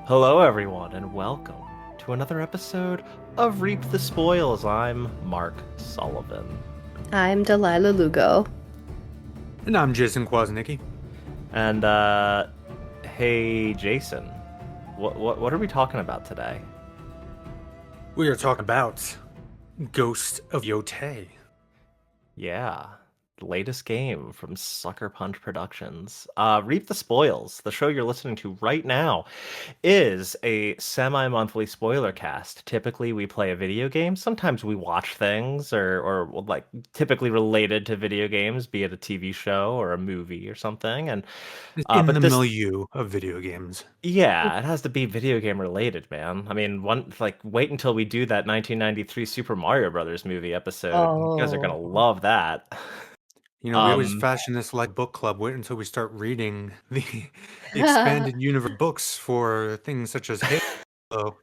Hello, everyone, and welcome to another episode of Reap the Spoils. I'm Mark Sullivan. I'm Delilah Lugo. And I'm Jason Kwasnicki. And, hey, Jason, what are we talking about today? We are talking about Ghost of Yōtei. Yeah, the latest game from Sucker Punch Productions. Reap the Spoils, the show you're listening to right now, is a semi-monthly spoiler cast. Typically, we play a video game. Sometimes we watch things or like typically related to video games, be it a TV show or a movie or something. And In but the this, milieu of video games. yeah, it has to be video game related, man. I mean, wait until we do that 1993 Super Mario Brothers movie episode. You guys are gonna Oh, love that. You know, we always Um, fashion this like book club. Wait until we start reading the expanded universe books for things such as Halo. oh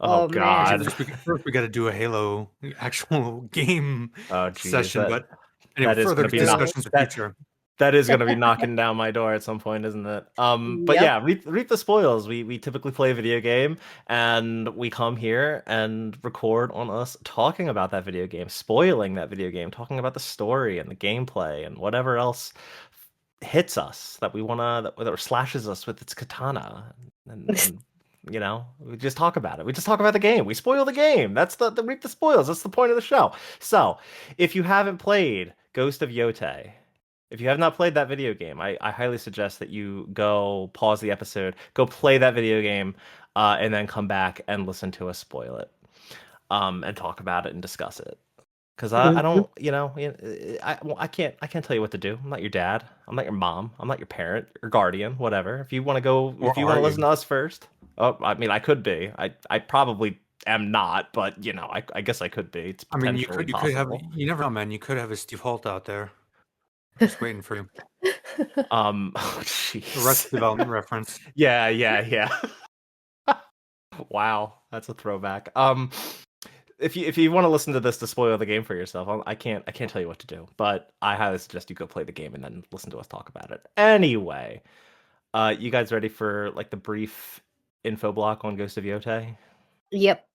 oh God. man. First we got to do a Halo actual game Oh geez, session. that But anyway, that is further gonna be not discussions of that future. that is gonna be knocking down my door at some point, isn't it? But Yep. yeah, reap the spoils. We typically play a video game and we come here and record on us talking about that video game, spoiling that video game, talking about the story and the gameplay and whatever else hits us that we wanna that slashes us with its katana and we just talk about it. We just talk about the game. We spoil the game. That's the reap the spoils. That's the point of the show. So, if you haven't played Ghost of Yōtei, if you have not played that video game, I highly suggest that you go pause the episode, go play that video game, and then come back and listen to us spoil it, and talk about it and discuss it. Because I Mhm. don't, I can't tell you what to do. I'm not your dad. I'm not your mom. I'm not your parent or guardian, whatever. If you want to go, if Or you want are to listen you? to us first, oh, I mean, I could be. I probably am not, but I guess I could be. It's I mean, potentially you could have. possible. You never know, man. You could have a Steve Holt out there just waiting for you. Oh, Arrested jeez. Development reference. Yeah, yeah, yeah. Wow, that's a throwback. If you want to listen to this to spoil the game for yourself, I can't tell you what to do, but I highly suggest you go play the game and then listen to us talk about it. Anyway, you guys ready for like the brief info block on Ghost of Yōtei? Yep.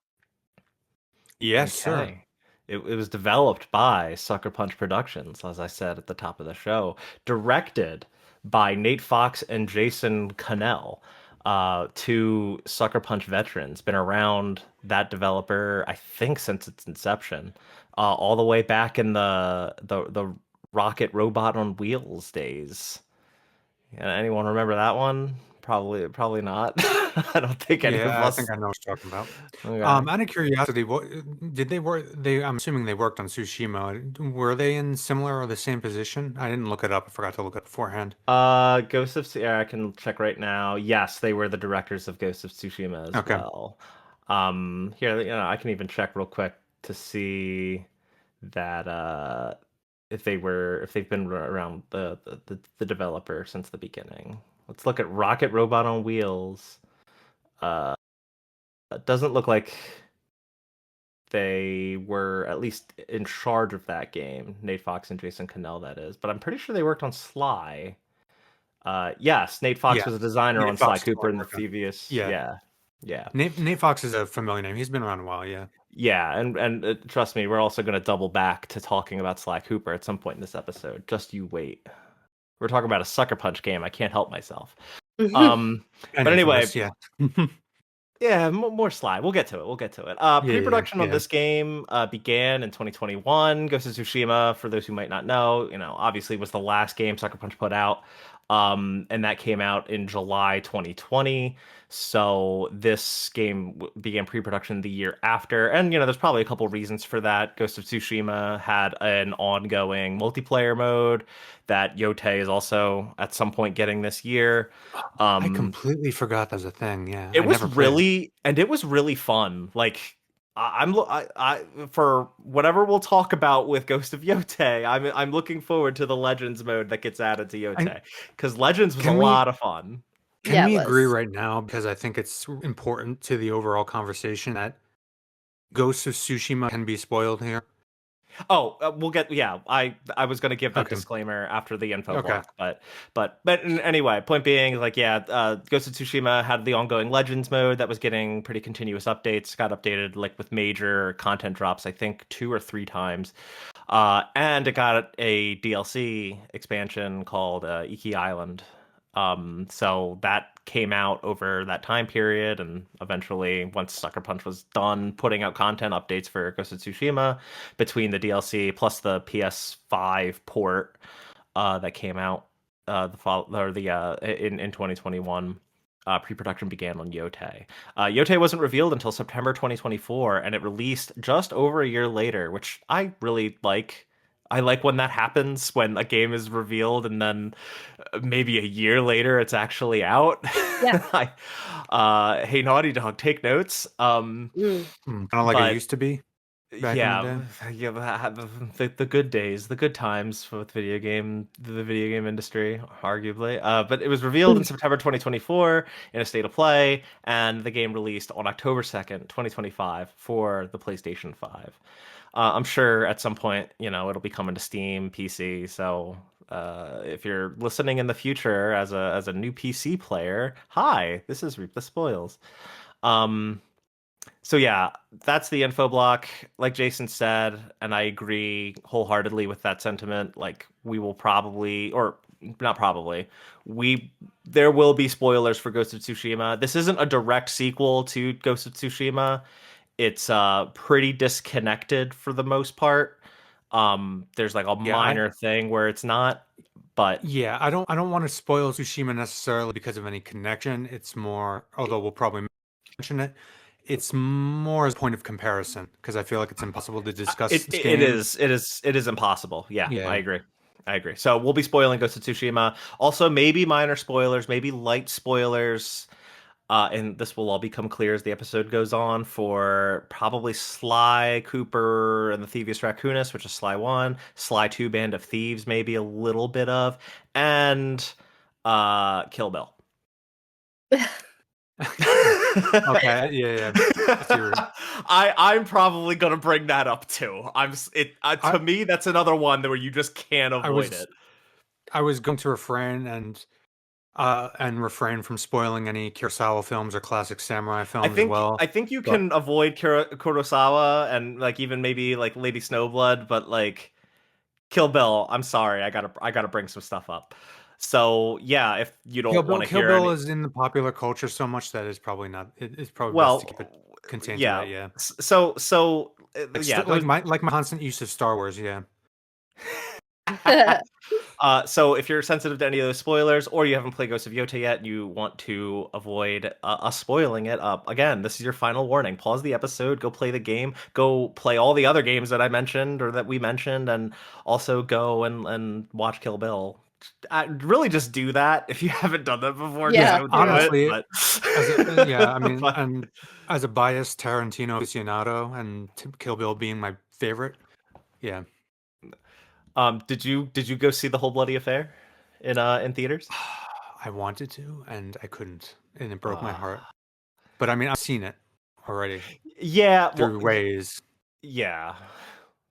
Yes, sir. Okay. It was developed by Sucker Punch Productions, as I said at the top of the show, directed by Nate Fox and Jason Cannell, two Sucker Punch veterans. Been around that developer, I think, since its inception, all the way back in the Rocket Robot on Wheels days. Anyone remember that one? Probably not. I don't think any of Yeah, I us. think I know what you're talking about. Okay. Out of curiosity, what did they work? I'm assuming they worked on Tsushima. Were they in similar or the same position? I didn't look it up. I forgot to look it up beforehand. Ghost of Tsushima, I can check right now. Yes, they were the directors of Ghost of Tsushima as Okay. well. Here, I can even check real quick to see that if they've been around the developer since the beginning. Let's look at Rocket Robot on Wheels. Uh, it doesn't look like they were at least in charge of that game. Nate Fox and Jason Cannell, that is. But I'm pretty sure they worked on Sly. Yes, Nate Fox Yeah, was a designer on Nate Sly Fox is Cooper like in the working. previous. Yeah, Yeah, yeah, Nate Fox is a familiar name. He's been around a while. Yeah. yeah. And trust me, we're also going to double back to talking about Sly Cooper at some point in this episode. Just you wait. We're talking about a Sucker Punch game. I can't help myself. Mhm. Um, And but anyway, infamous. Yeah. yeah, more Sly. We'll get to it. We'll get to it. Yeah. Pre-production on Yeah. this game began in 2021. Ghost of Tsushima, for those who might not know, obviously was the last game Sucker Punch put out, and that came out in July 2020. So this game began pre-production the year after, and there's probably a couple reasons for that. Ghost of Tsushima had an ongoing multiplayer mode that Yōtei is also at some point getting this year. I Um, completely forgot that was a thing. Yeah, it I was never played it. really fun. Like I for whatever we'll talk about with Ghost of Yotei, I'm looking forward to the Legends mode that gets added to I, Yotei because Legends was a can we lot of fun. can Yeah, it we agree was. right now because I think it's important to the overall conversation that Ghost of Tsushima can be spoiled here. We'll get. Yeah, I was going to give that Okay. disclaimer after the info Okay. block, but anyway, point being, like, yeah, Ghost of Tsushima had the ongoing Legends mode that was getting pretty continuous updates. Got updated like with major content drops, I think 2 or 3 times, and it got a DLC expansion called Iki Island. So that came out over that time period, and eventually, once Sucker Punch was done putting out content updates for Ghost of Tsushima, between the DLC plus the PS5 port that came out the fall or the in 2021. Pre-production began on Yōtei. Yōtei wasn't revealed until September 2024, and it released just over a year later, which I really like. I like when that happens, when a game is revealed and then maybe a year later it's actually out. Yeah. Hey, Naughty Dog, take notes. Mm. Kind of like it But used to be back in the yeah, day. yeah, the good days, the good times with the video game industry, arguably. But it was revealed in September 2024 in a state of play, and the game released on October 2nd, 2025 for the PlayStation 5. I'm sure at some point, it'll be coming to Steam, PC. So if you're listening in the future as a new PC player, hi, this is Reap the Spoils. Um, so yeah, that's the info block. Like Jason said, and I agree wholeheartedly with that sentiment. Like, we will probably, or not probably, we there will be spoilers for Ghost of Tsushima. This isn't a direct sequel to Ghost of Tsushima. It's pretty disconnected for the most part. There's like a Yeah, minor thing where it's not, but I don't want to spoil Tsushima necessarily because of any connection. It's more, although we'll probably mention it, it's more as a point of comparison because I feel like it's impossible to discuss it this it game. is impossible. Yeah, I Yeah. agree. I agree. So we'll be spoiling Ghost of Tsushima. Also, maybe minor spoilers, maybe light spoilers. And this will all become clear as the episode goes on for probably Sly Cooper and the Thievius Raccoonus, which is Sly 1, Sly 2 Band of Thieves, maybe a little bit of, and Kill Bill. Okay. Yeah. I see where I'm probably gonna bring that up too. To I me, that's another one where you just can't I avoid was it. I was going to refrain and refrain from spoiling any Kurosawa films or classic samurai I films as think well. I think you But can avoid Kurosawa and like even maybe like Lady Snowblood, but like Kill Bill, I'm sorry, I gotta bring some stuff up. So yeah, if you Kill don't want Bill to Kill hear Bill any, is in the popular culture so much that it's probably not. It's probably best to well, keep it contained to yeah. that. Yeah. Yeah, Like those. my constant use of Star Wars. Yeah. So if you're sensitive to any of those spoilers, or you haven't played Ghost of Yota yet, and you want to avoid us spoiling it, again, this is your final warning. Pause the episode, go play the game, go play all the other games that I mentioned or that we mentioned, and also go and watch Kill Bill. Really, just do that if you haven't done that before. Just Yeah, Yeah. go do do it. it. Honestly, But, I mean, but and as a biased Tarantino aficionado, and Kill Bill being my favorite, yeah. did you go see the whole bloody affair in theaters? I wanted to, and I couldn't, and it broke my heart. Uh, But I mean, I've seen it already yeah, well, through ways, yeah,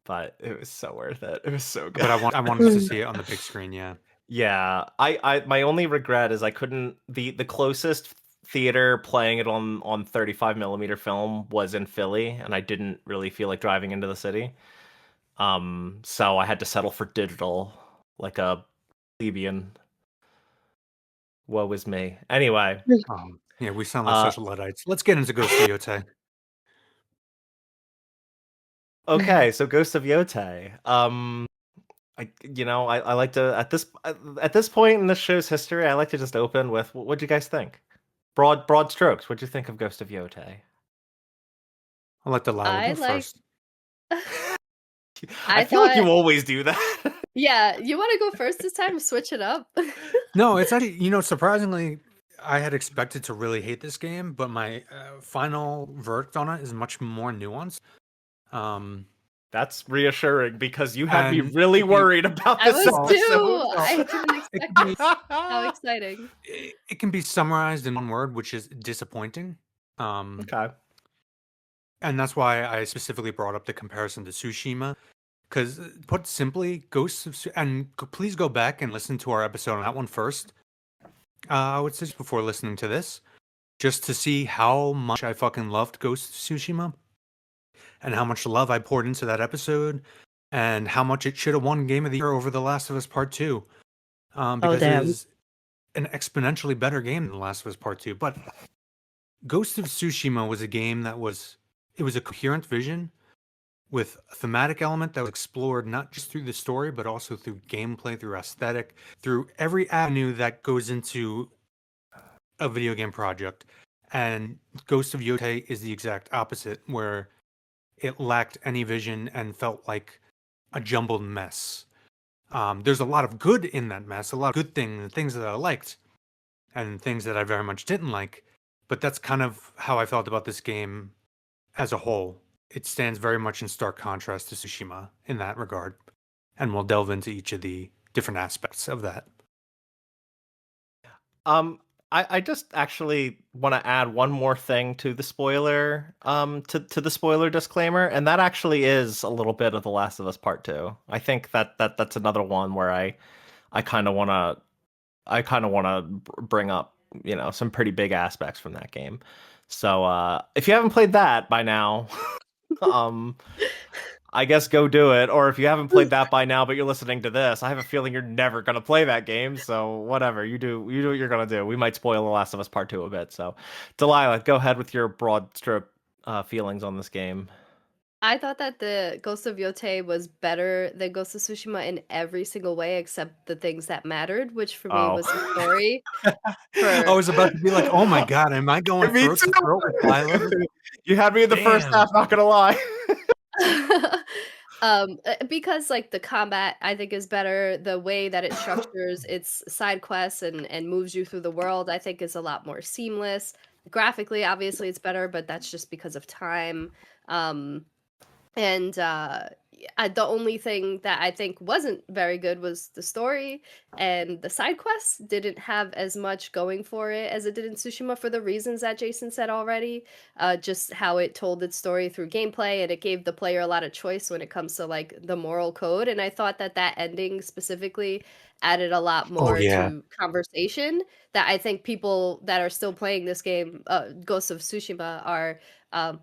but it was so worth it. It was so good. but I wanted to see it on the big screen. Yeah. Yeah, I my only regret is I couldn't the closest theater playing it on 35 millimeter film was in Philly, and I didn't really feel like driving into the city. So I had to settle for digital, like a plebeian. Woe is me. Anyway, Yeah, we sound like uh, such Luddites. Let's get into Ghost of Yotei. okay, so Ghost of Yotei. I like to at this point in this show's history, I like to just open with what'd you guys think? Broad strokes. What'd you think of Ghost of Yotei? I'll let Delilah I go like first. I I feel like thought you always do that. yeah, you want to go first this time? Switch it up. No, it's actually, surprisingly, I had expected to really hate this game, but my final verdict on it is much more nuanced. That's reassuring because you had me And really it can, worried about I this was well, too. episode. well, I didn't it expect can it. be How exciting. it can be summarized in one word, which is disappointing. Um, Okay. and that's why I specifically brought up the comparison to Tsushima, Because put simply, please go back and listen to our episode on that one first. I would say before listening to this, just to see how much I fucking loved Ghost of Tsushima and how much love I poured into that episode and how much it should have won Game of the Year over The Last of Us Part 2. Because it damn. is an exponentially better game than The Last of Us Part 2. But Ghost of Tsushima was a game that was a coherent vision with a thematic element that was explored not just through the story, but also through gameplay, through aesthetic, through every avenue that goes into a video game project. And Ghost of Yōtei is the exact opposite, where it lacked any vision and felt like a jumbled mess. There's a lot of good in that mess, a lot of good things that I liked, and things that I very much didn't like. But that's kind of how I felt about this game as a whole. It stands very much in stark contrast to Tsushima in that regard. And we'll delve into each of the different aspects of that. I just actually want to add one more thing to the spoiler, to the spoiler disclaimer, and that actually is a little bit of The Last of Us Part 2. I think that's another one where I kind of want to bring up, some pretty big aspects from that game. So, if you haven't played that by now, I guess go do it. Or if you haven't played that by now, but you're listening to this, I have a feeling you're never gonna play that game. So whatever you do what you're gonna do. We might spoil The Last of Us Part 2 a bit. So, Delilah, go ahead with your broad stroke feelings on this game. I thought that the Ghost of Yōtei was better than Ghost of Tsushima in every single way except the things that mattered, which for me Oh, was the story. I was about to be like, oh my god, am I going me throat to too. throat with Lila? You had me in the first half. Not gonna lie. Because like the combat I think is better, the way that it structures its side quests and moves you through the world I think is a lot more seamless. Graphically, obviously it's better, but that's just because of time. Um, and the only thing that I think wasn't very good was the story, and the side quests didn't have as much going for it as it did in Tsushima for the reasons that Jason said already. Just how it told its story through gameplay, and it gave the player a lot of choice when it comes to like the moral code. And I thought that that ending specifically added a lot Oh more yeah. to conversation that I think people that are still playing this game, Ghost of Tsushima, are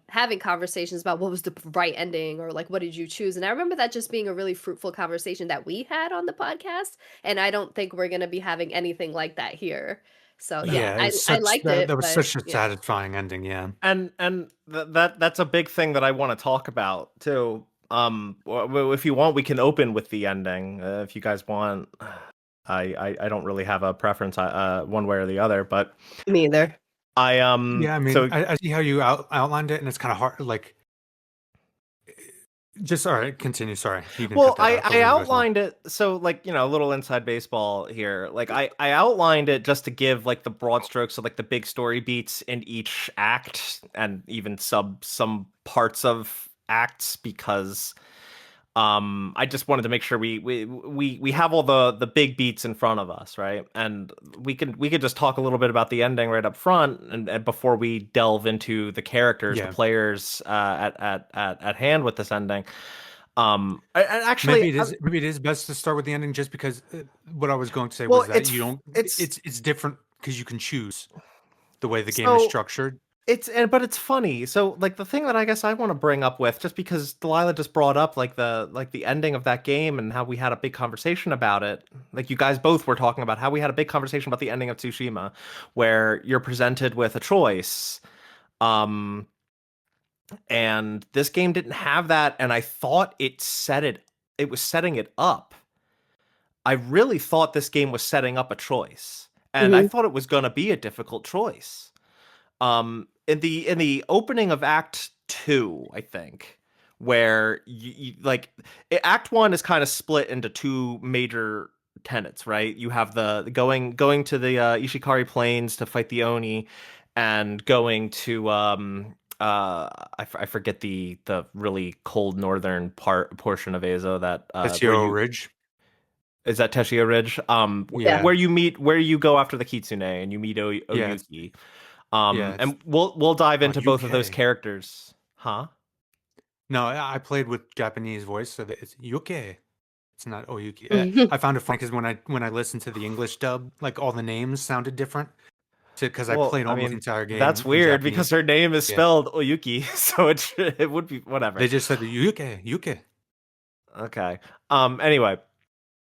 having conversations about what was the right ending or like what did you choose. And I remember that just being a really fruitful conversation that we had on the podcast, and I don't think we're going to be having anything like that here. So yeah, Yeah, I liked it, that was but such a yeah. satisfying ending, yeah. And that's a big thing that I want to talk about too. If you want, we can open with the ending. If you guys want, I don't really have a preference, one way or the other. But Me either. Yeah, I mean, so I see how you outlined it, and it's kind of hard. Like, just all right, continue. Sorry, you can well, cut that out. I outlined it. So like, a little inside baseball here. Like I outlined it just to give like the broad strokes of like the big story beats in each act and even some parts of acts, because I just wanted to make sure we have all the big beats in front of us, right? And we could just talk a little bit about the ending right up front, and before we delve into the characters, the Yeah. players at hand with this ending. Actually, maybe it is best to start with the ending, just because what I was going to say well, was that you don't. It's different because you can choose the way the game is so structured. but it's funny. So like the thing that I guess I want to bring up with, just because Delilah just brought up like the ending of that game and how we had a big conversation about it. Like you guys both were talking about how we had a big conversation about the ending of Tsushima, where you're presented with a choice. And this game didn't have that, and I thought it was setting it up. I really thought this game was setting up a choice, and I thought it was going to be a difficult choice. In the opening of Act 2, I think, where you like Act 1 is kind of split into two major tenets, right? You have the going to the Ishikari Plains to fight the Oni, and going to I forget the really cold northern portion of Azo that SEO Ridge. is that Teshio Ridge? Yeah. Where you go after the Kitsune and you meet Oyuki. Yeah, And we'll dive into both of those UK. characters. Huh? No, I played with Japanese voice, so that it's Yuke. It's not Oyuki. I found it funny because when I listened to the English dub, like all the names sounded different. Because I Well, played I almost the mean, entire that's game in weird because Japanese. her name is Yeah, spelled Oyuki, so it would be whatever. they just said Yuke, Yuke. Okay. Anyway,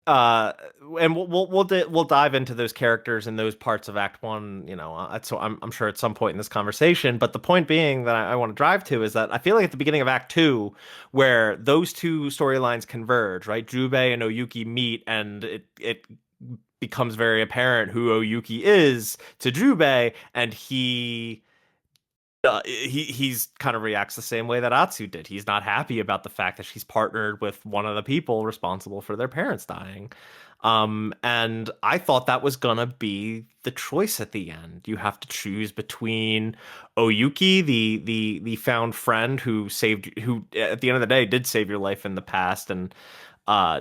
uh and we'll dive into those characters and those parts of Act 1, so I'm sure at some point in this conversation, but the point being that I want to drive to is that I feel like at the beginning of Act 2 where those two storylines converge, right? Jubei and Oyuki meet and it becomes very apparent who Oyuki is to Jubei, and he's kind of reacts the same way that Atsu did. He's not happy about the fact that she's partnered with one of the people responsible for their parents dying. And I thought that was gonna be the choice at the end. You have to choose between Oyuki, the found friend who at the end of the day did save your life in the past and uh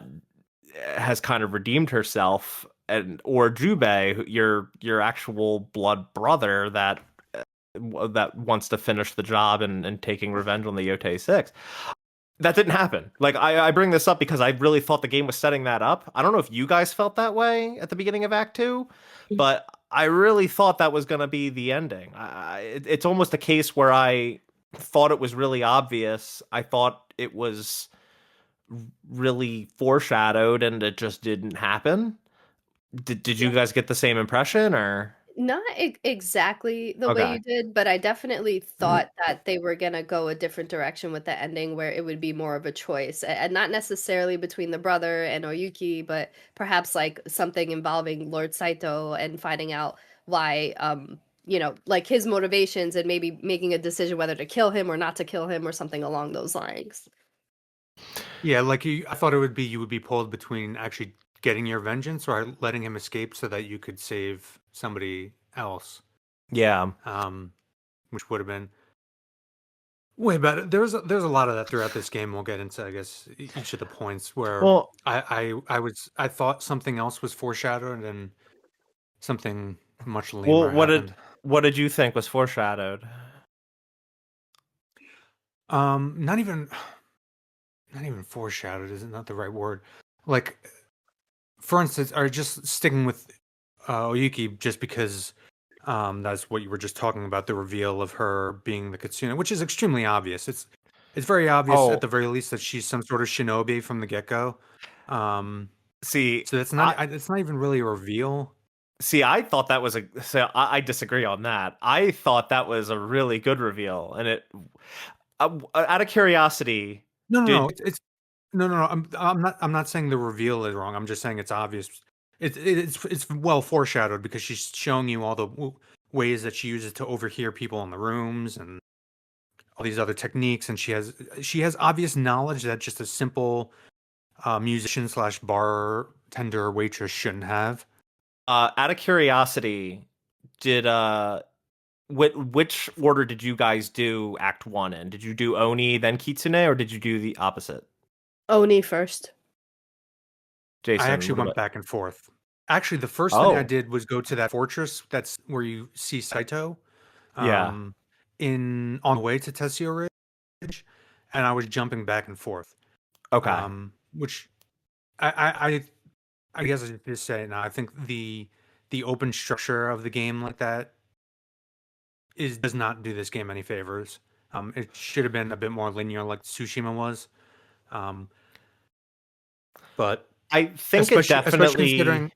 has kind of redeemed herself, and or Jubei, your actual blood brother that wants to finish the job and taking revenge on the Yōtei 6. That didn't happen. Like I bring this up because I really thought the game was setting that up. I don't know if you guys felt that way at the beginning of Act 2, but I really thought that was going to be the ending. It's almost a case where I thought it was really obvious. I thought it was really foreshadowed and it just didn't happen. Did you guys get the same impression or? Not exactly the way Okay. you did, but I definitely thought that they were gonna go a different direction with the ending where it would be more of a choice. And not necessarily between the brother and Oyuki, but perhaps like something involving Lord Saito and finding out why, like his motivations and maybe making a decision whether to kill him or not to kill him or something along those lines. Yeah, like I thought it would be you would be pulled between actually getting your vengeance or letting him escape so that you could save somebody else. Yeah. Um, which would have been way better. There's a lot of that throughout this game. We'll get into, I guess, each of the points where Well, I thought something else was foreshadowed and something much well, lamer happened. what did you think was foreshadowed? Not even foreshadowed is not the right word. Like, for instance, are just sticking with Oyuki just because that's what you were just talking about, the reveal of her being the Kitsune, which is extremely obvious. It's very obvious at Oh, the very least that she's some sort of shinobi from the get-go. Um, see, so I it's not even really a reveal. I thought that was I disagree on that. I thought that was a really good reveal, and out of curiosity, No, no, no. did No. I'm not saying the reveal is wrong. I'm just saying it's obvious. It's well foreshadowed because she's showing you all the ways that she uses to overhear people in the rooms and all these other techniques, and she has obvious knowledge that just a simple musician slash bartender or waitress shouldn't have. out of curiosity, did which order did you guys do Act 1 in? Did you do Oni then Kitsune, or did you do the opposite? Oni first. I Jason, actually what went about? back and forth. Actually, the first thing I Oh, did was go to that fortress. That's where you see Saito, yeah. um, in on the way to Tessio Ridge, and I was jumping back and forth. Okay. Which I I I, I guess I should just say now. I think the open structure of the game like that is does not do this game any favors. It should have been a bit more linear, like Tsushima was. Um, but I think it definitely.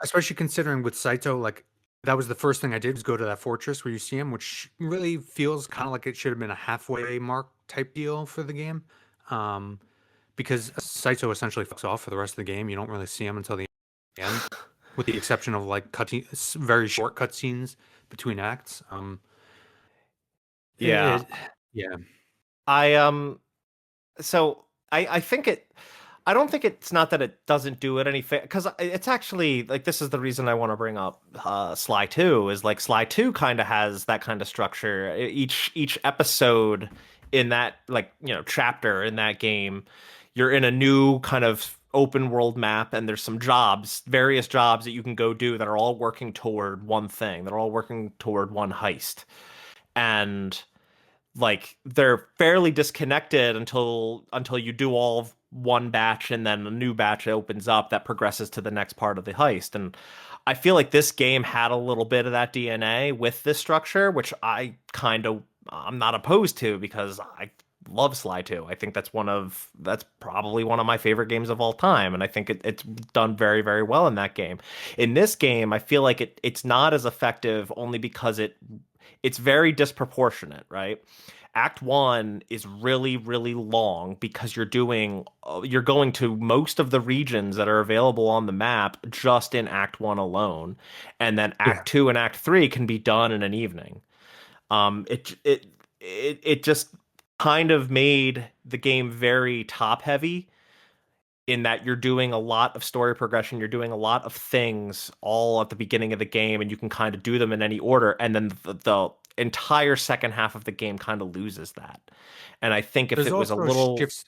especially considering with Saito, like that was the first thing I did was go to that fortress where you see him, which really feels kind of like it should have been a halfway mark type deal for the game. Um, because Saito essentially fucks off for the rest of the game. You don't really see him until the end, with the exception of like very short cutscenes between acts. Yeah. It, yeah. I so I think it I don't think it's not that it doesn't do it any because it's actually like this is the reason I want to bring up Sly 2 is like Sly 2 kind of has that kind of structure. Each episode in that chapter in that game, you're in a new kind of open world map and there's some various jobs that you can go do that are all working toward one thing. They're all working toward one heist. And like they're fairly disconnected until you do all of one batch and then a new batch opens up that progresses to the next part of the heist. And I feel like this game had a little bit of that DNA with this structure, which I'm not opposed to because I love Sly 2. I think that's probably one of my favorite games of all time, and I think it's done very, very well in that game. In this game, I feel like it's not as effective only because it's very disproportionate, right? Act 1 is really, really long because you're going to most of the regions that are available on the map just in Act 1 alone. And then Yeah. Act 2 and Act 3 can be done in an evening. It just kind of made the game very top heavy in that you're doing a lot of story progression, you're doing a lot of things all at the beginning of the game, and you can kind of do them in any order, and then the entire second half of the game kind of loses that. And I think if There's it was a also little, shifts.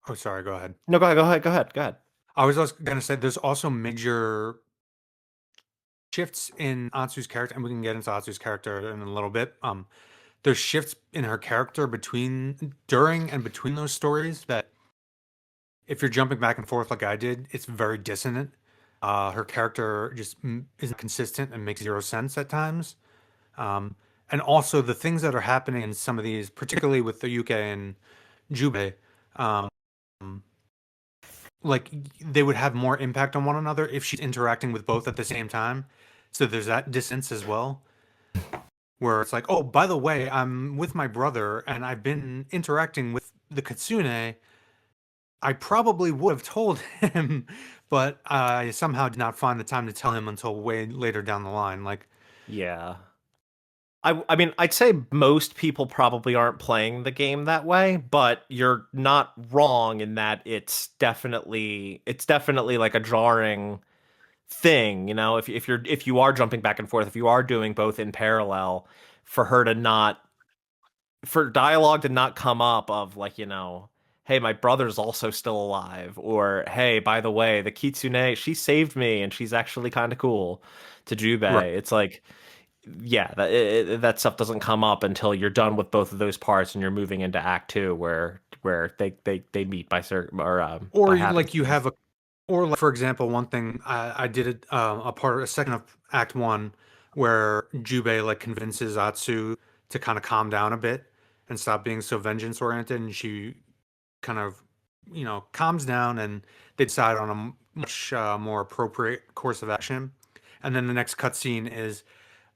Oh, sorry. Go ahead. no, go ahead. I was also gonna say there's also major shifts in Atsu's character, and we can get into Atsu's character in a little bit. There's shifts in her character during and between those stories that if you're jumping back and forth like I did, it's very dissonant. Her character just isn't consistent and makes zero sense at times. Um, and also the things that are happening in some of these, particularly with the UK and Jubei, um, like they would have more impact on one another if she's interacting with both at the same time. So there's that distance as well, where it's like, oh, by the way, I'm with my brother and I've been interacting with the Kitsune. I probably would have told him, but I somehow did not find the time to tell him until way later down the line. Like, Yeah. I mean, I'd say most people probably aren't playing the game that way, but you're not wrong in that it's definitely like a jarring thing, if you are jumping back and forth, if you are doing both in parallel, for her to not for dialogue to not come up of like, hey, my brother's also still alive, or hey, by the way, the Kitsune, she saved me and she's actually kind of cool to right. Jubei. It's like, yeah, that stuff doesn't come up until you're done with both of those parts and you're moving into Act 2 where they meet by certain or Or by like you happenstance. have a, or like, for example, one thing I did a second of Act One where Jubei like convinces Atsu to kind of calm down a bit and stop being so vengeance oriented, and she kind of, calms down, and they decide on a much more appropriate course of action. And then the next cutscene is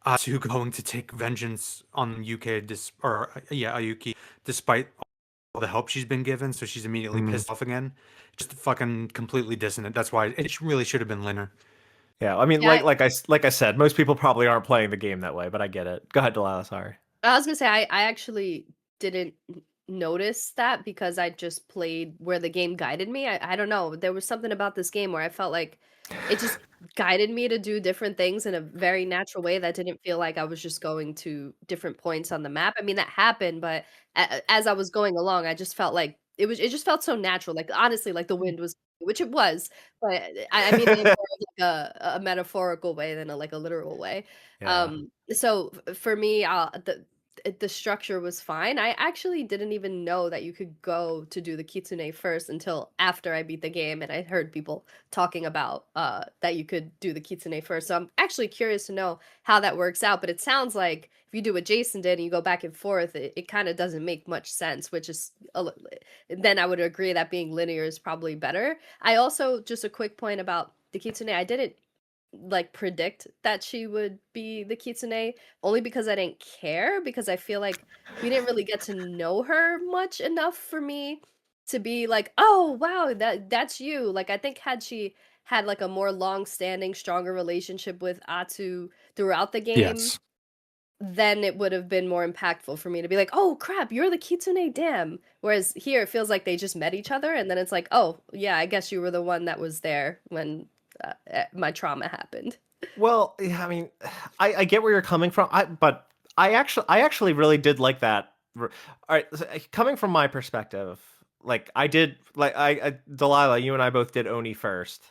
Atsu going to take vengeance on UK, Ayuki, despite all the help she's been given. So she's immediately pissed off again. Just fucking completely dissonant. That's why it really should have been Linner. Yeah, I mean, Yeah, like I said, most people probably aren't playing the game that way, but I get it. Go ahead, Delilah. Sorry. I was gonna say I actually didn't notice that because I just played where the game guided me. I don't know. There was something about this game where I felt like it just guided me to do different things in a very natural way that didn't feel like I was just going to different points on the map. I mean, that happened, but as I was going along, I just felt like it just felt so natural. Like honestly, like the wind was, which it was, but I mean it in more of like a metaphorical way than like a literal way. Yeah. So for me, the structure was fine. I actually didn't even know that you could go to do the kitsune first until after I beat the game, and I heard people talking about that you could do the kitsune first. So I'm actually curious to know how that works out. But it sounds like if you do what Jason did and you go back and forth, it kind of doesn't make much sense. Which is then I would agree that being linear is probably better. I also just a quick point about the kitsune. I didn't like predict that she would be the kitsune only because I didn't care because I feel like we didn't really get to know her much enough for me to be like, "Oh, wow, that's you." Like I think had she had like a more long-standing, stronger relationship with Atu throughout the game, Yes. then it would have been more impactful for me to be like, "Oh, crap, you're the kitsune, damn." Whereas here it feels like they just met each other and then it's like, "Oh, yeah, I guess you were the one that was there when my trauma happened." Well, yeah, I mean, I get where you're coming from. But I actually really did like that. All right, so, coming from my perspective, like I did, like Delilah, you and I both did Oni first.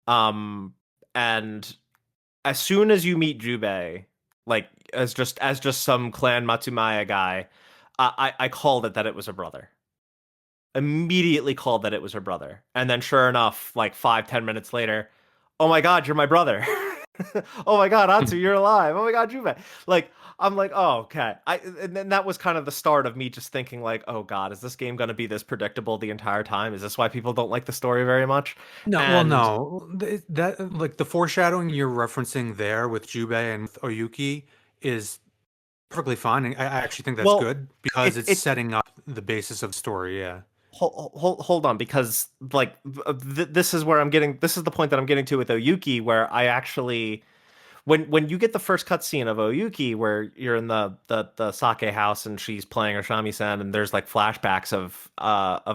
Um, and as soon as you meet Jubei, like as just some Clan Matsumaya guy, I called it that it was her brother. Immediately called that it was her brother, and then sure enough, like 5, 10 minutes later, oh my God, you're my brother. Oh my God, Atsu, you're alive. Oh my God, Juve. Like I'm like, oh okay. And then that was kind of the start of me just thinking like, oh God, is this game gonna be this predictable the entire time? Is this why people don't like the story very much? No, well, And no. That like the foreshadowing you're referencing there with Jubei and with Oyuki is perfectly fine. And I actually think that's well, good because it it's it setting up the basis of the story. Yeah. hold on because like this is where I'm getting this is the point that I'm getting to with Oyuki where I actually when you get the first cutscene of Oyuki where you're in the sake house and she's playing her shamisen and there's like flashbacks of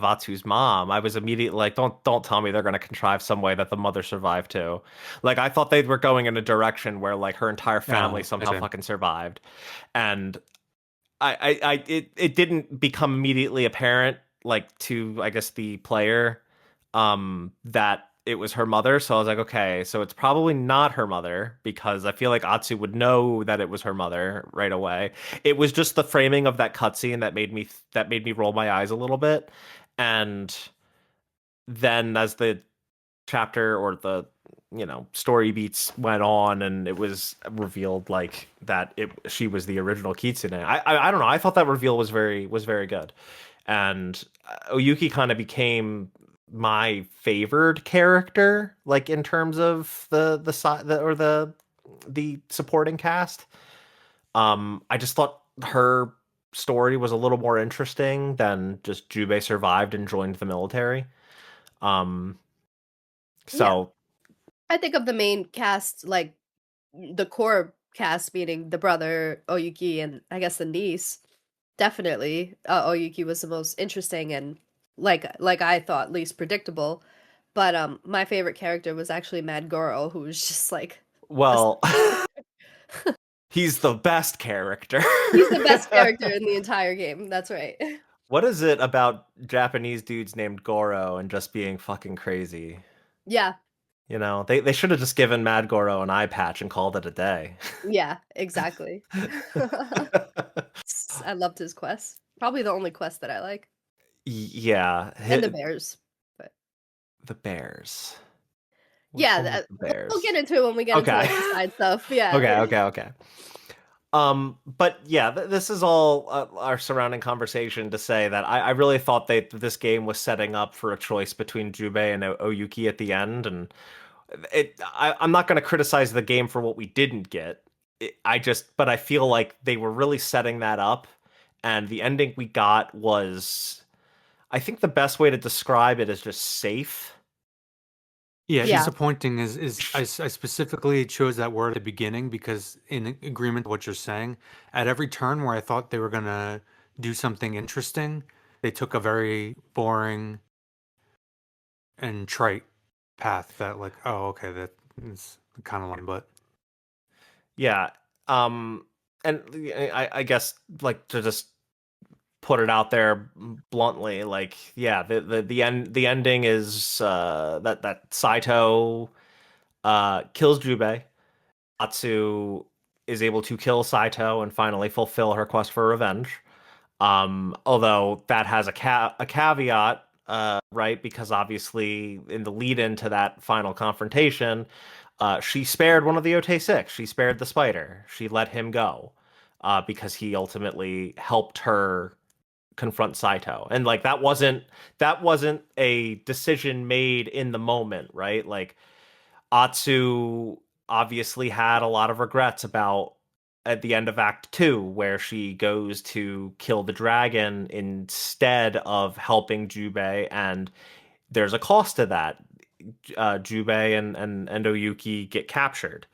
Atsu's mom, I was immediately like, don't tell me they're gonna contrive some way that the mother survived too. Like I thought they were going in a direction where like her entire family Oh, I somehow see. fucking survived. And it didn't become immediately apparent like to I guess the player that it was her mother. So I was like, okay, so it's probably not her mother because I feel like Atsu would know that it was her mother right away. It was just the framing of that cutscene that made me roll my eyes a little bit. And then as the chapter or the story beats went on and it was revealed like that she was the original Kitsune. I don't know. I thought that reveal was very good, and Oyuki kind of became my favored character, like in terms of the side or the supporting cast. I just thought her story was a little more interesting than just Jubei survived and joined the military. Um, Yeah. so I think of the main cast, like the core cast, meaning the brother, Oyuki, and I guess the niece. Definitely, Oyuki was the most interesting and like I thought least predictable. But my favorite character was actually Mad Goro, who was just like the well, star. he's the best character. He's the best character in the entire game. That's right. What is it about Japanese dudes named Goro and just being fucking crazy? Yeah, They should have just given Mad Goro an eye patch and called it a day. yeah, exactly. I loved his quest. Probably the only quest that I like, Yeah, and the bears. But the bears. Which yeah, one was the we'll bears? get into it when we get into Okay. like the side stuff. Yeah. Okay. But yeah, this is all our surrounding conversation to say that I really thought that this game was setting up for a choice between Jubei and Oyuki at the end, and I'm not going to criticize the game for what we didn't get. But I feel like they were really setting that up, and the ending we got was, I think the best way to describe it is just safe. Yeah, Yeah. disappointing is I specifically chose that word at the beginning because in agreement with what you're saying, at every turn where I thought they were gonna do something interesting, they took a very boring and trite path that like, oh, okay, that is kind of lame, but Yeah. Um, and I guess like to just put it out there bluntly, like yeah, the ending is that Saito kills Jubei. Atsu is able to kill Saito and finally fulfill her quest for revenge. Although that has a caveat, right? Because obviously, in the lead into that final confrontation, she spared one of the Yōtei Six. She spared the spider. She let him go, because he ultimately helped her confront Saito. And like that wasn't a decision made in the moment, right? Like Atsu obviously had a lot of regrets about at the end of Act 2, where she goes to kill the dragon instead of helping Jubei, and there's a cost to that. Jubei and Oyuki get captured,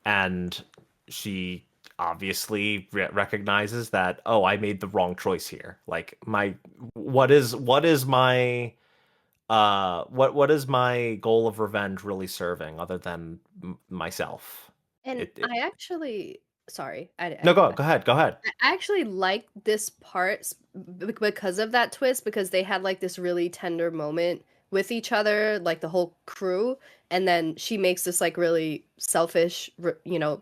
and she obviously recognizes that, oh, I made the wrong choice here. Like my what is my what is my goal of revenge really serving other than myself? And It I actually, sorry, I No, didn't go mean go ahead, go ahead. I actually like this part because of that twist, because they had like this really tender moment with each other, like the whole crew, and then she makes this like really selfish,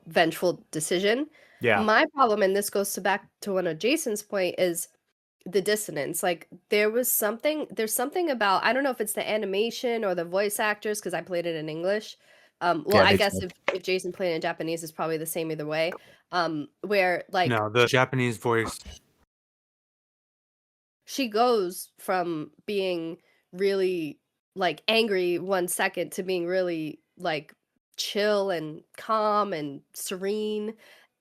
vengeful decision. Yeah. My problem, and this goes to back to one of Jason's point, is the dissonance. Like there's something about, I don't know if it's the animation or the voice actors, because I played it in English. Well, Yeah, I me guess too. if Jason played it in Japanese, it's probably the same either way. Where like No, the Japanese voice. she goes from being really like angry 1 second to being really like chill and calm and serene,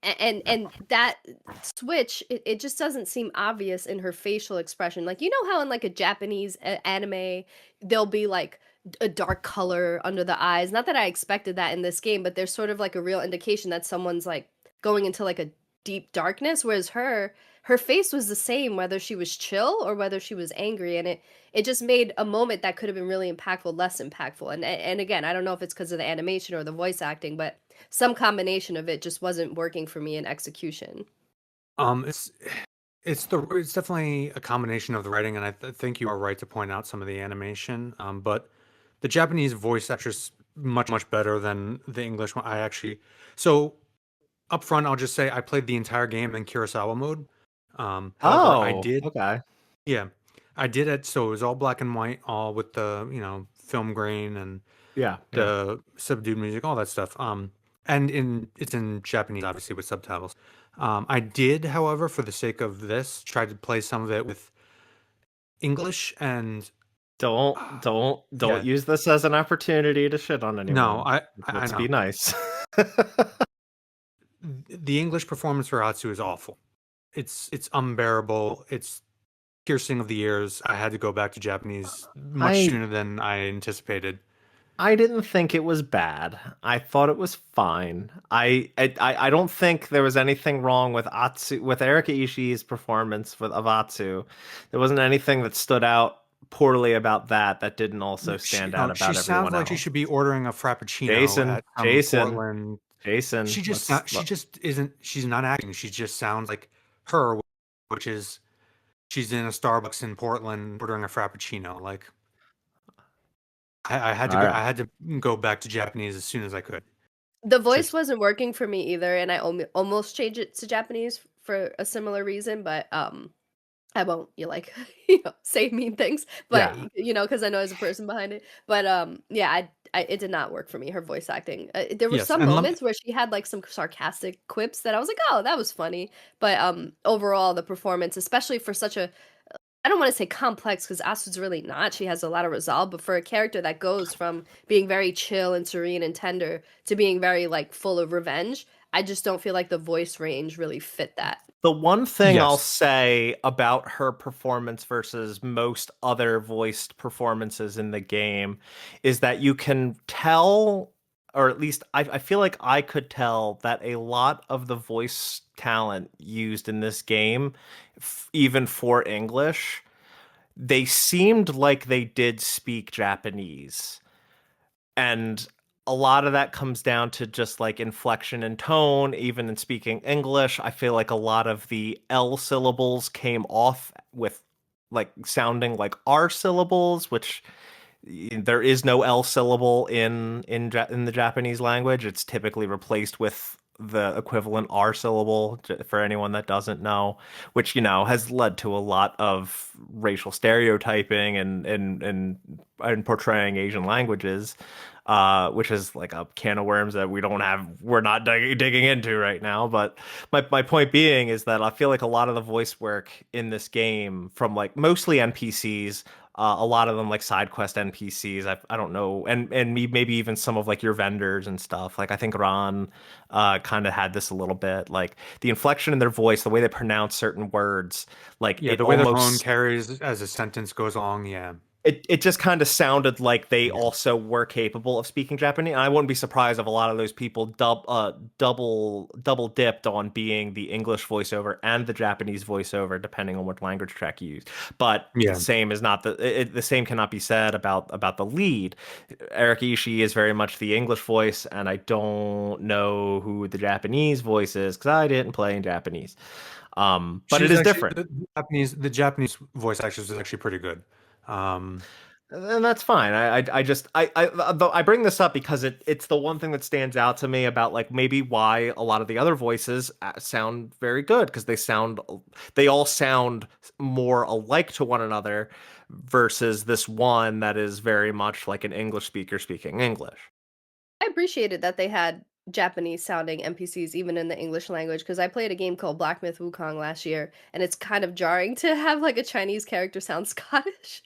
and that switch, it just doesn't seem obvious in her facial expression. Like, you know how in like a Japanese anime there'll be like a dark color under the eyes. Not that I expected that in this game, but there's sort of like a real indication that someone's like going into like a deep darkness, whereas her face was the same whether she was chill or whether she was angry, and it just made a moment that could have been really impactful less impactful. And again, I don't know if it's because of the animation or the voice acting, but some combination of it just wasn't working for me in execution. It's it's definitely a combination of the writing, and think you are right to point out some of the animation. But the Japanese voice actress much better than the English one. I actually so up front, I'll just say I played the entire game in Kurosawa mode. However, I Oh, did, okay. yeah, I did it. So it was all black and white, all with the film grain and Yeah, yeah. the subdued music, all that stuff. And it's in Japanese, obviously, with subtitles. I did, however, for the sake of this, try to play some of it with English and Don't yeah, use this as an opportunity to shit on no, anyone. I Let's be know nice. the English performance for Atsu is awful. It's unbearable. It's piercing of the ears. I had to go back to Japanese much I sooner than I anticipated. I didn't think it was bad. I thought it was fine. I don't think there was anything wrong with Atsu with Erika Ishii's performance of Atsu. There wasn't anything that stood out poorly about that didn't also stand out She about sounds everyone like she else. should be ordering a frappuccino Jason, at Jason, Portland. Jason, let's She just isn't. She's not acting. She just sounds like her, which is she's in a Starbucks in Portland ordering a frappuccino. Like I had to all go. right. I had to go back to Japanese as soon as I could. The voice Just wasn't working for me either, and I almost changed it to Japanese for a similar reason, but I won't, you like, say mean things, but Yeah. because I know there's a person behind it. But yeah, it did not work for me. Her voice acting. There were yes, some and let me. moments where she had like some sarcastic quips that I was like, oh, that was funny. But overall, the performance, especially for such a, I don't want to say complex because Asu's really not. She has a lot of resolve, but for a character that goes from being very chill and serene and tender to being very like full of revenge, I just don't feel like the voice range really fit that. The one thing I'll Yes, say about her performance versus most other voiced performances in the game is that you can tell, or at least I feel like I could tell, that a lot of the voice talent used in this game, even for English, they seemed like they did speak Japanese. And a lot of that comes down to just like inflection and tone, even in speaking English. I feel like a lot of the L syllables came off with like sounding like R syllables, which there is no L syllable in the Japanese language. It's typically replaced with the equivalent R syllable for anyone that doesn't know, which has led to a lot of racial stereotyping and portraying Asian languages, which is like a can of worms that we're not digging into right now. But my point being is that I feel like a lot of the voice work in this game from like mostly NPCs, a lot of them like side quest NPCs. I don't know, and maybe even some of like your vendors and stuff. Like I think Ron kind of had this a little bit, like the inflection in their voice, the way they pronounce certain words, like yeah, it the way the tone almost carries as a sentence goes along. Yeah, it just kind of sounded like they yeah, also were capable of speaking Japanese. And I wouldn't be surprised if a lot of those people double dipped on being the English voiceover and the Japanese voiceover, depending on what language track you use. But the yeah. same is not the same cannot be said about the lead. Eric Ishii is very much the English voice, and I don't know who the Japanese voice is because I didn't play in Japanese. But She it was is actually different. the Japanese voice actress was actually pretty good. Um, And that's fine. Though I bring this up because it's the one thing that stands out to me about like maybe why a lot of the other voices sound very good because they all sound more alike to one another versus this one that is very much like an English speaker speaking English. I appreciated that they had Japanese sounding NPCs even in the English language because I played a game called Black Myth Wukong last year, and it's kind of jarring to have like a Chinese character sound Scottish.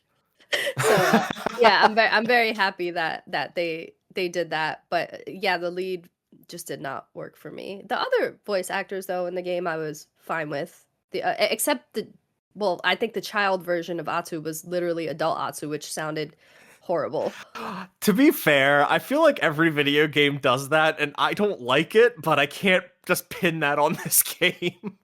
So yeah, I'm very happy that they did that. But yeah, the lead just did not work for me. The other voice actors though in the game I was fine with. Except the well, I think the child version of Atsu was literally adult Atsu, which sounded horrible. To be fair, I feel like every video game does that, and I don't like it, but I can't just pin that on this game.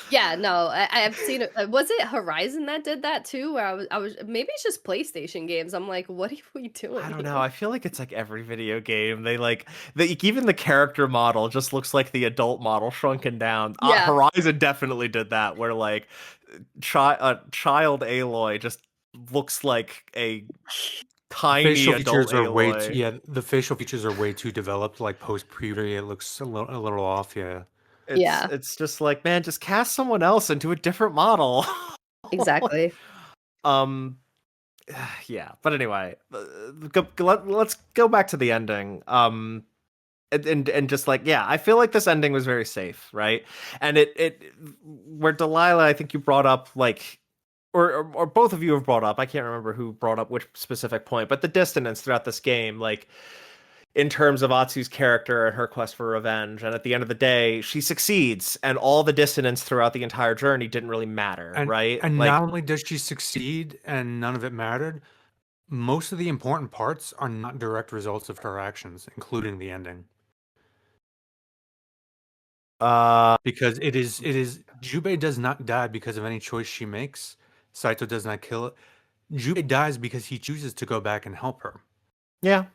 Yeah, no, I've seen it. Was it Horizon that did that too? Where I was maybe it's just PlayStation games. I'm like, what are we I doing don't know. here? I feel like it's like every video game. Even the character model just looks like the adult model shrunken down. Yeah, Horizon definitely did that, where like child Aloy just looks like a The tiny facial adult features are way too, Aloy. yeah, the facial features are way too developed. Like post puberty, it looks a little off. Yeah. yeah, It's just like, man, just cast someone else into a different model. exactly. Um, yeah. But anyway, let's go back to the ending. And just like, yeah, I feel like this ending was very safe, right? And it where Delilah, I think you brought up like or both of you have brought up, I can't remember who brought up which specific point, but the dissonance throughout this game, like in terms of Atsu's character and her quest for revenge. And at the end of the day, she succeeds, and all the dissonance throughout the entire journey didn't really matter, And right? not Like, only does she succeed and none of it mattered, most of the important parts are not direct results of her actions, including the ending. uh, Because it is Jubei does not die because of any choice she makes. Saito does not kill it. Jubei dies because he chooses to go back and help her. yeah.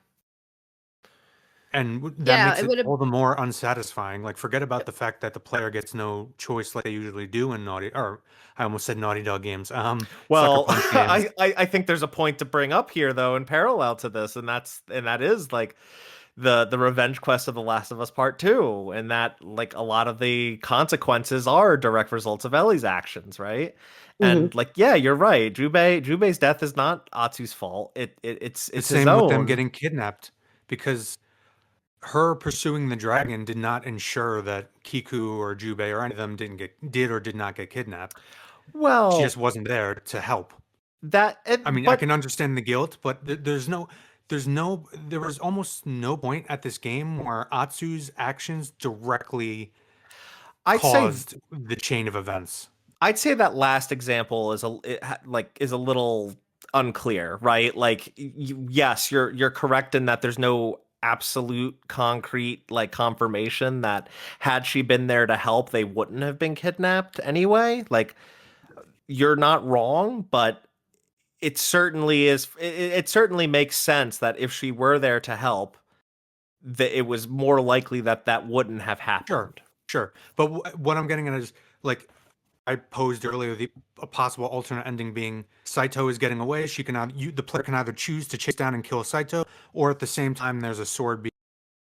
And that Yeah, makes it it would have. all the more unsatisfying. Like, forget about the fact that the player gets no choice like they usually do in I almost said Naughty Dog games, Sucker Well, Punch games. I think there's a point to bring up here though in parallel to this, and that is like the revenge quest of The Last of Us Part 2, and that like a lot of the consequences are direct results of Ellie's actions, right? Mhm. And like, yeah, you're right. Jubei's death is not Atsu's fault. The It's his same with them own. getting kidnapped because her pursuing the dragon did not ensure that Kiku or Jubei or any of them did or did not get kidnapped. She just Well, wasn't there to help. I mean, I but can understand the guilt, but there was almost no point at this game where Atsu's actions directly I'd say caused the chain of events. I'd say that last example is a little unclear, right? Like yes, you're correct in that there's no absolute concrete like confirmation that had she been there to help, they wouldn't have been kidnapped anyway. Like you're not wrong, but it certainly is it certainly makes sense that if she were there to help, that it was more likely that that wouldn't have Sure, happened. sure. But what I'm getting at is like I posed earlier, a possible alternate ending being Saito is getting away. The player can either choose to chase down and kill Saito, or at the same time there's a sword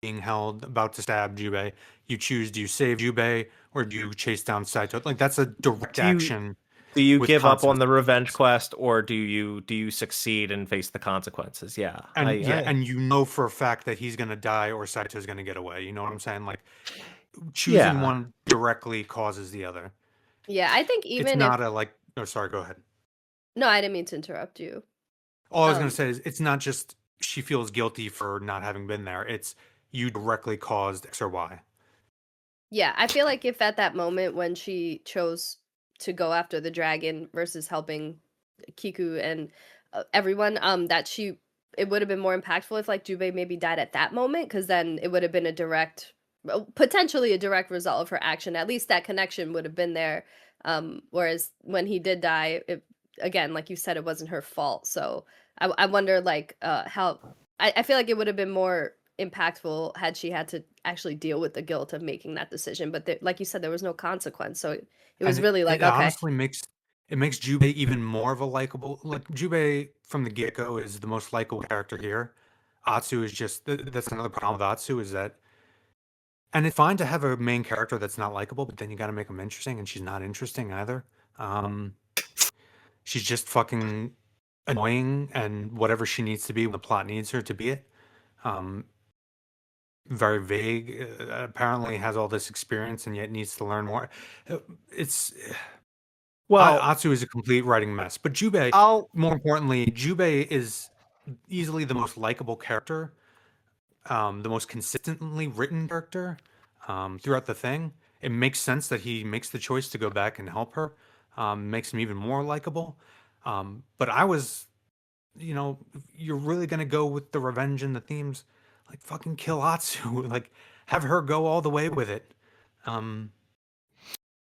being held about to stab Jubei. You choose: do you save Jubei or do you chase down Saito? Like that's a direct Do you action Do you with give up on the revenge consequences. quest, or do you succeed and face the consequences? Yeah, And yeah, I and you know for a fact that he's gonna die or Saito's gonna get away. You know what I'm saying? Like choosing yeah. one directly causes the other. Yeah, I think It's even if not a like. Oh, sorry. Go ahead. no, I didn't mean to interrupt you. All I was gonna Um, say is it's not just she feels guilty for not having been there. It's you directly caused X or Y. yeah, I feel like if at that moment when she chose to go after the dragon versus helping Kiku and everyone, that she it would have been more impactful if like Jubei maybe died at that moment, because then it would have been a direct, potentially a direct result of her action. At least that connection would have been there. Whereas when he did die, again, like you said, it wasn't her fault. So I wonder like how I feel like it would have been more impactful had she had to actually deal with the guilt of making that decision. But like you said, there was no consequence, so it was And really like it okay, honestly it makes Jubei even more of a likable. Like Jubei from the get-go is the most likable character here. Atsu is just that's another problem with Atsu is that, and it's fine to have a main character that's not likable, but then you got to make them interesting, and she's not interesting either. Um, she's just fucking annoying and whatever she needs to be when the plot needs her to be it. Um, very vague. Apparently has all this experience and yet needs to learn more. It's Well, Atsu is a complete writing mess, but Jubei, I'll more importantly, Jubei is easily the most likable character, the most consistently written character throughout the thing. It makes sense that he makes the choice to go back and help her. Makes him even more likable. But I was, if you're really gonna go with the revenge and the themes, like fucking kill Atsu, like have her go all the way with it. Um,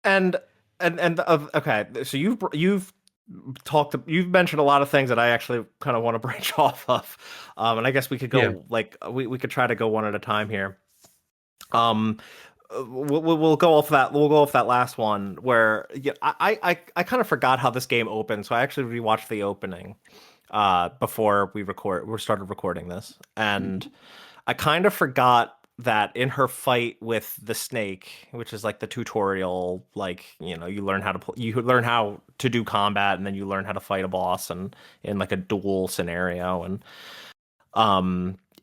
and okay, so you've mentioned a lot of things that I actually kind of want to branch off of, and I guess we could yeah, go like we could try to go one at a time here. Um, we'll go off that. We'll go off that last one where yeah, I kind of forgot how this game opened, so I actually rewatched the opening before we started recording this, and I kind of forgot that in her fight with the snake, which is like the tutorial, like you learn how to you learn how to do combat, and then you learn how to fight a boss, and in like a duel scenario, and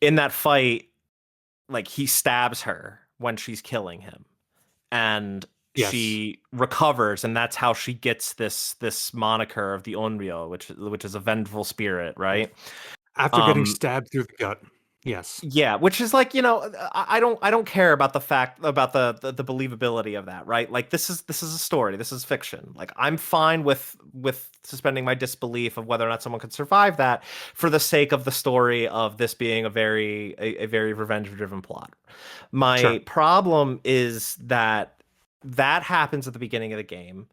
in that fight, like he stabs her when she's killing him, and yes. she recovers, and that's how she gets this moniker of the Onryo, which is a vengeful spirit, right? After getting Um, stabbed through the gut. Yes. yeah, which is like, I don't care about the fact about the believability of that, right? Like this is a story, this is fiction. Like I'm fine with suspending my disbelief of whether or not someone could survive that for the sake of the story of this being a very revenge-driven plot. My Sure. problem is that that happens at the beginning of the game,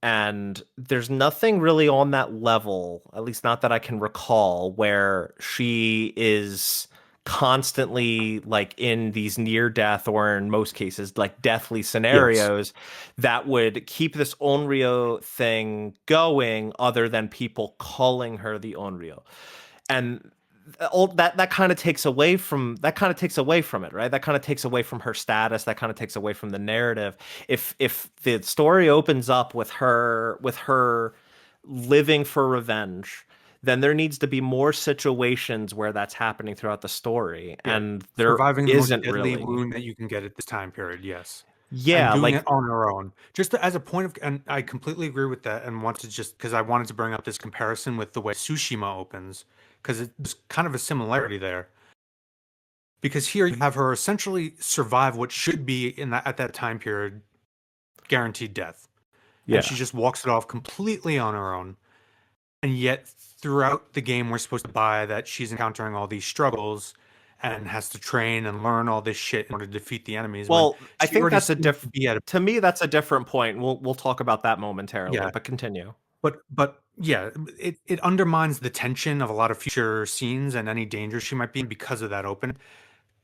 and there's nothing really on that level, at least not that I can recall, where she is constantly like in these near death, or in most cases like deathly Yes. scenarios, that would keep this Onryo thing going, other than people calling her the Onryo. And all that kind of takes away from it, right? That kind of takes away from her status, that kind of takes away from the narrative. If the story opens up with her living for revenge, then there needs to be more situations where that's happening throughout the story, Yeah. and there Surviving the most isn't deadly really. wound that you can get at this time period. Yes. And Yeah, doing it like on her own. Just as a point of, and I completely agree with that, and want to just, because I wanted to bring up this comparison with the way Tsushima opens, because it's kind of a similarity there. Because here you have her essentially survive what should be in that at that time period guaranteed death. And she yeah. just walks it off completely on her own. And yet, throughout the game, we're supposed to buy that she's encountering all these struggles and has to train and learn all this shit in order to defeat the enemies when Well, I she think already that's a seems to diff be at a, to me that's a different point. We'll talk about that momentarily, yeah. but continue. But yeah, it undermines the tension of a lot of future scenes and any danger she might be in because of that open.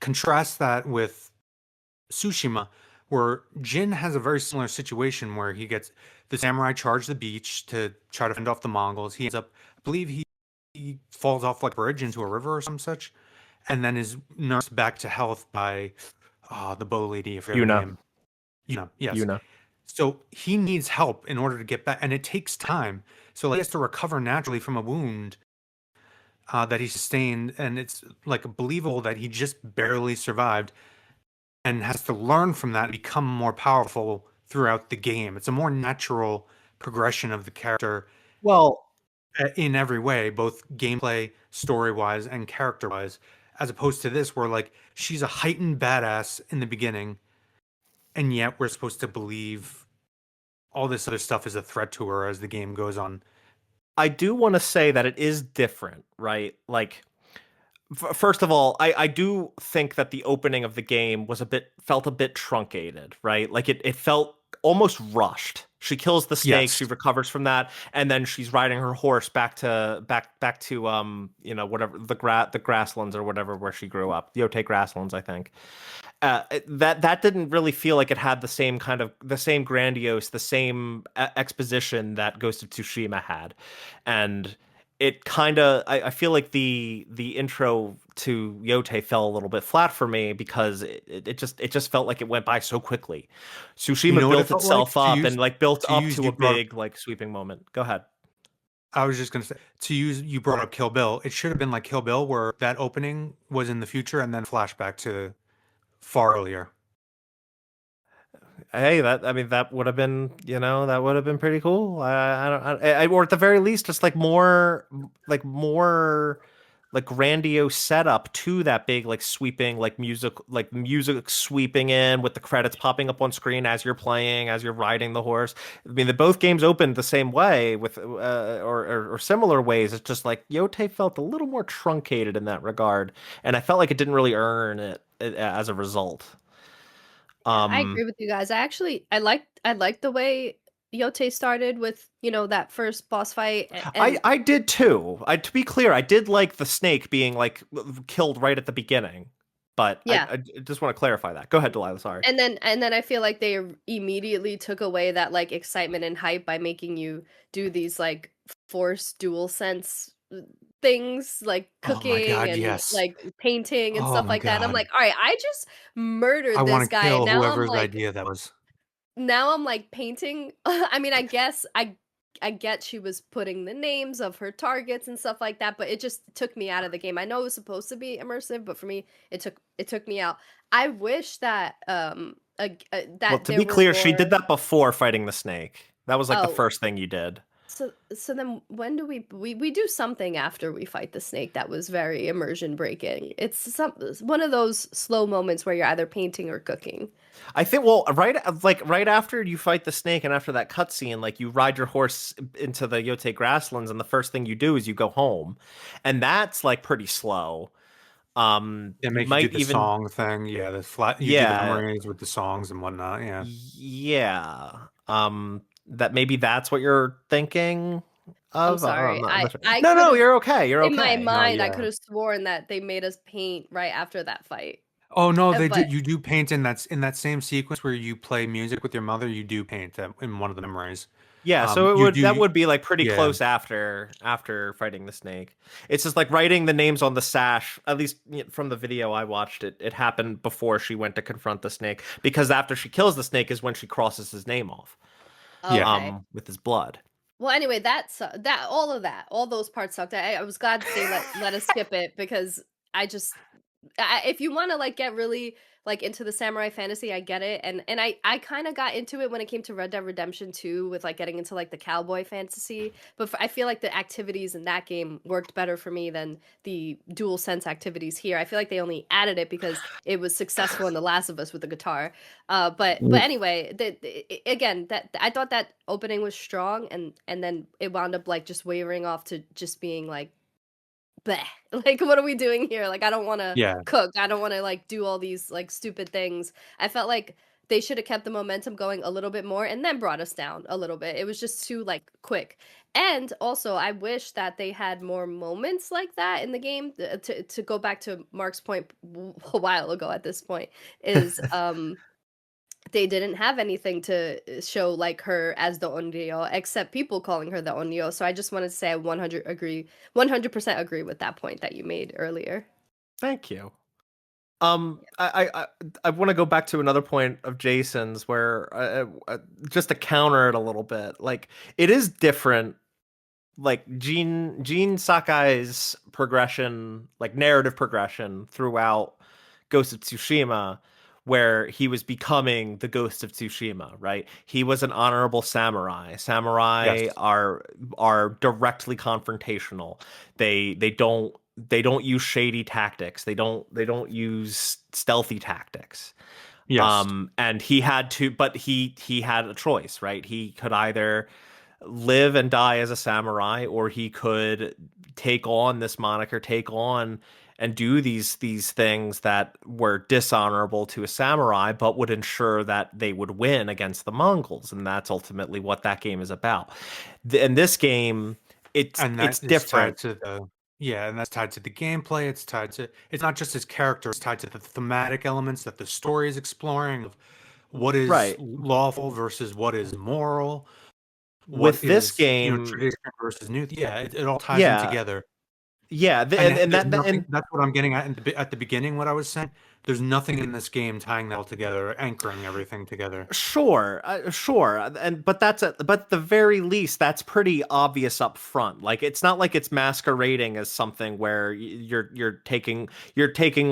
Contrast that with Tsushima, where Jin has a very similar situation where he gets the samurai charge the beach to try to fend off the Mongols. He ends up, I believe he falls off like a bridge into a river or some such, and then is nursed back to health by the bow lady, I forget her Yuna. name. Yes. Yuna. So he needs help in order to get back, and it takes time. So like, he has to recover naturally from a wound that he sustained, and it's like believable that he just barely survived and has to learn from that and become more powerful throughout the game. It's a more natural progression of the character Well, in every way, both gameplay, story wise, and character wise, as opposed to this, where like she's a heightened badass in the beginning, and yet we're supposed to believe all this other stuff is a threat to her as the game goes on. I do want to say that it is different, right? Like, first of all, I do think that the opening of the game felt a bit truncated, right? Like it felt almost rushed. She kills the snake, she Yes. recovers from that, and then she's riding her horse back to whatever the grasslands or whatever where she grew up, Yōtei grasslands, I think. that didn't really feel like it had the same grandiose, the same exposition that Ghost of Tsushima had, and it kind of I feel like the intro to Yōtei fell a little bit flat for me because it just felt like it went by so quickly. You Tsushima know what it built felt like itself up and like built to up use to a you brought big like sweeping moment. Go ahead. I was just gonna say to use you brought up Kill Bill. It should have been like Kill Bill, where that opening was in the future and then flashback to far earlier. Hey, that I mean that would have been, that would have been pretty cool. I don't or at the very least just more like grandiose setup to that big like sweeping like music sweeping in with the credits popping up on screen as you're playing, as you're riding the horse. I mean, the both games opened the same way with or similar ways. It's just like Yotei felt a little more truncated in that regard, and I felt like it didn't really earn it as a result. Yeah, I Um agree with you guys. I liked the way Yote started with, that first boss fight and I did too. To be clear, I did like the snake being like killed right at the beginning, but yeah. I just want to clarify that. Go ahead, Delilah. Sorry. And then I feel like they immediately took away that like excitement and hype by making you do these like force dual sense things like Oh my cooking god, and yes. like painting and Oh stuff my like that. And I'm god. like, all right, I just I murdered this want to guy and kill whoever's idea that was. now I'm like painting. I mean, I guess I get she was putting the names of her targets and stuff like that, but it just took me out of the game. I know it was supposed to be immersive, but for me, it took me out. I wish that Well, that to there be were clear, she did more. that before fighting the snake. That was like the Oh, first thing you did. so then when do we do something after we fight the snake that was very immersion breaking? It's one of those slow moments where you're either painting or cooking. I think, right after you fight the snake and after that cutscene, like you ride your horse into the Yotei grasslands, and the first thing you do is you go home, and that's like pretty slow. They You make you do might the even, song thing. Yeah, the flat you do the yeah, memories with the songs and whatnot. Yeah. yeah. That maybe that's what you're thinking I'm of. sorry. I'm I not sure. I No, could no, have you're okay. You're in my okay. No, mind I could yeah. have sworn that they made us paint right after that fight. Oh no, they do. But You do paint in that same sequence where you play music with your mother. You do paint in one of the memories. Yeah, so You that do. would be like pretty Yeah, close after fighting the snake. It's just like writing the names on the sash. At least from the video I watched, it happened before she went to confront the snake, because after she kills the snake is when she crosses his name off, yeah. okay. with his blood. Well, anyway, all those parts sucked. I was glad that they let us skip it because I just if you want to like get really like into the samurai fantasy, I get it, and I kind of got into it when it came to Red Dead Redemption 2 with like getting into like the cowboy fantasy, but I feel like the activities in that game worked better for me than the dual sense activities here. I feel like they only added it because it was successful in The Last of Us with the guitar. But anyway, again, that I thought that opening was strong, and then it wound up like just wavering off to just being like bleh. Like, what are we doing here? Like, I don't want to Yeah. cook. I don't want to like do all these like stupid things. I felt like they should have kept the momentum going a little bit more and then brought us down a little bit. It was just too like quick. And also, I wish that they had more moments like that in the game. To go back to Mark's point a while ago at this point is they didn't have anything to show like her as the Onryo, except people calling her the Onryo. So I just wanted to say I 100% agree with that point that you made earlier. Thank you. I want to go back to another point of Jason's where just to counter it a little bit, like it is different. Like Gene Sakai's progression, like narrative progression throughout Ghost of Tsushima, where he was becoming the Ghost of Tsushima, right? He was an honorable samurai. Samurai Yes. are directly confrontational. They don't use shady tactics. They don't use stealthy tactics. Yes. And he had to, but he had a choice, right? He could either live and die as a samurai, or he could take on this moniker, take on and do these things that were dishonorable to a samurai, but would ensure that they would win against the Mongols, and that's ultimately what that game is about. In this game, it's And it's that is tied different. to the Yeah, and that's tied to the gameplay. It's tied to, it's not just his character, it's tied to the thematic elements that the story is exploring of what is Right. lawful versus what is moral, what With this is, game, tradition versus new. Yeah, it all ties in yeah. together. Yeah, And and there's and nothing, that's what I'm getting at at the beginning, what I was saying. There's nothing in this game tying that all together, anchoring everything together. sure, sure, and but at the very least, that's pretty obvious up front. Like it's not like it's masquerading as something where you're taking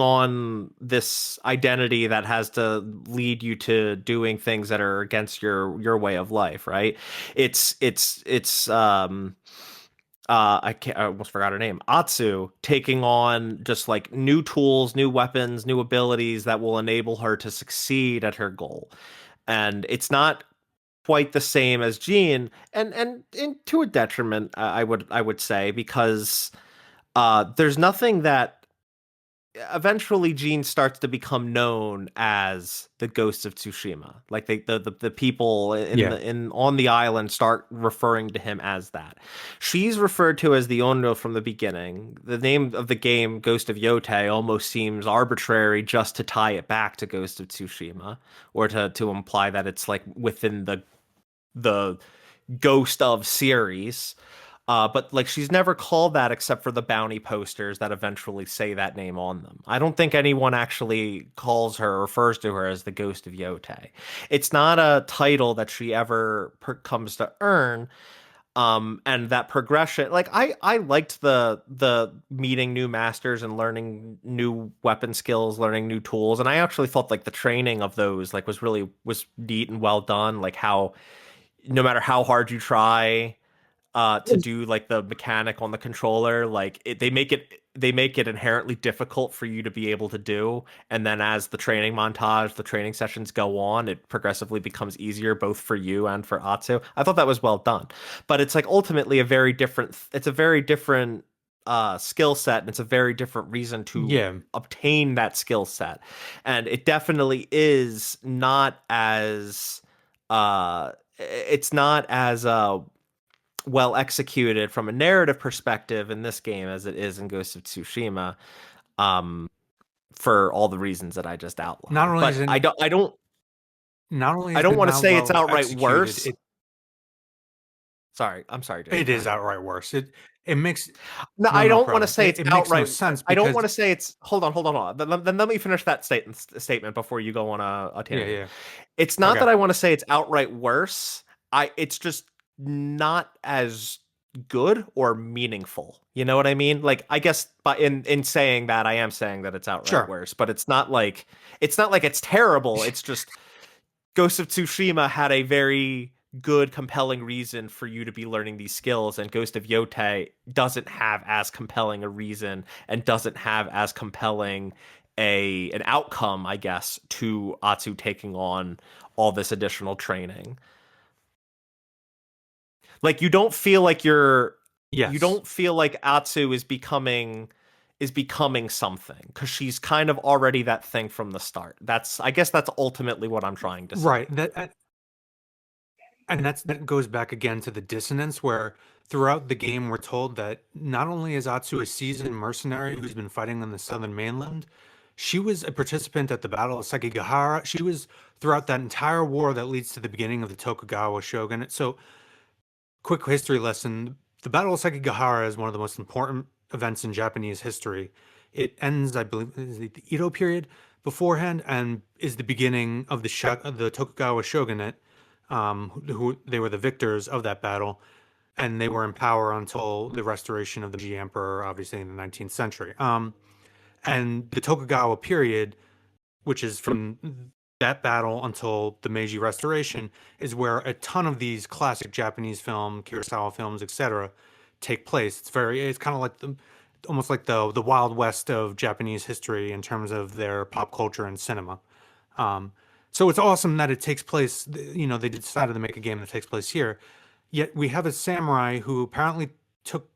on this identity that has to lead you to doing things that are against your way of life, right? I almost forgot her name. Atsu taking on just like new tools, new weapons, new abilities that will enable her to succeed at her goal. And it's not quite the same as Jean, and to a detriment, I would say, because there's nothing that eventually Jean starts to become known as the Ghost of Tsushima. Like the people Yeah. in on the island start referring to him as that. She's referred to as the Onryo from the beginning. The name of the game, Ghost of Yōtei, almost seems arbitrary just to tie it back to Ghost of Tsushima, or to imply that it's like within the Ghost of series. But like she's never called that except for the bounty posters that eventually say that name on them. I don't think anyone actually calls her or refers to her as the Ghost of Yōtei. It's not a title that she ever comes to earn. And that progression, like I liked the meeting new masters and learning new weapon skills, learning new tools, and I actually thought like the training of those like was neat and well done. Like how no matter how hard you try to do like the mechanic on the controller, like they make it inherently difficult for you to be able to do, and then as the training sessions go on, it progressively becomes easier both for you and for Atsu. I thought that was well done, but it's like ultimately it's a very different skill set, and it's a very different reason to Yeah. obtain that skill set, and it definitely is not as it's not as well executed from a narrative perspective in this game as it is in Ghost of Tsushima, um, for all the reasons that I just Not outlined. only is But it not only I is don't it want to not say it's well outright executed, worse. Sorry, I'm sorry, it Jason. Go is ahead. outright worse. It makes No, no, I no don't want to problem. say it's It makes no outright. sense I don't want because to say it's. Hold on. Then let me finish that statement before you go on a yeah, tangent. yeah. It's not Okay. that I want to say it's outright worse. It's just not as good or meaningful. You know what I mean? Like I guess by in saying that I am saying that it's outright Sure. worse, but it's not like it's terrible. It's just Ghost of Tsushima had a very good, compelling reason for you to be learning these skills, and Ghost of Yotei doesn't have as compelling a reason and doesn't have as compelling an outcome, I guess, to Atsu taking on all this additional training. Like you Yes. don't feel like Atsu is becoming something because she's kind of already that thing from the start. I guess that's ultimately what I'm trying to say. Right. And that goes back again to the dissonance where throughout the game we're told that not only is Atsu a seasoned mercenary who's been fighting on the southern mainland, she was a participant at the Battle of Sekigahara. She was throughout that entire war that leads to the beginning of the Tokugawa shogunate. So, quick history lesson: the Battle of Sekigahara is one of the most important events in Japanese history. It ends, I believe, is it the Edo period beforehand, and is the beginning of the Tokugawa shogunate, who they were the victors of that battle, and they were in power until the restoration of the Meiji Emperor, obviously in the 19th century. And the Tokugawa period, which is from that battle until the Meiji Restoration, is where a ton of these classic Japanese film, Kurosawa films, etc., take place. It's kind of like almost like the Wild West of Japanese history in terms of their pop culture and cinema. Um, so it's awesome that it takes place. They decided to make a game that takes place here. Yet we have a samurai who apparently took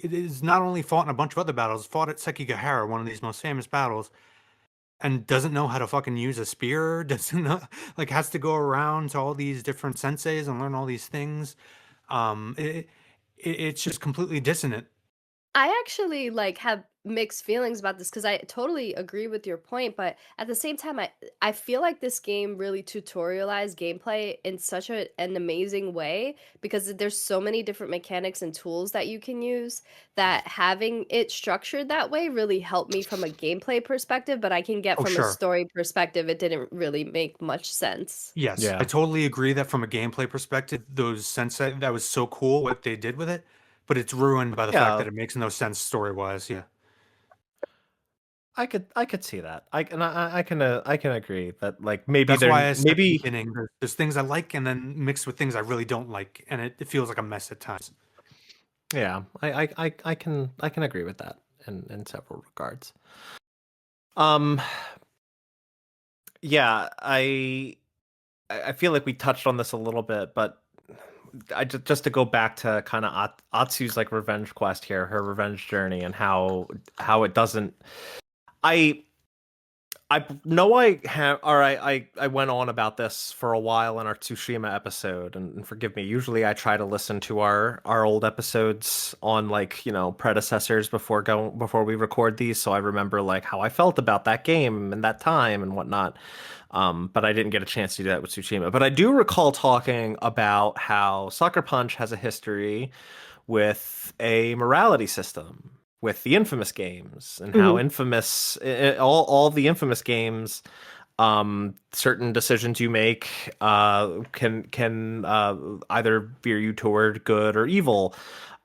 it is not only fought in a bunch of other battles, fought at Sekigahara, one of these most famous battles, and doesn't know how to fucking use a spear, doesn't know, like has to go around to all these different senseis and learn all these things. It's just completely dissonant I actually like have mixed feelings about this because I totally agree with your point, but at the same time, I feel like this game really tutorialized gameplay in such an amazing way because there's so many different mechanics and tools that you can use that having it structured that way really helped me from a gameplay perspective, but I can get Oh, from a sure. story perspective, it didn't really make much sense. Yes, I Yeah. totally agree that from a gameplay perspective, those sense that was so cool what they did with it, but it's ruined by the fact Yeah, that it makes no sense story-wise. Yeah. I could see that. I can agree that like That's why I said at the maybe beginning, there's things I like and then mixed with things I really don't like, and it feels like a mess at times. yeah, I can agree with that in several regards. Um yeah, I feel like we touched on this a little bit, but just to go back to kind of Atsu's like revenge quest here, her revenge journey, and how it doesn't. I I know I have. All right, I went on about this for a while in our Tsushima episode, and forgive me. Usually, I try to listen to our old episodes on like predecessors before we record these, so I remember like how I felt about that game and that time and whatnot. But I didn't get a chance to do that with Tsushima. But I do recall talking about how Sucker Punch has a history with a morality system with the Infamous games and how Mhm. Infamous all the Infamous games certain decisions you make can either veer you toward good or evil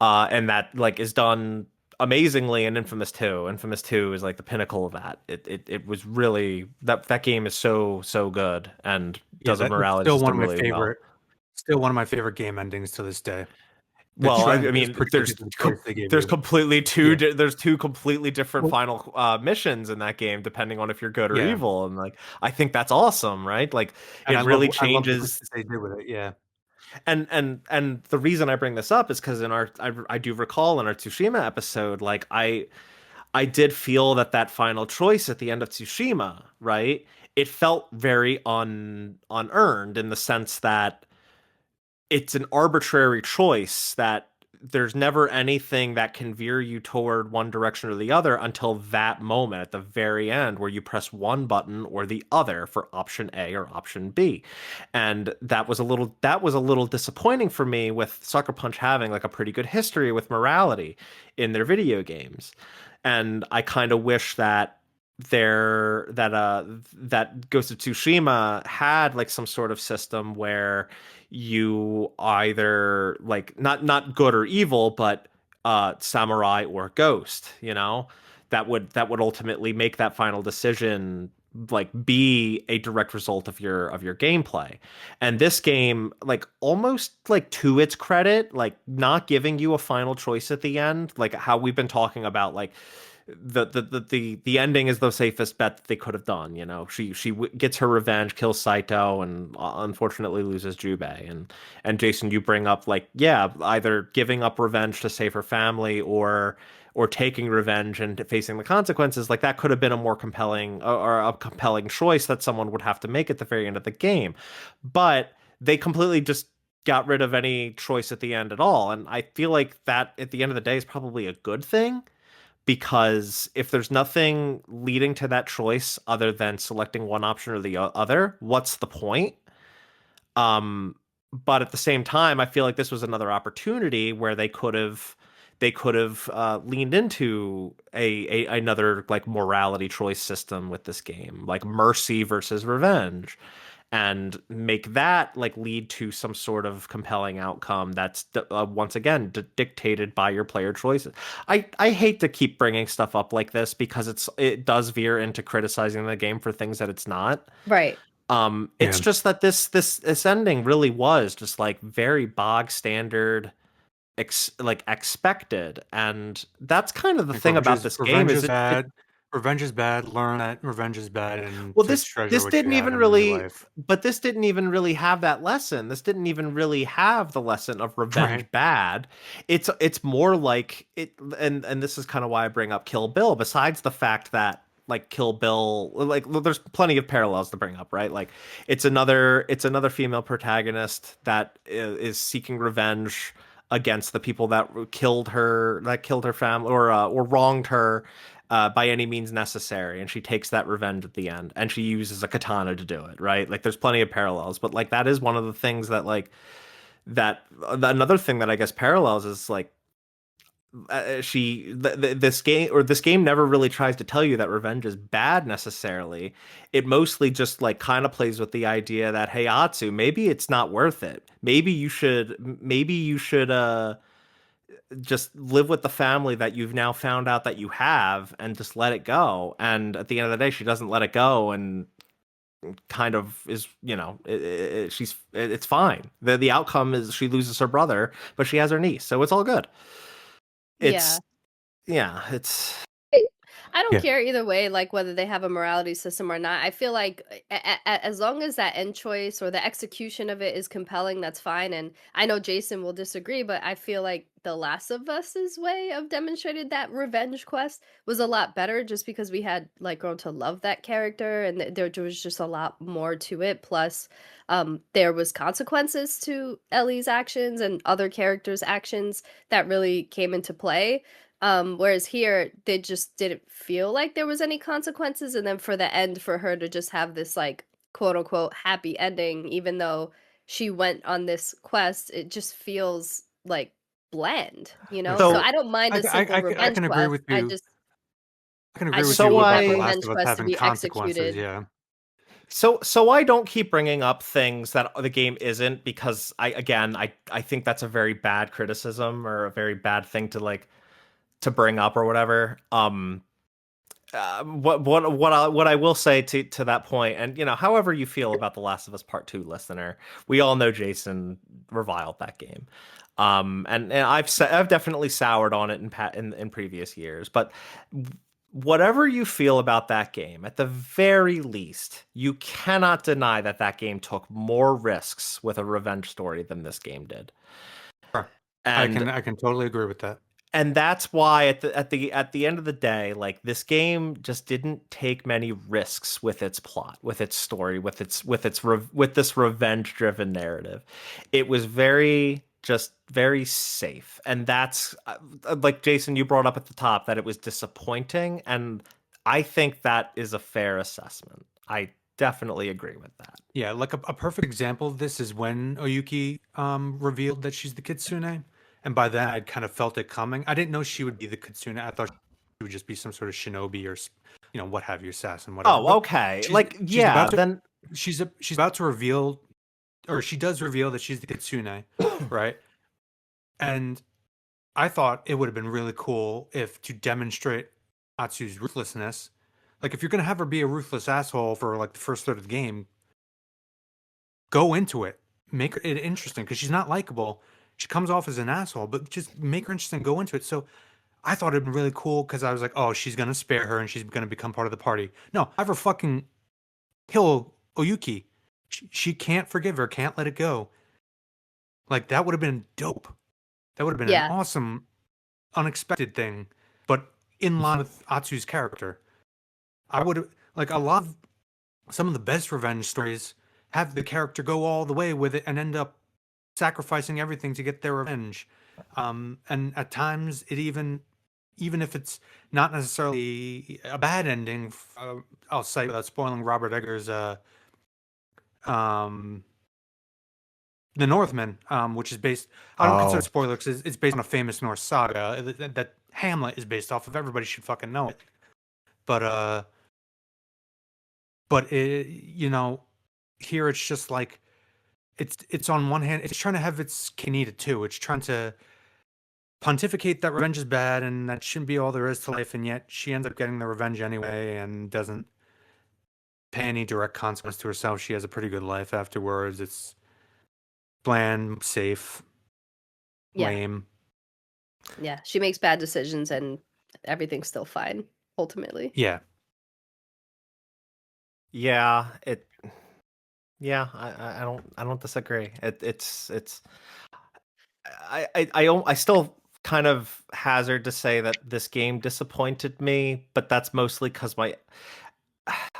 and that like is done amazingly in Infamous 2. Infamous 2 is like the pinnacle of that. It was really that game is so good and Yeah, does a that's morality system really well. still one of my favorite game endings to this day. Well, I It's mean, pretty much the choice they gave there's you. completely Yeah. there's two completely different Well, final missions in that game, depending on if you're good or yeah, evil, and like I think that's awesome, right? Like and it really I love the changes. choices they did with it. Yeah. And the reason I bring this up is because in I do recall in our Tsushima episode, like I did feel that final choice at the end of Tsushima, right? It felt very unearned in the sense that it's an arbitrary choice that there's never anything that can veer you toward one direction or the other until that moment at the very end where you press one button or the other for option A or option B. And that was a little disappointing for me with Sucker Punch having like a pretty good history with morality in their video games. And I kind of wish that that Ghost of Tsushima had like some sort of system where you either like not good or evil, but samurai or ghost, that would ultimately make that final decision like be a direct result of your gameplay. And this game, like almost like to its credit, like not giving you a final choice at the end, like how we've been talking about like the ending is the safest bet that they could have done. She gets her revenge, kills Saito, and unfortunately loses Jubei. And Jason, you bring up like yeah, either giving up revenge to save her family or taking revenge and facing the consequences. Like that could have been a more compelling or a compelling choice that someone would have to make at the very end of the game, but they completely just got rid of any choice at the end at all. And I feel like that at the end of the day is probably a good thing because if there's nothing leading to that choice other than selecting one option or the other, what's the point? Um, but at the same time, I feel like this was another opportunity where they could have leaned into another like morality choice system with this game, like mercy versus revenge, and make that like lead to some sort of compelling outcome that's once again dictated by your player choices. I hate to keep bringing stuff up like this because it does veer into criticizing the game for things that it's not. Right. It's Yeah. just that this ending really was just like very bog standard like expected, and that's kind of the Like thing about this game is it revenge is bad. Learn that revenge is bad, and well, to this treasure this what you didn't had even in your really, life. but this didn't even really have that lesson. This didn't even really have the lesson of Right. revenge bad. It's more like it, and this is kind of why I bring up Kill Bill. Besides the fact that like Kill Bill, like well, there's plenty of parallels to bring up, right? Like it's another female protagonist that is seeking revenge against the people that killed her family, or wronged her by any means necessary, and she takes that revenge at the end, and she uses a katana to do it, right? Like there's plenty of parallels, but like that is one of the things that like that another thing that I guess parallels is like this game never really tries to tell you that revenge is bad necessarily. It mostly just like kind of plays with the idea that, hey, Atsu, maybe it's not worth it. Maybe you should just live with the family that you've now found out that you have, and just let it go. And at the end of the day, she doesn't let it go, and kind of is, it's fine. The outcome is she loses her brother, but she has her niece, so it's all good. Yeah. It's yeah, it's I don't Yeah. care either way, like whether they have a morality system or not. I feel like as long as that end choice or the execution of it is compelling, that's fine. And I know Jason will disagree, but I feel like The Last of Us's way of demonstrated that revenge quest was a lot better, just because we had like grown to love that character, and there was just a lot more to it. Plus, there was consequences to Ellie's actions and other characters' actions that really came into play. Whereas here, they just didn't feel like there was any consequences, and then for the end, for her to just have this like quote unquote happy ending, even though she went on this quest, it just feels like bland, you For know? So sure. so I don't mind a simple I revenge can agree quest. with I you. just I can I agree with just you so need that about The I Last revenge of Us quest to having be consequences. executed. Yeah. so I don't keep bringing up things that the game isn't, because I think that's a very bad criticism, or a very bad thing to like to bring up or whatever. What I will say to that point, and however you feel about The Last of Us Part 2, listener, we all know Jason reviled that game. And I've definitely soured on it in previous years, but whatever you feel about that game, at the very least, you cannot deny that that game took more risks with a revenge story than this game did. Sure. And I can totally agree with that. that's why at the end of the day, like, this game just didn't take many risks with its plot, with its story, with this revenge driven narrative. It was very safe, and that's like Jason, you brought up at the top that it was disappointing, and I think that is a fair assessment. I definitely agree with that. Yeah, like a perfect example of this is when Oyuki revealed that she's the Kitsune. And by then I'd kind of felt it coming. I didn't know she would be the Kitsune. I thought she would just be some sort of shinobi or what have you, assassin, whatever. Oh, But okay. she's Like, she's yeah, about to then she's about to reveal, or she does reveal that she's the Kitsune, right? And I thought it would have been really cool if, to demonstrate Atsu's ruthlessness, like if you're gonna have her be a ruthless asshole for like the first third of the game, go into it. Make it interesting because she's not likable. She comes off as an asshole, but just make her interesting. Go into it. So I thought it'd been really cool because I was like, oh, she's gonna spare her and she's gonna become part of the party. No, have her fucking kill Oyuki. She can't forgive her, can't let it go. Like that would have been dope. That would have been an Yeah. awesome, unexpected thing, but in line with Atsu's character. I would have like a lot of some of the best revenge stories have the character go all the way with it and end up sacrificing everything to get their revenge. And at times, even if it's not necessarily a bad ending, I'll say without spoiling Robert Eggers' um, The Northman, which is based. I don't consider oh, it spoiler because it's based on a famous Norse saga that Hamlet is based off of. Everybody should fucking know it. But here it's just like it's on one hand it's trying to have its Kaneda too. It's trying to pontificate that revenge is bad and that shouldn't be all there is to life, and yet she ends up getting the revenge anyway and doesn't pay any direct consequence to herself. She has a pretty good life afterwards. It's bland, safe, Yeah. lame. Yeah. She makes bad decisions and everything's still fine ultimately. Yeah. yeah, I don't disagree. It's I still kind of hazard to say that this game disappointed me, but that's mostly because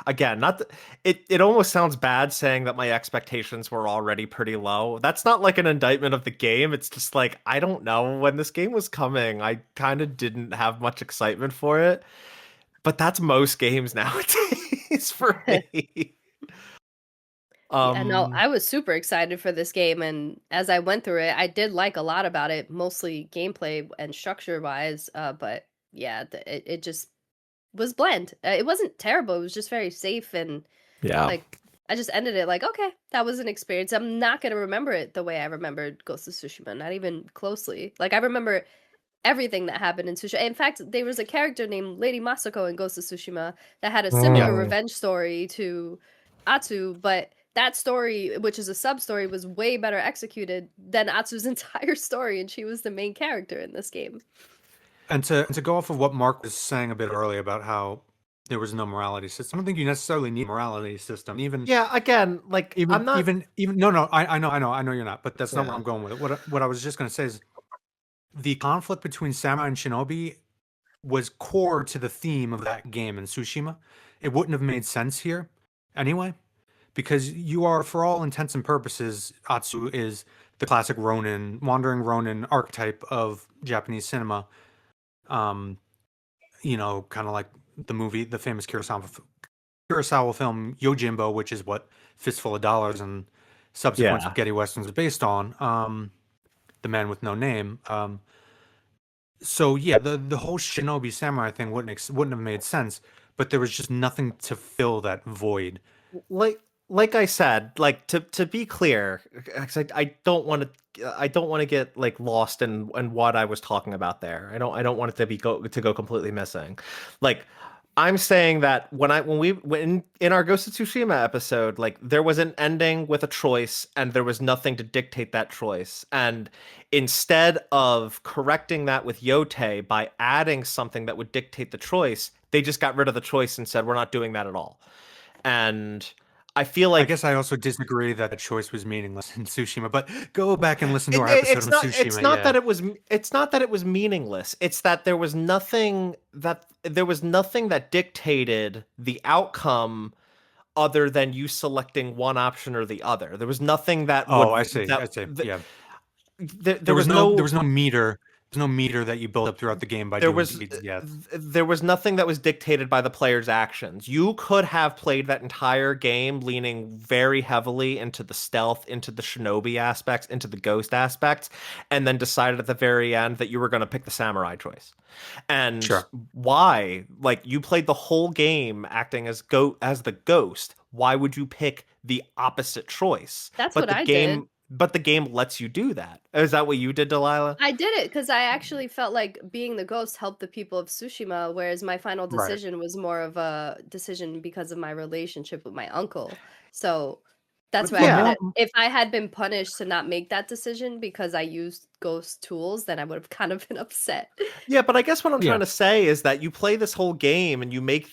again, not it almost sounds bad saying that my expectations were already pretty low. That's not like an indictment of the game. It's just like I don't know when this game was coming. I kind of didn't have much excitement for it, but that's most games nowadays for me. Yeah, no, Um, I was super excited for this game, and as I went through it, I did like a lot about it, mostly gameplay and structure wise. But yeah, it just was bland. It wasn't terrible. It was just very safe, and yeah. like I just ended it like, okay, that was an experience. I'm not gonna remember it the way I remembered Ghost of Tsushima, not even closely. Like I remember everything that happened in Tsushima. In fact, there was a character named Lady Masako in Ghost of Tsushima that had a Yeah. similar Mm. revenge story to Atsu, but that story, which is a sub story, was way better executed than Atsu's entire story, and she was the main character in this game. And to go off of what Mark was saying a bit earlier about how there was no morality system, I don't think you necessarily need a morality system. Even Yeah, again, like I'm even not. even even no no I know you're not, but that's not where Yeah. I'm going with it. What I was just going to say is the conflict between samurai and shinobi was core to the theme of that game in Tsushima. It wouldn't have made sense here anyway, because you are, for all intents and purposes, Atsu is the classic Ronin, wandering Ronin archetype of Japanese cinema. Um, kind of like the famous Kurosawa film Yojimbo, which is what Fistful of Dollars and subsequent Yeah. spaghetti westerns are based on. The Man with No Name. So yeah, the whole shinobi samurai thing wouldn't have made sense, but there was just nothing to fill that void. like like I said, like to be clear, 'cause I don't want to get like lost in what I was talking about there. I don't want it to go completely missing. Like I'm saying that when in our Ghost of Tsushima episode, like there was an ending with a choice and there was nothing to dictate that choice. And instead of correcting that with Yōtei by adding something that would dictate the choice, they just got rid of the choice and said we're not doing that at all. And I feel I like guess I also disagree that the choice was meaningless in Tsushima, but go back and listen to our episode on it's Tsushima. not Yeah. that it was meaningless. It's that there was nothing that dictated the outcome other than you selecting one option or the other. There was nothing that Oh, would I see. I that see. th- Yeah. there was There no was no meter. There's no meter that you build up throughout the game by there doing was deeds. Yeah. there was nothing that was dictated by the player's actions. You could have played that entire game leaning very heavily into the stealth, into the shinobi aspects, into the ghost aspects, and then decided at the very end that you were going to pick the samurai choice. And Sure. why? Like you played the whole game acting as the ghost. Why would you pick the opposite choice? That's what I did. But the game lets you do that. Is that what you did, Delilah? I did it because I actually felt like being the ghost helped the people of Tsushima, whereas my final Right. decision was more of a decision because of my relationship with my uncle. So that's But why I for did Yeah. more, it. If I had been punished to not make that decision because I used ghost tools, then I would have kind of been upset. Yeah, but I guess what I'm yeah, trying to say is that you play this whole game and you make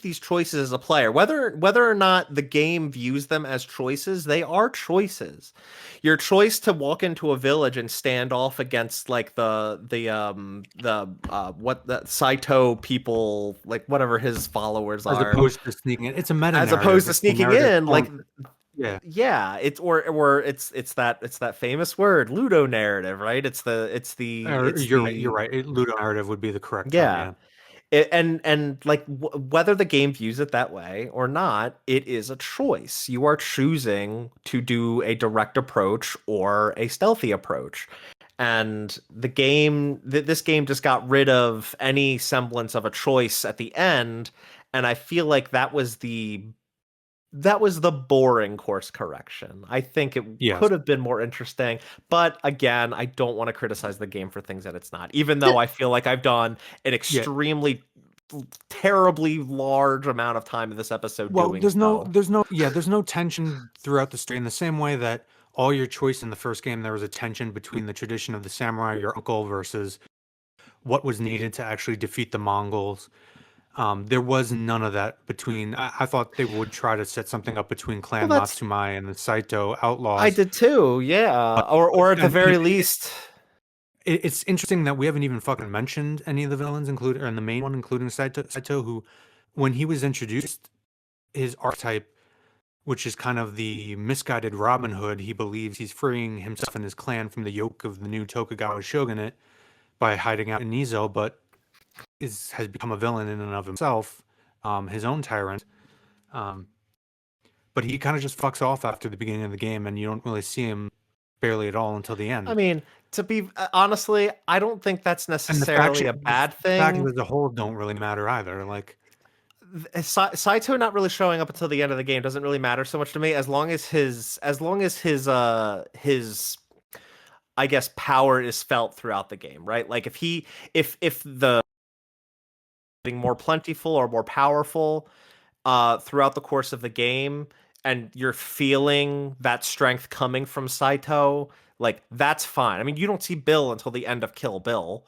these choices as a player. Whether or not the game views them as choices, they are choices. Your choice to walk into a village and stand off against like the what the Saito people, like whatever his followers as are, opposed to sneaking it, it's a meta as opposed narrative. to It's the sneaking narrative in, like form. Yeah. yeah, it's or it's that famous word, Ludo narrative, right? It's You're right. You're the right. Ludo narrative would be the correct term. yeah. Yeah. And like whether the game views it that way or not, it is a choice. You are choosing to do a direct approach or a stealthy approach. And this game just got rid of any semblance of a choice at the end, and I feel like that was the boring course correction. I think it could Yes. have been more interesting, but again, I don't want to criticize the game for things that it's not, even though I feel like I've done an Yeah. extremely terribly large amount of time in this episode Well, doing so. there's no tension throughout the story in the same way that all your choice in the first game, there was a tension between the tradition of the samurai, your uncle, versus what was needed to actually defeat the Mongols. There was none of that between. I thought they would try to set something up between Well, Clan that's Matsumai and the Saito I outlaws. did too, yeah. Or at the And very least, it's interesting that we haven't even fucking mentioned any of the villains, including, or the main one, including Saito, who when he was introduced, his archetype, which is kind of the misguided Robin Hood, he believes he's freeing himself and his clan from the yoke of the new Tokugawa shogunate by hiding out in Nizo, but has become a villain in and of himself, his own tyrant. Um, but he kind of just fucks off after the beginning of the game, and you don't really see him barely at all until the I end. mean, to be honestly, I don't think that's And necessarily a bad the factions thing. as a whole don't really matter either. Like, Saito not really showing up until the end of the game doesn't really matter so much to me, as long as his I guess power is felt throughout the game, right? Like if the getting more plentiful or more powerful throughout the course of the game, and you're feeling that strength coming from Saito, like that's fine. I mean, you don't see Bill until the end of Kill Bill,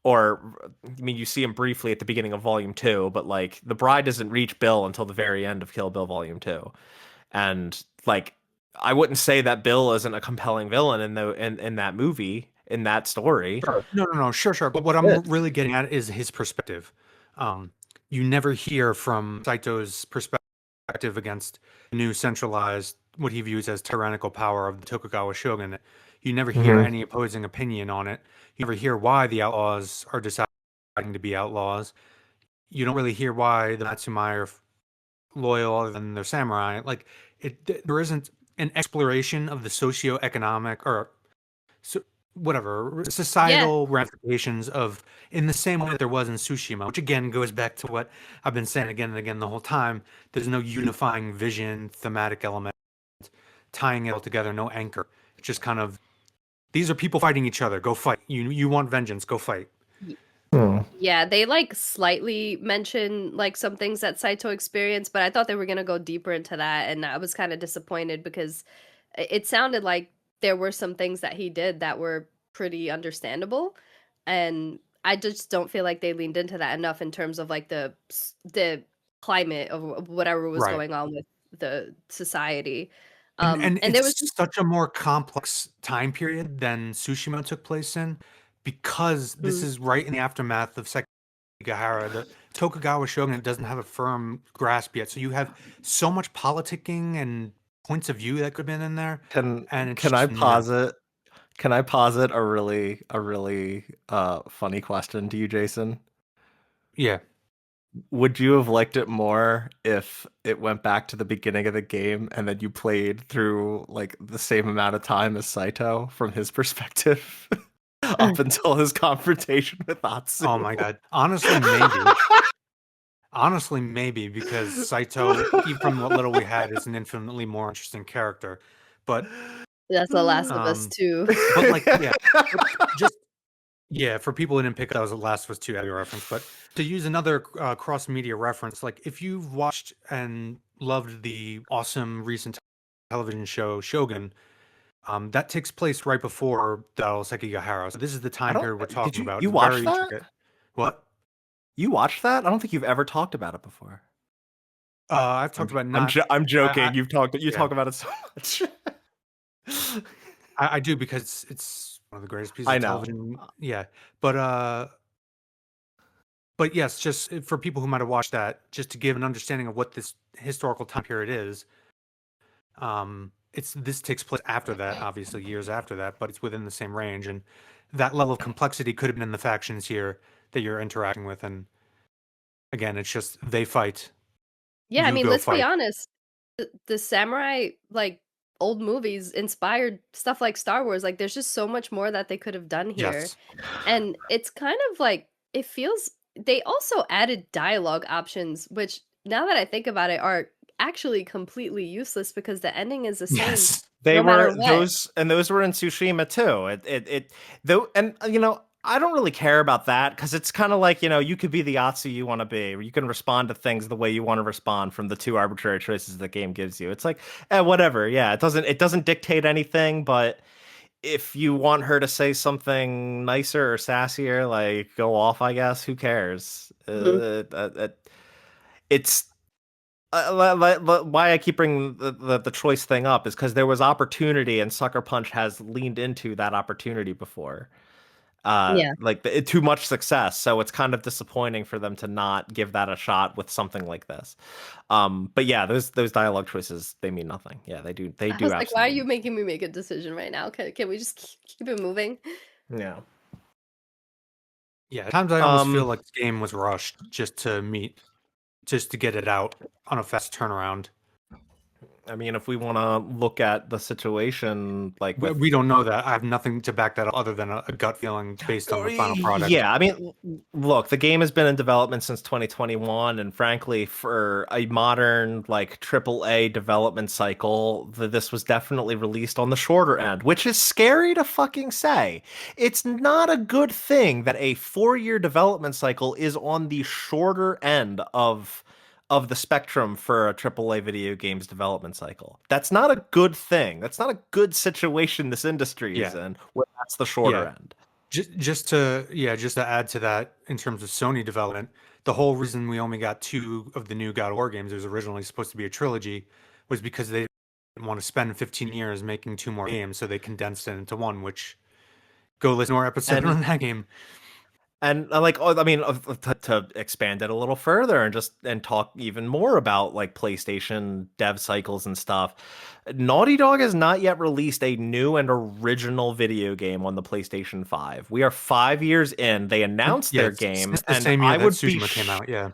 or I mean, you see him briefly at the beginning of Volume 2, but like the bride doesn't reach Bill until the very end of Kill Bill Volume 2. And like I wouldn't say that Bill isn't a compelling villain in that movie, in that story. sure. No, sure. But what I'm Yes. really getting at is his perspective. Um, you never hear from Saito's perspective against the new centralized, what he views as tyrannical power of the Tokugawa shogunate. You never hear Hmm. any opposing opinion on it. You never hear why the outlaws are deciding to be outlaws. You don't really hear why the Matsumai are loyal other than their samurai. Like there isn't an exploration of the socio-economic or so whatever Yeah. societal ramifications of, in the same way that there was in Tsushima, which again goes back to what I've been saying again and again the whole time. There's no unifying vision, thematic element, tying it all together, no anchor. It's just kind of, these are people fighting each other. Go fight. You want vengeance? Go fight. Hmm. Yeah, they like slightly mention like some things that Saito experienced, but I thought they were gonna go deeper into that, and I was kind of disappointed because it sounded like there were some things that he did that were pretty understandable, and I just don't feel like they leaned into that enough in terms of like the climate of whatever was Right. going on with the society. And And there it's was just such a more complex time period than Tsushima took place in, because this mm, is right in the aftermath of Sekigahara. The Tokugawa shogunate doesn't have a firm grasp yet, so you have so much politicking and points of view that could have been in there, Can and it's can I just no. posit can I posit a really funny question to you, Jason? Yeah. Would you have liked it more if it went back to the beginning of the game and then you played through like the same amount of time as Saito from his perspective up until his confrontation with Oh Atsu? my God. Honestly, maybe. Honestly, maybe, because Saito, even from what little we had, is an infinitely more interesting character. But that's The Last of Us um, too. but like, yeah, but just yeah, for people who didn't pick up, that was the Last of Us 2 audio reference. But to use another cross media reference, like if you've watched and loved the awesome recent television show Shogun, that takes place right before Battle of Sekigahara. So this is the I time don't. period we're Did talking you about. you It's watch very that? intricate. What? You watched that? I don't think you've ever talked about it before. I've I'm talked about I'm not. I'm I joking. You yeah, talk about it so much. I do, because it's one of the greatest pieces I of know. television. Yeah, but but yes, just for people who might have watched that, just to give an understanding of what this historical time period is. It's this takes place after that, obviously years after that, but it's within the same range, and that level of complexity could have been in the factions here that you're interacting with. And again, it's just they fight, Yeah, I you mean, go let's be fight. honest. The samurai like old movies inspired stuff like Star Wars. Like there's just so much more that they could have done here. Yes, And it's kind of like it feels they also added dialogue options, which now that I think about it are actually completely useless because the ending is the same yes, They no matter were what. those were in Tsushima too. It though, and I don't really care about that because it's kind of like, you could be the Atsu you want to be, or you can respond to things the way you want to respond from the two arbitrary choices the game gives you. It's like, whatever. Yeah, it doesn't dictate anything, but if you want her to say something nicer or sassier, like go off, I guess, who cares? Mhm. It's why I keep bringing the choice thing up is because there was opportunity and Sucker Punch has leaned into that opportunity before. Yeah. like too much success. So it's kind of disappointing for them to not give that a shot with something like this. But yeah, those dialogue choices, they mean nothing. Yeah, they I do was like, why are absolutely. you making me make a decision right now? Can we just keep it moving? Yeah. Yeah, at times I almost feel Um, like this game was rushed just to get it out on a fast turnaround. I mean, if we want to look at the situation, like with We don't know that. I have nothing to back that up other than a gut feeling based on the final product. Yeah, I mean, look, the game has been in development since 2021, and frankly, for a modern like AAA development cycle, this was definitely released on the shorter end, which is scary to fucking say. It's not a good thing that a 4-year development cycle is on the shorter end of the spectrum for a AAA video games development cycle. That's not a good thing. That's not a good situation this industry is Yeah, in, where that's the shorter yeah. end. Just to add to that in terms of Sony development, the whole reason we only got 2 of the new God of War games, it was originally supposed to be a trilogy, was because they didn't want to spend 15 years making 2 more games, so they condensed it into one. Which go listen to our episode And on that game. like, oh, I mean, to expand it a little further and just and talk even more about like PlayStation dev cycles and stuff. Naughty Dog has not yet released a new and original video game on the PlayStation 5. We are 5 years in. They announced Yeah, their it's game, since the and same year I that would be Tsushima came out. Yeah.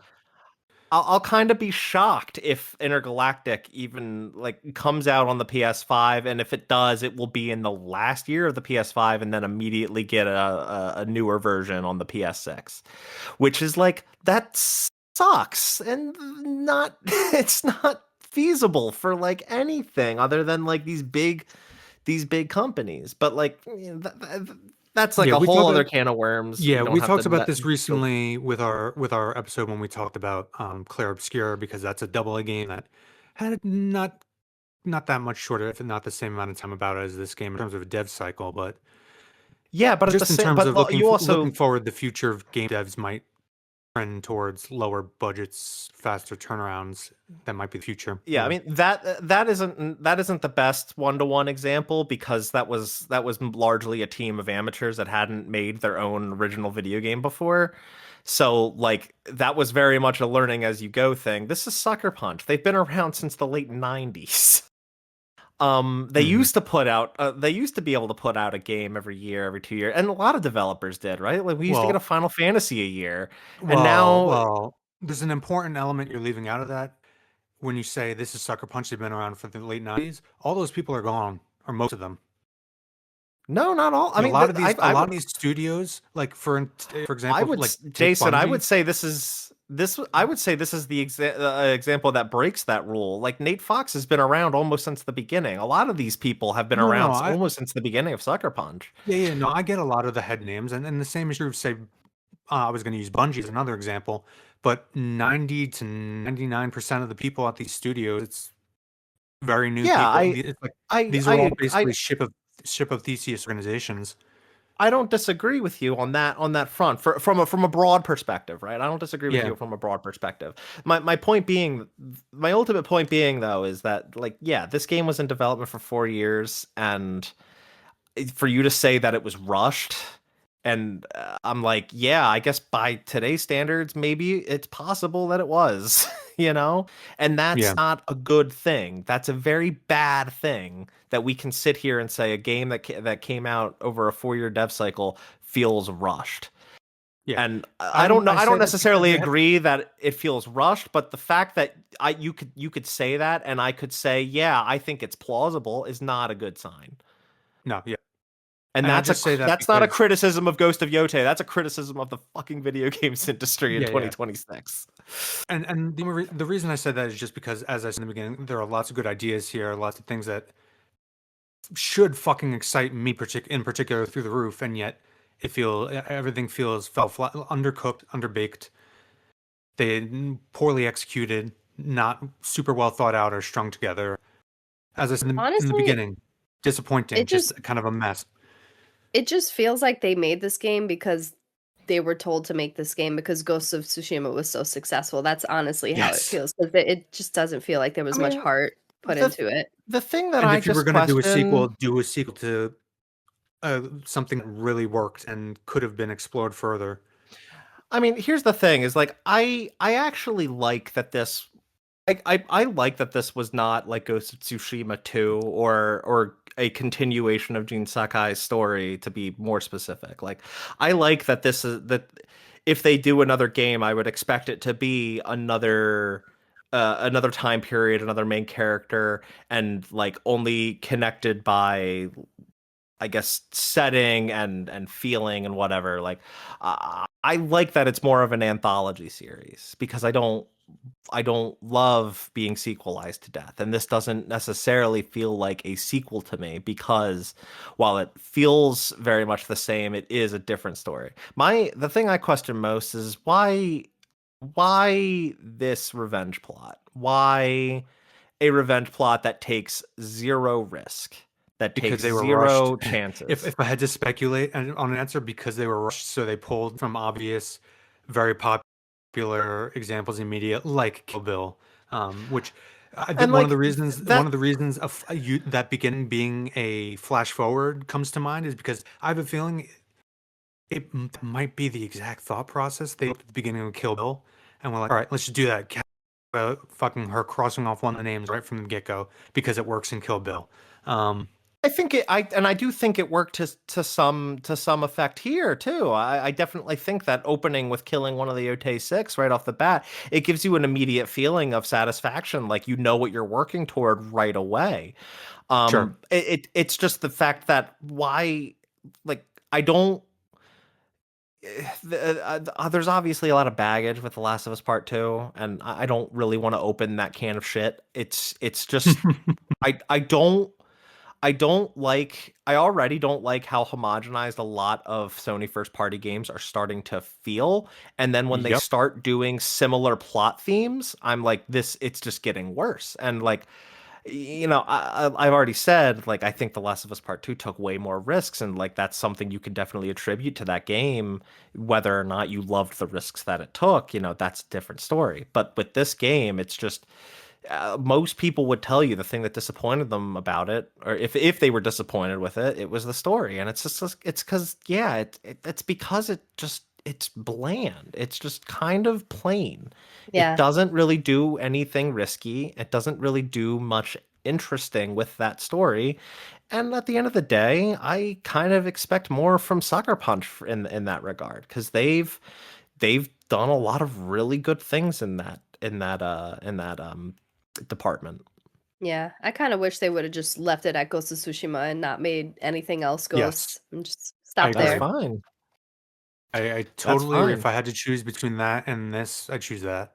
I'll kind of be shocked if Intergalactic even like comes out on the PS5, and if it does, it will be in the last year of the PS5, and then immediately get a newer version on the PS6, which is like that sucks and not it's not feasible for like anything other than like these big companies. But like that's like Yeah, a we whole talked other about can of worms. We yeah, don't we have talked about to this recently with our episode when we talked about Claire Obscura, because that's a double A game that had not that much shorter, if not the same amount of time about it as this game in terms of a dev cycle. But yeah, but at the just in same, terms but of looking you looking also forward, the future of game devs might trend towards lower budgets, faster turnarounds. That might be the future. yeah, I Yeah. mean that isn't the best one-to-one example, because that was largely a team of amateurs that hadn't made their own original video game before. So like that was very much a learning as you go thing. This is Sucker Punch. They've been around since the late 90s. They Hmm. used to put out they used to be able to put out a game every year, every 2 year, and a lot of developers did, right? Like we used to get a Well, Final Fantasy a year. And well, now well. There's an important element you're leaving out of that when you say this is Sucker Punch. They've been around for the late '90s. All those people are gone, or most of them. no, not all. I And a mean, lot of these a I lot would of these studios, like for I example, would, like take Jason, I Bungie. would say I would say this is the example that breaks that rule. Like Nate Fox has been around almost since the beginning. A lot of these people have been No, around I almost since the beginning of Sucker Punch. yeah, no, I get a lot of the head names, and the same is true of, say, I was going to use Bungie as another example, but 90 to 99% of the people at these studios, it's very new Yeah, people. It's like these are all I basically ship of Theseus organizations. I don't disagree with you on that front from a broad perspective, right? I don't disagree with Yeah, you from a broad perspective. My point being, my ultimate point being though, is that like yeah, this game was in development for 4 years, and for you to say that it was rushed, and I'm like, yeah, I guess by today's standards, maybe it's possible that it was, you know? And that's yeah, not a good thing. That's a very bad thing that we can sit here and say a game that came out over a 4-year dev cycle feels rushed. yeah. And I don't know. I I say don't that because necessarily agree that it feels rushed, but the fact that you could say that, and I could say, yeah, I think it's plausible, is not a good sign. no, yeah, And and I just say that that's not a because criticism of Ghost of Yōtei. That's a criticism of the fucking video games industry in yeah, yeah. 2026. And the reason I said that is just because, as I said in the beginning, there are lots of good ideas here, lots of things that should fucking excite me in particular through the roof, and yet everything fell flat, undercooked, underbaked. They poorly executed, not super well thought out or strung together. As I said in the Honestly, beginning, disappointing, it just just kind of a mess. it just feels like they made this game because they were told to make this game because Ghost of Tsushima was so successful. That's honestly how it Yes. feels, 'cause it just doesn't feel like there I was much mean, heart put the into it. the thing that And I if you were just gonna do a sequel, question, do a sequel to something that really worked and could have been explored further. I mean, here's the thing: is like I actually like that this. I like that this was not like Ghost of Tsushima 2 or a continuation of Jin Sakai's story, to be more specific. Like I like that this is that if they do another game, I would expect it to be another time period, another main character, and like only connected by, I guess, setting and feeling and whatever. Like I like that it's more of an anthology series because I don't love being sequelized to death. And this doesn't necessarily feel like a sequel to me because while it feels very much the same, it is a different story. The thing I question most is why this revenge plot? Why a revenge plot that takes zero risk, that Because takes they were rushed. zero chances? If I had to speculate on an answer, because they were rushed, so they pulled from obvious, very popular examples in media like Kill Bill, which And one of the like reasons that of that beginning being a flash forward comes to mind is because I have a feeling might be the exact thought process they looked at the beginning of Kill Bill and we're like, all right, let's just do that. Fucking her crossing off one of the names right from the get go because it works in Kill Bill. Um, I think I do think it worked to some effect here too. I definitely think that opening with killing one of the Yōtei six right off the bat, it gives you an immediate feeling of satisfaction, like you know what you're working toward right away. sure. It's just the fact that why, like I don't. There's obviously a lot of baggage with The Last of Us Part Two, and I don't really want to open that can of shit. It's just I don't. I already don't like how homogenized a lot of Sony first party games are starting to feel. And then when they Yep. start doing similar plot themes, I'm like, it's just getting worse. And like, I've already said, like, I think The Last of Us Part 2 took way more risks. And like, that's something you can definitely attribute to that game. Whether or not you loved the risks that it took, that's a different story. But with this game, it's just, most people would tell you the thing that disappointed them about it, or if they were disappointed with it, it was the story. And it's because it's because it's bland. It's just kind of plain. It Yeah. doesn't really do anything risky. It doesn't really do much interesting with that story. And at the end of the day, I kind of expect more from Sucker Punch in that regard because they've done a lot of really good things in that department. Yeah. I kind of wish they would have just left it at Ghost of Tsushima and not made anything else Yes, Ghost and just I stop That's agree. there. fine. I That's totally agree. If fine. I had to choose between that and this, I'd choose that.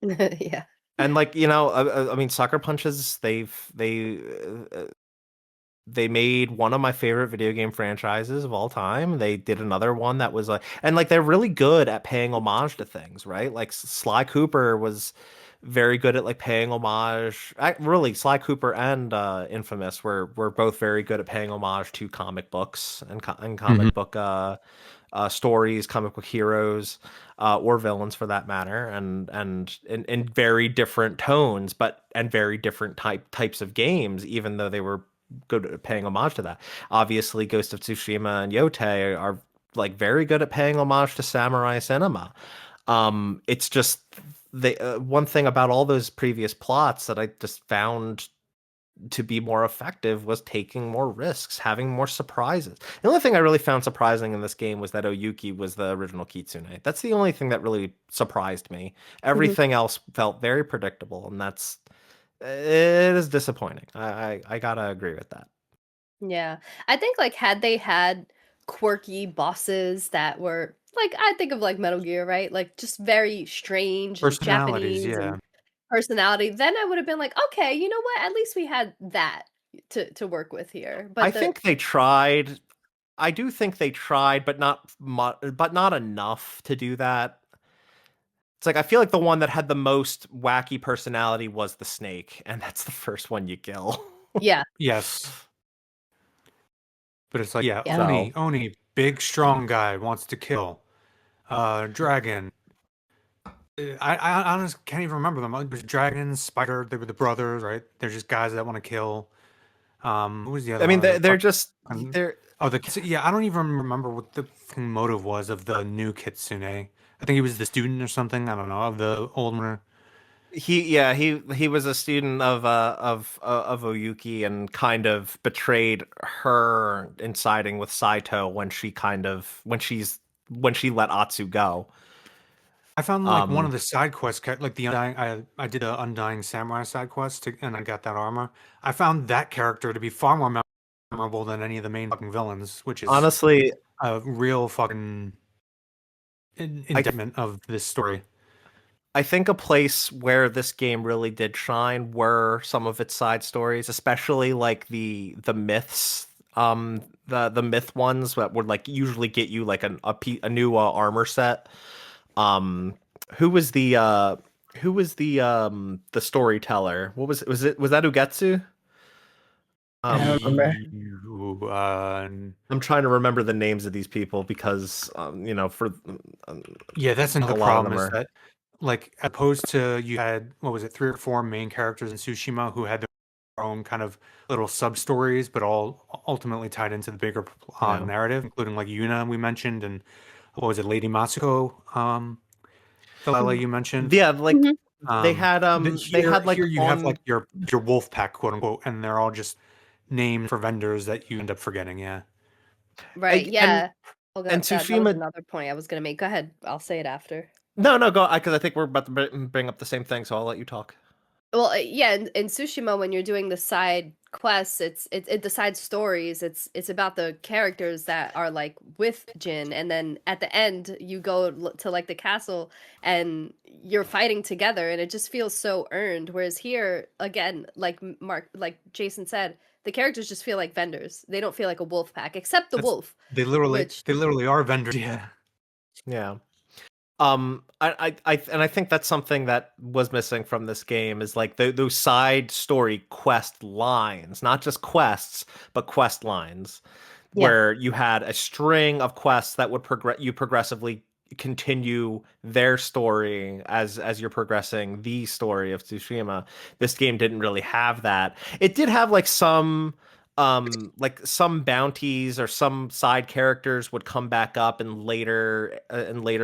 Yeah. And like, I mean, Sucker Punches, they made one of my favorite video game franchises of all time. They did another one that was like, and like they're really good at paying homage to things, right? Like Sly Cooper was very good at like paying homage. Really, Sly Cooper and Infamous were both very good at paying homage to comic books and Hmm. comic book stories, comic book heroes, or villains for that matter, and in very different tones, but and very different types of games, even though they were good at paying homage to that. Obviously, Ghost of Tsushima and Yōtei are like very good at paying homage to samurai cinema. It's just one thing about all those previous plots that I just found to be more effective was taking more risks, having more surprises. The only thing I really found surprising in this game was that Oyuki was the original Kitsune. That's the only thing that really surprised me. Mhm. Everything else felt very predictable, and it is disappointing. I gotta agree with that. Yeah. I think like had they had quirky bosses that were like I think of like Metal Gear, right? Like just very strange and Personalities, Japanese and yeah. personality, then I would have been like, okay, you know what? At least we had that to work with here. I But the think they tried. I do think they tried, but not enough to do that. It's like I feel like the one that had the most wacky personality was the snake, and that's the first one you kill. yeah, Yes. But it's like, yeah, yeah. So Oni, big strong guy wants to kill. Dragon. I honestly can't even remember them. It was Dragon, Spider, they were the brothers, right? They're just guys that want to kill. Who was the I other mean, one? they're just Fucking- they're Oh, yeah, I don't even remember what the fucking motive was of the new Kitsune. I think he was the student or something. I don't know, of the old one. he was a student of Oyuki and kind of betrayed her in siding with Saito when when she let Atsu go. I found like one of Um, the side quests, like the Undying. I did a Undying Samurai side quest, and I got that armor. I found that character to be far more memorable than any of the main fucking villains, which is honestly, a real fucking I indictment of this story. I think a place where this game really did shine were some of its side stories, especially like the myths, the myth ones that would like usually get you like a new armor set. Um, who was the storyteller? What was that Ugetsu? I don't remember. You, I'm trying to remember the names of these people because for um, yeah, that's a another lot of problem them is are that like opposed to you had what was it 3 or 4 main characters in Tsushima who had their own kind of little sub stories, but all ultimately tied into the bigger yeah. narrative, including like Yuna we mentioned and what was it, Lady Matsuko, Delilah you mentioned. Yeah, like Mhm. they had like Here you have on like your wolf pack, quote unquote, and they're all just named for vendors that you end up forgetting. Yeah. Right, I- and yeah. Oh, and that was Tsushima. another point I was gonna make. Go ahead. I'll say it after. No, go because I think we're about to bring up the same thing, so I'll let you talk. Well, yeah, in Tsushima, when you're doing the side quests, the side stories. It's about the characters that are like with Jin, and then at the end, you go to like the castle, and you're fighting together, and it just feels so earned. Whereas here, again, like like Jason said, the characters just feel like vendors. They don't feel like a wolf pack, except the That's wolf, which they literally are vendors. Yeah. Yeah. And I think that's something that was missing from this game is like those side story quest lines, not just quests, but quest lines, yeah, where you had a string of quests that would progressively continue their story as you're progressing the story of Tsushima. This game didn't really have that. It did have like some bounties or some side characters would come back up in later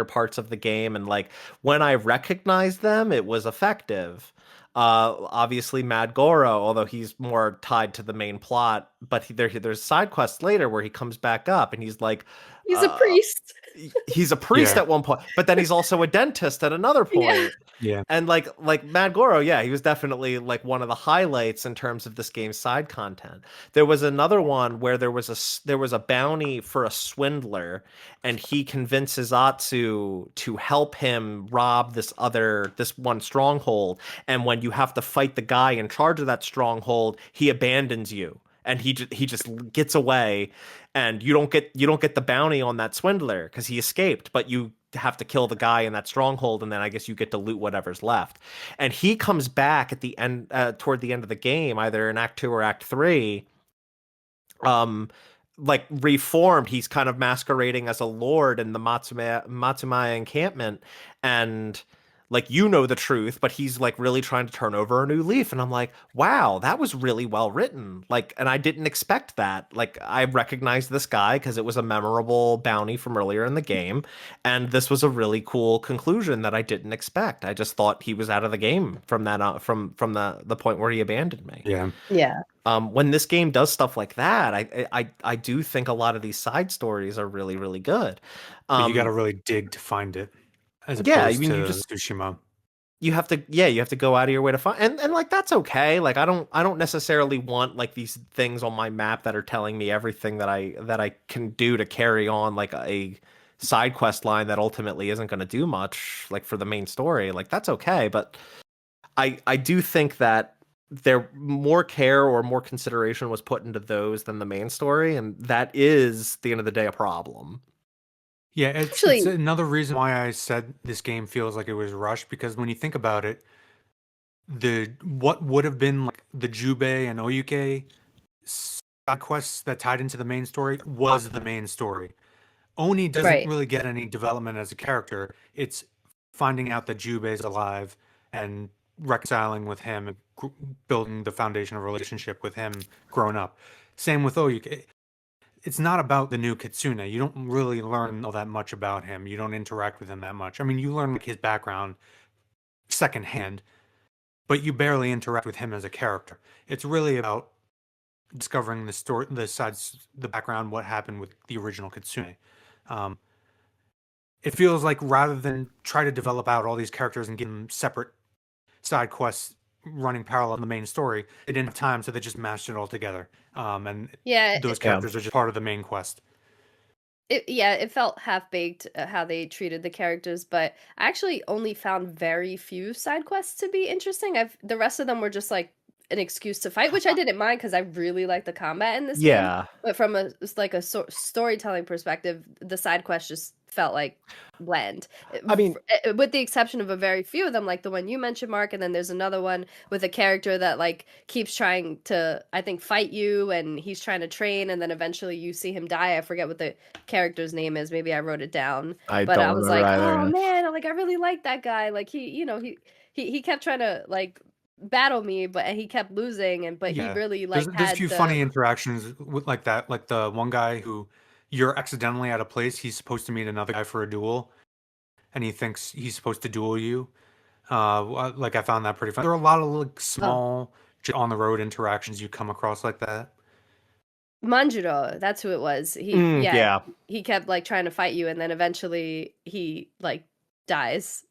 parts of the game, and like when I recognized them it was effective. Obviously Mad Goro, although he's more tied to the main plot, but there's side quests later where he comes back up and he's like he's a uh priest. he's a priest Yeah. at one point, but then he's also a dentist at another Yeah. point. Yeah. And like Mad Goro, yeah, he was definitely like one of the highlights in terms of this game's side content. There was another one where there was a bounty for a swindler, and he convinces Atsu to help him rob this one stronghold. And when you have to fight the guy in charge of that stronghold, he abandons you. And he just gets away, and you don't get the bounty on that swindler because he escaped, but you have to kill the guy in that stronghold, and then I guess you get to loot whatever's left. And he comes back at the end, toward the end of the game, either in Act 2 or Act 3, um like reformed. He's kind of masquerading as a lord in the Matsumaya encampment, and like the truth, but he's like really trying to turn over a new leaf. And I'm like, wow, that was really well written. Like, and I didn't expect that. Like, I recognized this guy because it was a memorable bounty from earlier in the game, and this was a really cool conclusion that I didn't expect. I just thought he was out of the game from that from the point where he abandoned me. Yeah. Yeah. When this game does stuff like that, I do think a lot of these side stories are really, really good. But you got to Um, really dig to find it, as yeah, I opposed mean, to Tsushima. you have to go out of your way to find, and like that's okay. Like I don't necessarily want like these things on my map that are telling me everything that I can do to carry on like a side quest line that ultimately isn't going to do much like for the main story. Like that's okay, but I do think that there more care or more consideration was put into those than the main story, and that is, at the end of the day, a problem. Yeah, it's Actually, another reason why I said this game feels like it was rushed, because when you think about it, the what would have been like the Jubei and Oyuke side quests that tied into the main story was the main story. Oni doesn't right. really get any development as a character. It's finding out that Jubei is alive and reconciling with him and building the foundation of a relationship with him growing up. Same with Oyuki. It's not about the new Kitsune. You don't really learn all that much about him. You don't interact with him that much. I mean, you learn like his background secondhand, but you barely interact with him as a character. It's really about discovering the story, the background, what happened with the original Kitsune. Um, it feels like rather than try to develop out all these characters and give them separate side quests running parallel to the main story, they didn't have time, so they just mashed it all together. And Yeah, those characters are just part of the main quest. it felt half baked how they treated the characters, but I actually only found very few side quests to be interesting. The rest of them were just like an excuse to fight, which I didn't mind because I really like the combat in this game. Yeah. But from a storytelling perspective, the side quests just felt like bland. I mean, With the exception of a very few of them, like the one you mentioned, Mark, and then there's another one with a character that like keeps trying to, I think, fight you, and he's trying to train, and then eventually you see him die. I forget what the character's name is. Maybe I wrote it down, I but don't I was remember like, either. oh man, like I really like that guy. Like he kept trying to like battle me, but he kept losing, but he really like there's a had few funny interactions with like that, like the one guy who you're accidentally at a place, he's supposed to meet another guy for a duel, and he thinks he's supposed to duel you. Like I found that pretty fun. There are a lot of like small on the road interactions you come across like that. Manjiro, that's who it was. Yeah. He kept like trying to fight you, and then eventually he like dies.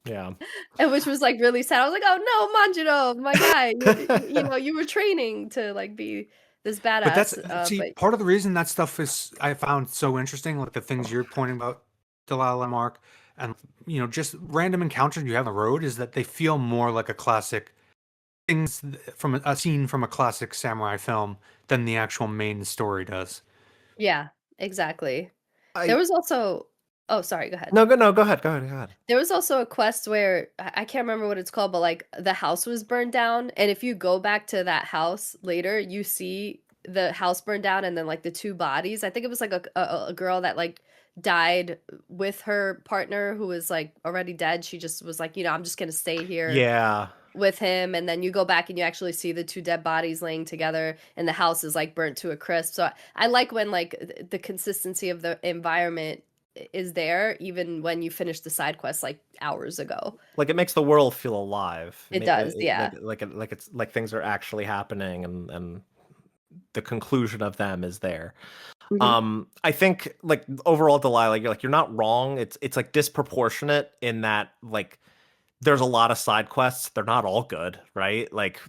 Yeah. And which was like really sad. I was like, oh no, Manjiro, my guy, you were training to like be this But badass. see, part of the reason that stuff is I found so interesting, like the things you're pointing about, Delilah, Mark, and just random encounters you have on the road, is that they feel more like a classic things from a scene from a classic samurai film than the actual main story does. Yeah, exactly. There was also oh, sorry, go ahead. No, go ahead. There was also a quest where I can't remember what it's called, but like the house was burned down, and if you go back to that house later, you see the house burned down, and then like the two bodies. I think it was like a girl that like died with her partner who was like already dead. She just was like, I'm just gonna stay here. Yeah. With him, and then you go back and you actually see the two dead bodies laying together, and the house is like burnt to a crisp. So I like when like the consistency of the environment is there even when you finish the side quest like hours ago. Like it makes the world feel alive. It does, yeah. Like it's like things are actually happening, and the conclusion of them is there. I think like overall, Delilah, you're not wrong. It's like disproportionate in that like there's a lot of side quests. They're not all good, right? Like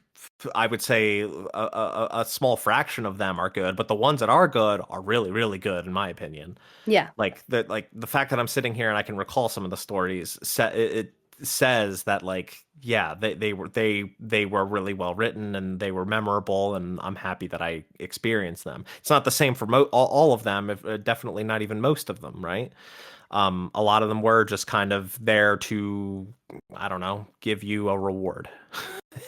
I would say a small fraction of them are good, but the ones that are good are really, really good in my opinion. Yeah. Like the fact that I'm sitting here and I can recall some of the stories, it says that like yeah, they were really well written and they were memorable, and I'm happy that I experienced them. It's not the same for all of them, if definitely not even most of them, right? A lot of them were just kind of there to, I don't know, give you a reward.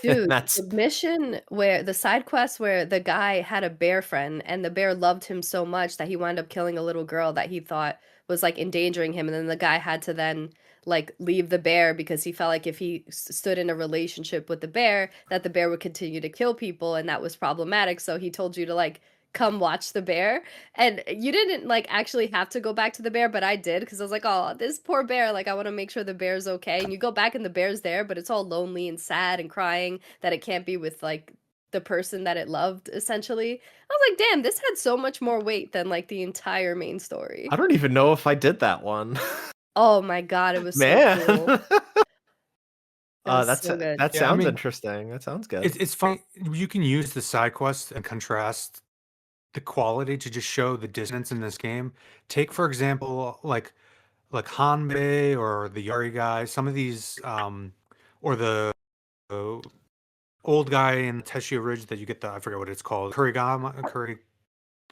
Dude, That's the mission where the side quest where the guy had a bear friend, and the bear loved him so much that he wound up killing a little girl that he thought was like endangering him, and then the guy had to then like leave the bear because he felt like if he stood in a relationship with the bear, that the bear would continue to kill people, and that was problematic. So he told you to like come watch the bear, and you didn't like actually have to go back to the bear, but I did because I was like, oh, this poor bear, like I want to make sure the bear's okay. And you go back and the bear's there, but it's all lonely and sad and crying that it can't be with like the person that it loved, essentially. I was like, damn, this had so much more weight than like the entire main story. I don't even know if I did that one. Oh my god, it was Man. so cool. That's so good. that Yeah, sounds interesting. That sounds good. It's funny. You can use the side quests and contrast the quality to just show the dissonance in this game. Take for example, like Hanbei or the Yari guy. Some of these, or the old guy in Teshia Ridge that you get I forget what it's called.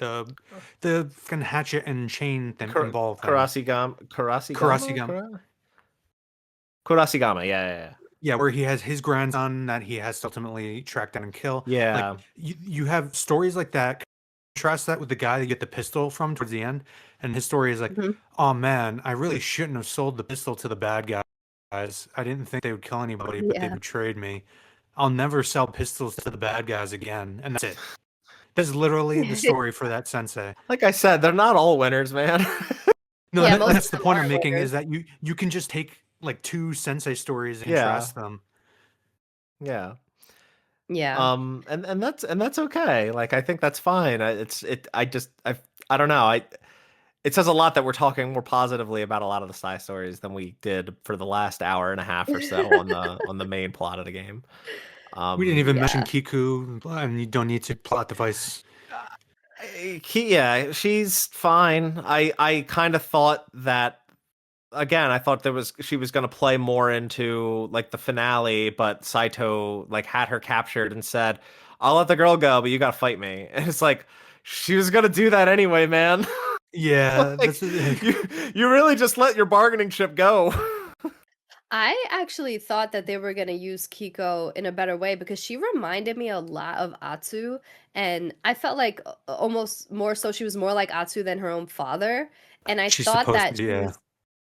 The fucking hatchet and chain thing involved. Kurasigama. Kurasigama. Yeah. Yeah, where he has his grandson that he has to ultimately track down and kill. Yeah. Like, you have stories like that. Contrast that with the guy that you get the pistol from towards the end, and his story is like, oh man, I really shouldn't have sold the pistol to the bad guy. guys. I didn't think they would kill anybody, but they Yeah. betrayed me. I'll never sell pistols to the bad guys again, and that's it. That's literally the story for that sensei. Like I said, they're not all winners, man. No, Yeah, most of that's the them point I'm aren't making, winners. is that you can just take like 2 sensei stories and Yeah. contrast them. Yeah. Yeah. And that's okay. Like I think that's fine. I don't know. It says a lot that we're talking more positively about a lot of the side stories than we did for the last hour and a half or so on the main plot of the game. We didn't even mention Yeah. Kiku, and you don't need to plot device. Yeah, she's fine. I kind of thought that again, I thought she was gonna play more into like the finale, but Saito like had her captured and said, "I'll let the girl go, but you gotta fight me." And it's like she was gonna do that anyway, man. Yeah, Like you really just let your bargaining chip go. I actually thought that they were going to use Kiko in a better way because she reminded me a lot of Atsu, and I felt like almost more so she was more like Atsu than her own father, and I she's thought supposed that to, she yeah. was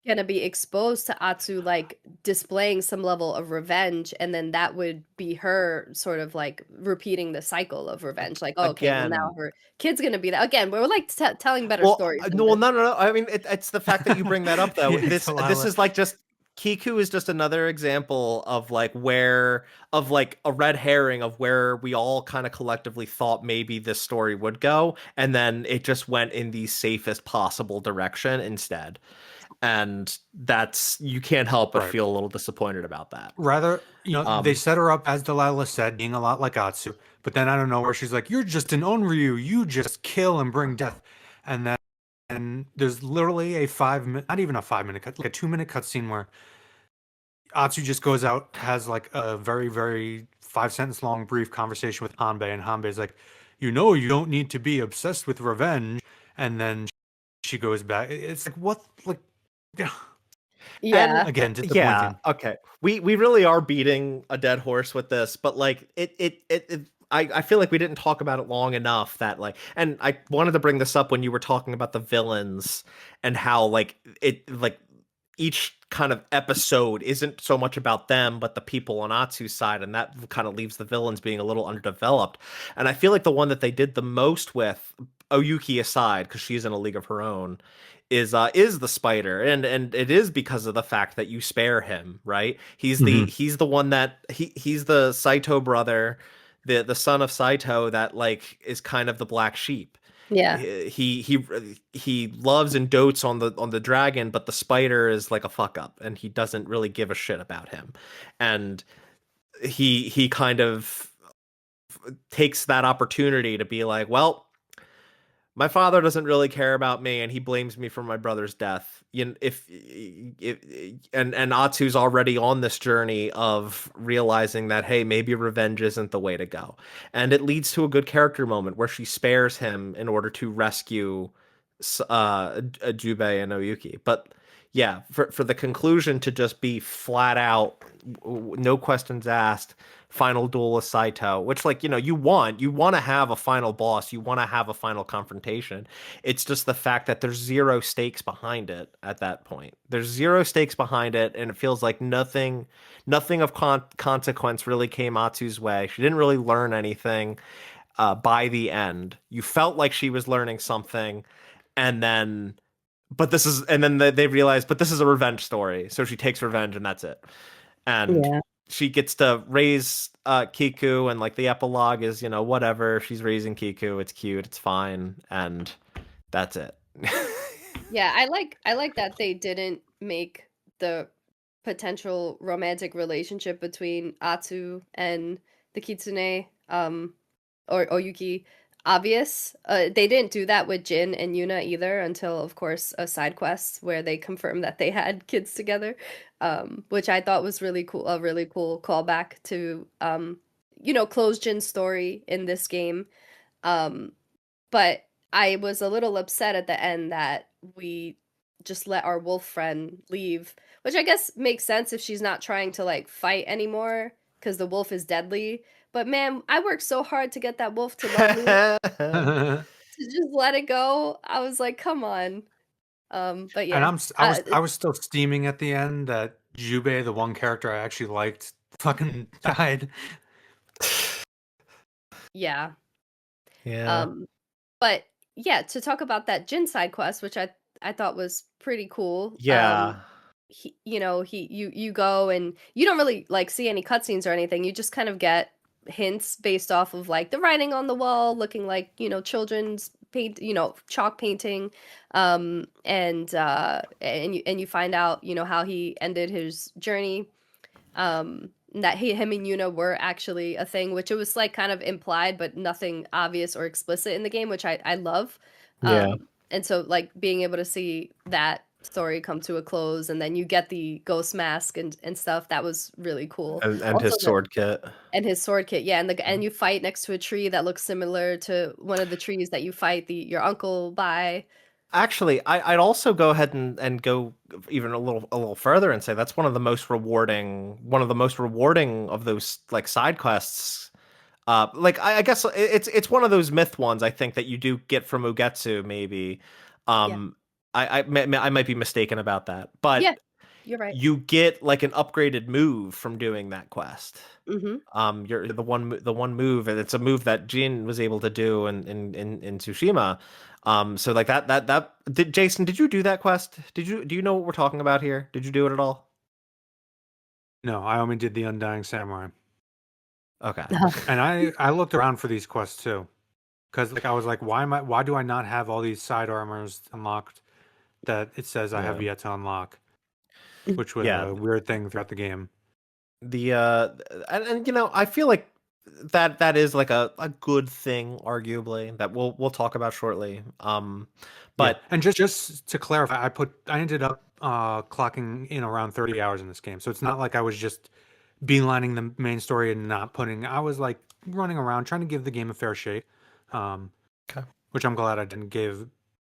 going to be exposed to Atsu like displaying some level of revenge, and then that would be her sort of like repeating the cycle of revenge, like, oh, okay, well now Again, her kid's going to be that again. We're like telling better well, stories than no, well, this. no. I mean, it's the fact that you bring that up though. Yeah, This is like just Kiku is just another example of like where of like a red herring of where we all kind of collectively thought maybe this story would go, and then it just went in the safest possible direction instead. And that's you can't help but right. feel a little disappointed about that. Rather, they Um, set her up, as Delilah said, being a lot like Atsu, but then I don't know where she's like, "You're just an Onryu. You just kill and bring death," and then and there's literally a 5 minute, not even a 5 minute cut, like a 2 minute cutscene where Atsu just goes out, has like a very, very 5 sentence long brief conversation with Hanbei, and Hanbei's like, you don't need to be obsessed with revenge. And then she goes back. It's like, what? Like, Yeah. and again, yeah, disappointing. okay. We really are beating a dead horse with this, but like I feel like we didn't talk about it long enough that like and I wanted to bring this up when you were talking about the villains and how like it like each kind of episode isn't so much about them, but the people on Atsu's side, and that kind of leaves the villains being a little underdeveloped. And I feel like the one that they did the most with, Oyuki aside, because she's in a league of her own, is the spider, and it is because of the fact that you spare him, right? Mhm. He's the one that he's the Saito brother, the son of Saito that like is kind of the black sheep. Yeah. He loves and dotes on the dragon, but the spider is like a fuck up, and he doesn't really give a shit about him. And he kind of takes that opportunity to be like, well, my father doesn't really care about me, and he blames me for my brother's death. You know, if and Atsu's already on this journey of realizing that hey, maybe revenge isn't the way to go, and it leads to a good character moment where she spares him in order to rescue Jubei and Oyuki. But yeah, for the conclusion to just be flat out, no questions asked, final duel with Saito, which like you want to have a final boss, you want to have a final confrontation. It's just the fact that there's zero stakes behind it at that point. There's zero stakes behind it, and it feels like nothing of consequence really came Atsu's way. She didn't really learn anything by the end. You felt like she was learning something, and then they realize, but this is a revenge story, so she takes revenge, and that's it. And Yeah. she gets to raise Kiku, and like the epilogue is, whatever. She's raising Kiku. It's cute. It's fine, and that's it. Yeah, I like that they didn't make the potential romantic relationship between Atsu and the Kitsune, or Oyuki obvious. They didn't do that with Jin and Yuna either until, of course, a side quest where they confirmed that they had kids together, which I thought was really cool, a really cool callback to, close Jin's story in this game. Um, but I was a little upset at the end that we just let our wolf friend leave, which I guess makes sense if she's not trying to like fight anymore because the wolf is deadly. But man, I worked so hard to get that wolf to love me. To just let it go, I was like, come on. But And yeah. I was still steaming at the end that Jubei, the one character I actually liked, fucking died. Yeah. Yeah. But yeah, to talk about that Jin side quest, which I thought was pretty cool. Yeah. You go and you don't really like see any cutscenes or anything. You just kind of get hints based off of like the writing on the wall, looking like children's paint, chalk painting, and you find out how he ended his journey. That him and Yuna were actually a thing, which it was like kind of implied, but nothing obvious or explicit in the game, which I love. Yeah. And so like being able to see that story come to a close, and then you get the ghost mask and stuff, that was really cool. And Also, his sword kit. and his sword kit, yeah, and you fight next to a tree that looks similar to one of the trees that you fight your uncle by. Actually, I'd also go ahead and go even a little further and say that's one of the most rewarding of those like side quests. Like I guess it's one of those myth ones I think that you do get from Ugetsu maybe. Yeah, Um, I might be mistaken about that, yeah, but you're right. you get like an upgraded move from doing that quest. Mm-hmm. You're the one move, and it's a move that Jin was able to do in Tsushima. So like that did Jason, did you do that quest? Do you know what we're talking about here? Did you do it at all? No, I only did the Undying Samurai. Okay. And I looked around for these quests too. Because like I was like, why do I not have all these side armors unlocked that it says I have Yeah. yet to unlock? Which was Yeah. a weird thing throughout the game. The and I feel like that is like a good thing, arguably, that we'll talk about shortly. Yeah. But And just to clarify, I ended up clocking in around 30 hours in this game. So it's not like I was just beelining the main story and not putting. I was like running around trying to give the game a fair shake. Um, okay. which I'm glad I didn't give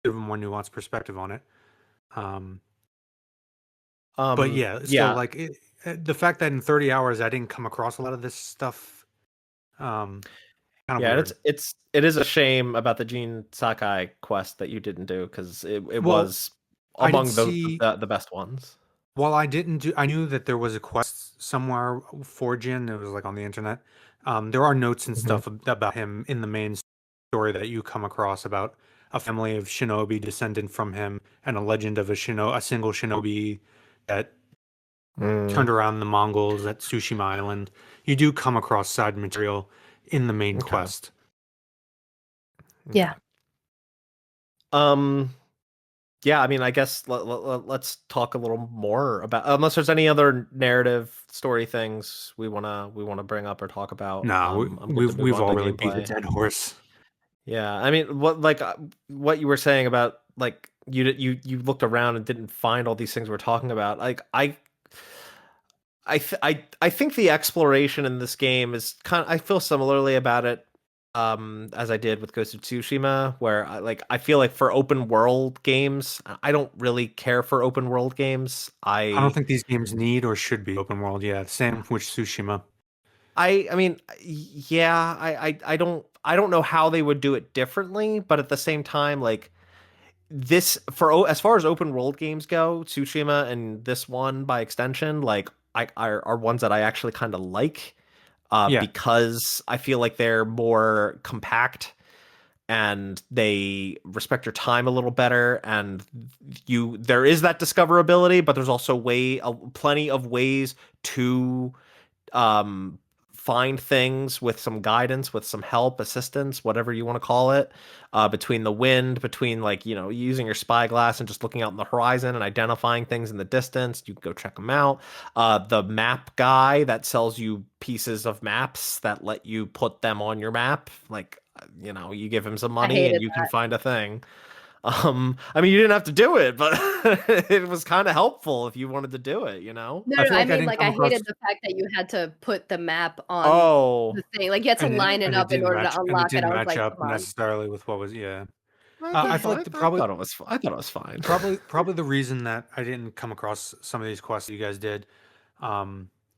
a more nuanced perspective on it. Um, but yeah, still Yeah. like the fact that in 30 hours I didn't come across a lot of this stuff, kind of Yeah, and weird. it is a shame about the Gene Sakai quest that you didn't do because it Well, was I did among see. the best ones. While I didn't do, I knew that there was a quest somewhere for Jin. It was like on the internet. There are notes and Mhm. stuff about him in the main story that you come across about a family of shinobi descended from him and a legend of a single shinobi that Mm, turned around the Mongols at Tsushima Island. You do come across side material in the main okay. quest. Okay. Yeah. Um. Yeah, I mean, I guess let's talk a little more about unless there's any other narrative story things we wanna bring up or talk about. No, I'm good to move we've on all to really beat a gameplay. dead horse. Yeah, I mean, what you were saying about like you looked around and didn't find all these things we're talking about. Like I think the exploration in this game is I feel similarly about it as I did with Ghost of Tsushima, where I feel like for open world games, I don't really care for open world games. I don't think these games need or should be open world. Yeah, same with Tsushima. I mean, yeah, I don't know how they would do it differently, but at the same time, like this as far as open world games go, Tsushima and this one by extension, like are ones that I actually kind of like, Yeah, because I feel like they're more compact and they respect your time a little better, and there is that discoverability, but there's also plenty of ways to um find things with some guidance, with some help, assistance, whatever you want to call it, between the wind, between like using your spyglass and just looking out in the horizon and identifying things in the distance. You can go check them out. The map guy that sells you pieces of maps that let you put them on your map, like you give him some I money and hated you can that. find a thing. I mean, you didn't have to do it, but it was kind of helpful if you wanted to do it, you know? No, I no, feel I like I mean, didn't like, come I across hated the fact that you had to put the map on the Oh, thing, like, you had to line it up in order to and it unlock it. didn't I was match like, up "Come on." necessarily with what was. Yeah, I feel like I thought it was I thought it was fine. probably the reason that I didn't come across some of these quests that you guys did,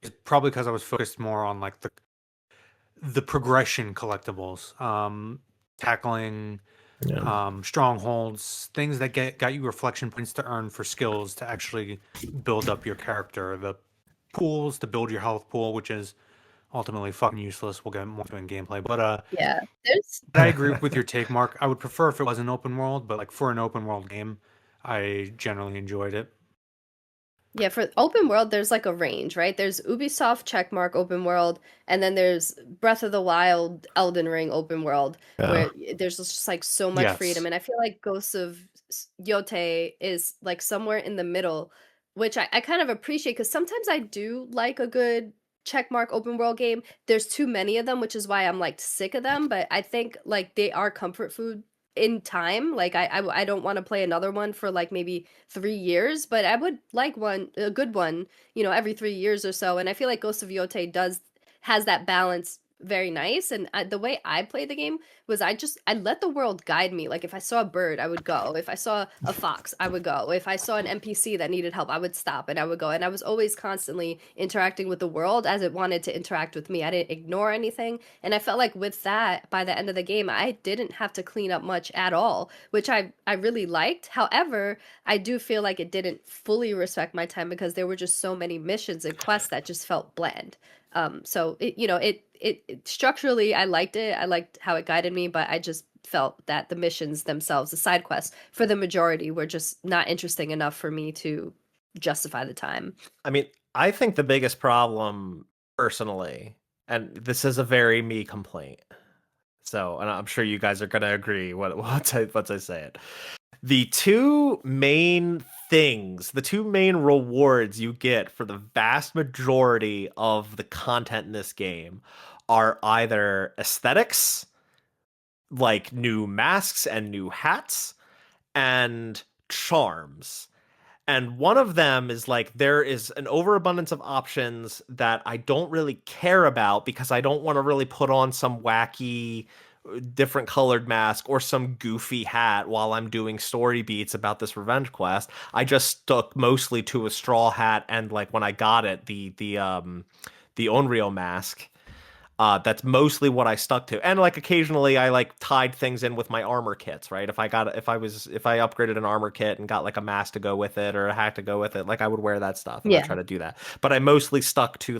is probably because I was focused more on like the progression collectibles, tackling strongholds, things that got you reflection points to earn for skills to actually build up your character. The pools to build your health pool, which is ultimately fucking useless. We'll get more to in gameplay, but Yeah, there's I agree with your take, Mark. I would prefer if it was an open world, but like for an open world game, I generally enjoyed it. Yeah, for open world, there's like a range, right? There's Ubisoft checkmark open world, and then there's Breath of the Wild, Elden Ring open world, where there's just like so much freedom. Yes. And I feel like Ghosts of Yōtei is like somewhere in the middle, which I kind of appreciate because sometimes I do like a good checkmark open world game. There's too many of them, which is why I'm like sick of them, but I think like they are comfort food in time. Like I don't want to play another one for like maybe 3 years, but I would like a good one, every 3 years or so. And I feel like Ghost of Yotei has that balance very nice. And the way I played the game was I let the world guide me. Like if I saw a bird, I would go. If I saw a fox, I would go. If I saw an NPC that needed help, I would stop and I would go. And I was always constantly interacting with the world as it wanted to interact with me. I didn't ignore anything. And I felt like with that, by the end of the game, I didn't have to clean up much at all, which I really liked. However, I do feel like it didn't fully respect my time because there were just so many missions and quests that just felt bland. So it structurally, I liked it. I liked how it guided me, but I just felt that the missions themselves, the side quests, for the majority, were just not interesting enough for me to justify the time. I mean, I think the biggest problem, personally, and this is a very me complaint. So, and I'm sure you guys are gonna agree once I say it. The two main things, the two main rewards you get for the vast majority of the content in this game are either aesthetics, like new masks and new hats, and charms. And one of them is like there is an overabundance of options that I don't really care about because I don't want to really put on some wacky different colored mask or some goofy hat while I'm doing story beats about this revenge quest. I just stuck mostly to a straw hat and like when I got it, the Onryo mask. That's mostly what I stuck to. And like occasionally I like tied things in with my armor kits, right? If I upgraded an armor kit and got like a mask to go with it or a hat to go with it, like I would wear that stuff and I try to do that. But I mostly stuck to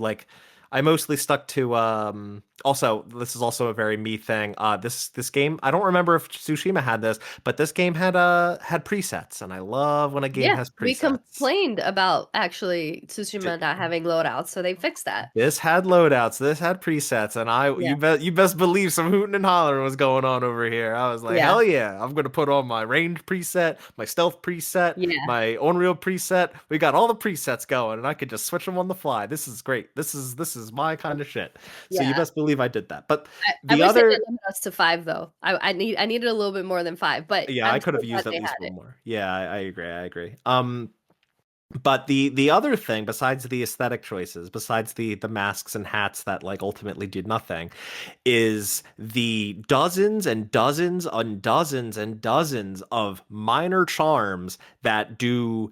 also this is also a very me thing. This game, I don't remember if Tsushima had this, but this game had presets and I love when a game has presets. We complained about actually Tsushima not having loadouts, so they fixed that. This had loadouts, this had presets, and you best believe some hooting and hollering was going on over here. I was like, hell yeah, I'm gonna put on my range preset, my stealth preset, my Unreal preset. We got all the presets going, and I could just switch them on the fly. This is great. This is my kind of shit. So you best believe I did that. But I wish they didn't limit us to 5 though. I needed a little bit more than 5, but yeah, I could have used at least one more. Yeah, I agree. But the other thing, besides the aesthetic choices, besides the masks and hats that like ultimately did nothing, is the dozens and dozens and dozens and dozens of minor charms that do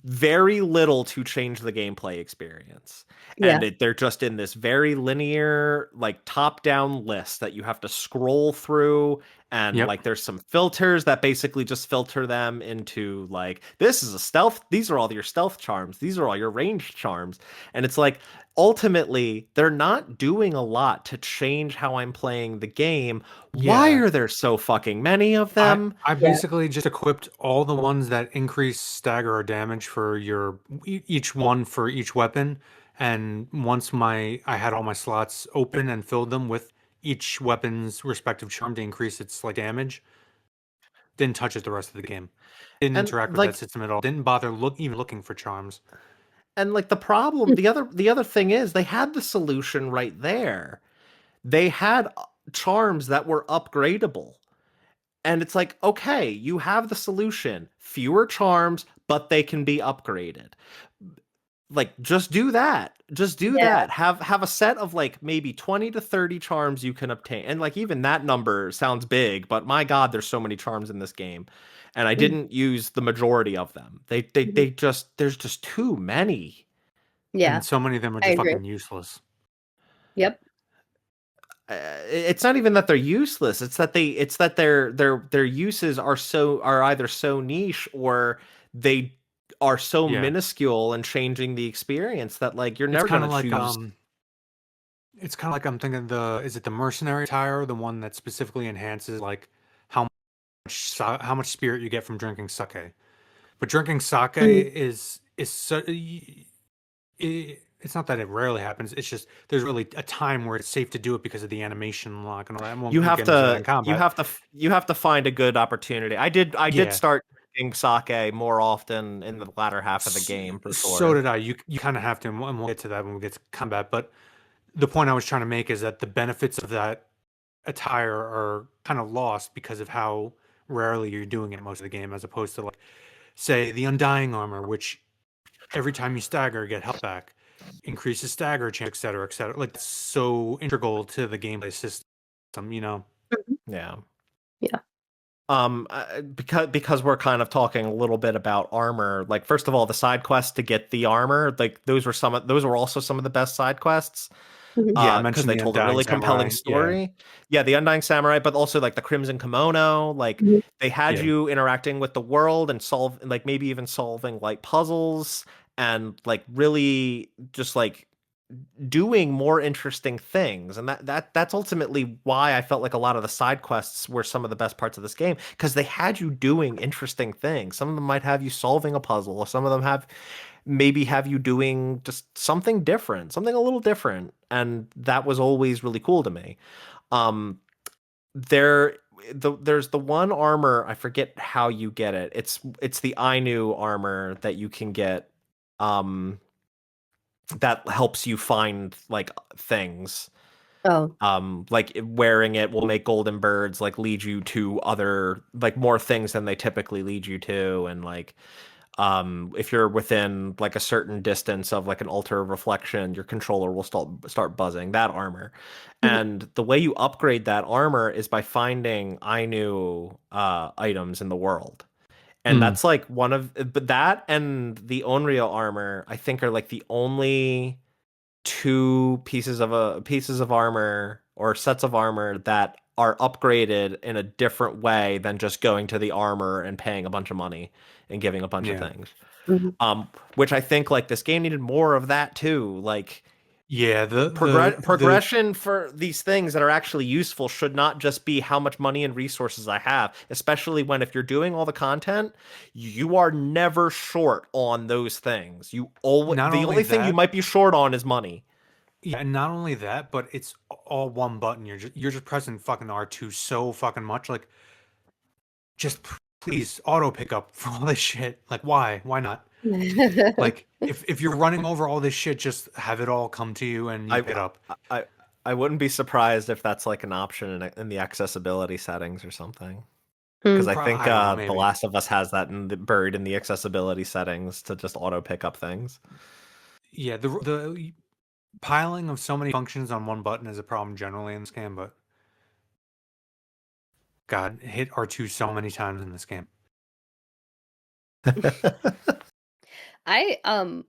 very little to change the gameplay experience. And they're just in this very linear, like top-down list that you have to scroll through. And like there's some filters that basically just filter them into like, this is a stealth. These are all your stealth charms. These are all your ranged charms. And it's like, ultimately, they're not doing a lot to change how I'm playing the game. Why are there so fucking many of them? I basically just equipped all the ones that increase stagger or damage for each one for each weapon. And once I had all my slots open and filled them with each weapon's respective charm to increase its like damage, didn't touch it the rest of the game. Didn't interact with that system at all. Didn't bother even looking for charms. And like the problem, the other thing is they had the solution right there. They had charms that were upgradable. And it's like, okay, you have the solution. Fewer charms, but they can be upgraded. Like, just do that. Just do that. Have a set of like maybe 20 to 30 charms you can obtain. And like even that number sounds big, but my God, there's so many charms in this game. And I didn't use the majority of them. They there's just too many. Yeah. And so many of them are just fucking useless. Yep. it's not even that they're useless. It's that their uses are either so niche or they are so Yeah, minuscule and changing the experience that like you're it's never kind gonna of like choose. I'm thinking is it the mercenary tire, the one that specifically enhances like how how much spirit you get from drinking sake. But drinking sake Mhm. is so it's not that it rarely happens. It's just there's really a time where it's safe to do it because of the animation lock and all that. I You won't have get into that in to combat. you have to find a good opportunity. I did Yeah, start drinking sake more often in the latter half of the game for so sure. did I. You kind of have to, and we'll get to that when we get to combat. But the point I was trying to make is that the benefits of that attire are kind of lost because of how rarely you're doing it most of the game, as opposed to like say the undying armor, which every time you stagger, get health back, increases stagger chance, etc., etc. Like it's so integral to the gameplay system, you know. Mhm. Yeah. Yeah. Because we're kind of talking a little bit about armor. Like first of all, the side quests to get the armor, like those were also some of the best side quests. Mhm. Yeah, I Because mentioned they the told a undying really compelling samurai. Yeah, story. Yeah, the Undying Samurai, but also like the Crimson Kimono. Like Mhm. they had yeah, you interacting with the world and like maybe even solving like puzzles and like really just like doing more interesting things. And that's ultimately why I felt like a lot of the side quests were some of the best parts of this game because they had you doing interesting things. Some of them might have you solving a puzzle, or some of them have you doing just something different, something a little different, and that was always really cool to me. Um, there, there's the one armor, I forget how you get it. It's the Ainu armor that you can get, um, that helps you find like things. Oh. Like wearing it will make golden birds like lead you to other like more things than they typically lead you to, and like if you're within like a certain distance of like an altar of reflection, your controller will start buzzing that armor. Mhm. And the way you upgrade that armor is by finding Ainu items in the world. And mm, that's like one of but that and the Onryo armor I think are like the only two pieces of armor or sets of armor that are upgraded in a different way than just going to the armor and paying a bunch of money and giving a bunch of yeah, things. Mhm. Which I think like this game needed more of that too. Like yeah. The progression for these things that are actually useful should not just be how much money and resources I have, especially when if you're doing all the content, you are never short on those things. not The only only thing you that, might be short on is money. yeah, and not only that, but it's all one button. You're just pressing fucking R2 so fucking much. Like, just please auto pick up for all this shit. Like, why? Why not? Like, if you're running over all this shit, just have it all come to you and you I pick it up. I I wouldn't be surprised if that's like an option in the accessibility settings or something. Because I think I don't know, The maybe. Last of Us has that buried in the accessibility settings to just auto pick up things. Yeah, the piling of so many functions on one button is a problem generally in this game, but God, hit R2 so many times in this game. I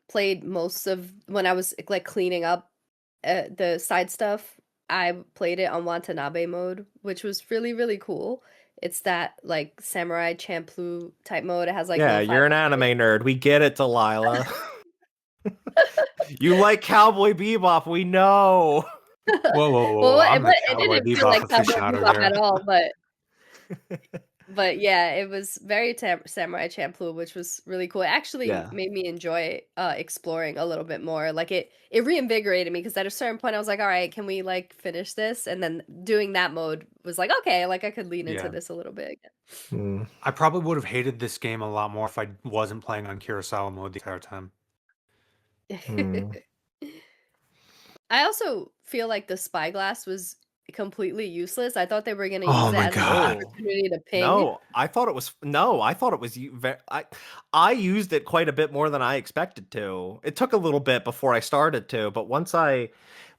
played most of when I was like cleaning up the side stuff. I played it on Watanabe mode, which was really really cool. It's that like samurai Champloo type mode. It has like Yeah, no you're an fighting. anime nerd. We get it, Delilah. You like Cowboy Bebop, we know. Whoa, whoa, whoa, Well, whoa! I'm the it Cowboy didn't feel Bebop like Cowboy aficionado Bebop here. at all, but yeah, it was very Samurai Champloo, which was really cool. It actually Yeah. made me enjoy exploring a little bit more. Like it reinvigorated me because at a certain point I was like, all right, can we like finish this? And then doing that mode was like, okay, like I could lean into Yeah, this a little bit Hmm. I probably would have hated this game a lot more if I wasn't playing on Kurosawa mode the entire time. again. Hmm. I also feel like the spyglass was completely useless. I thought they were going to use Oh it my as an God. No. opportunity to ping. No, I thought it was I used it quite a bit more than I expected to. It took a little bit before I started to, but once I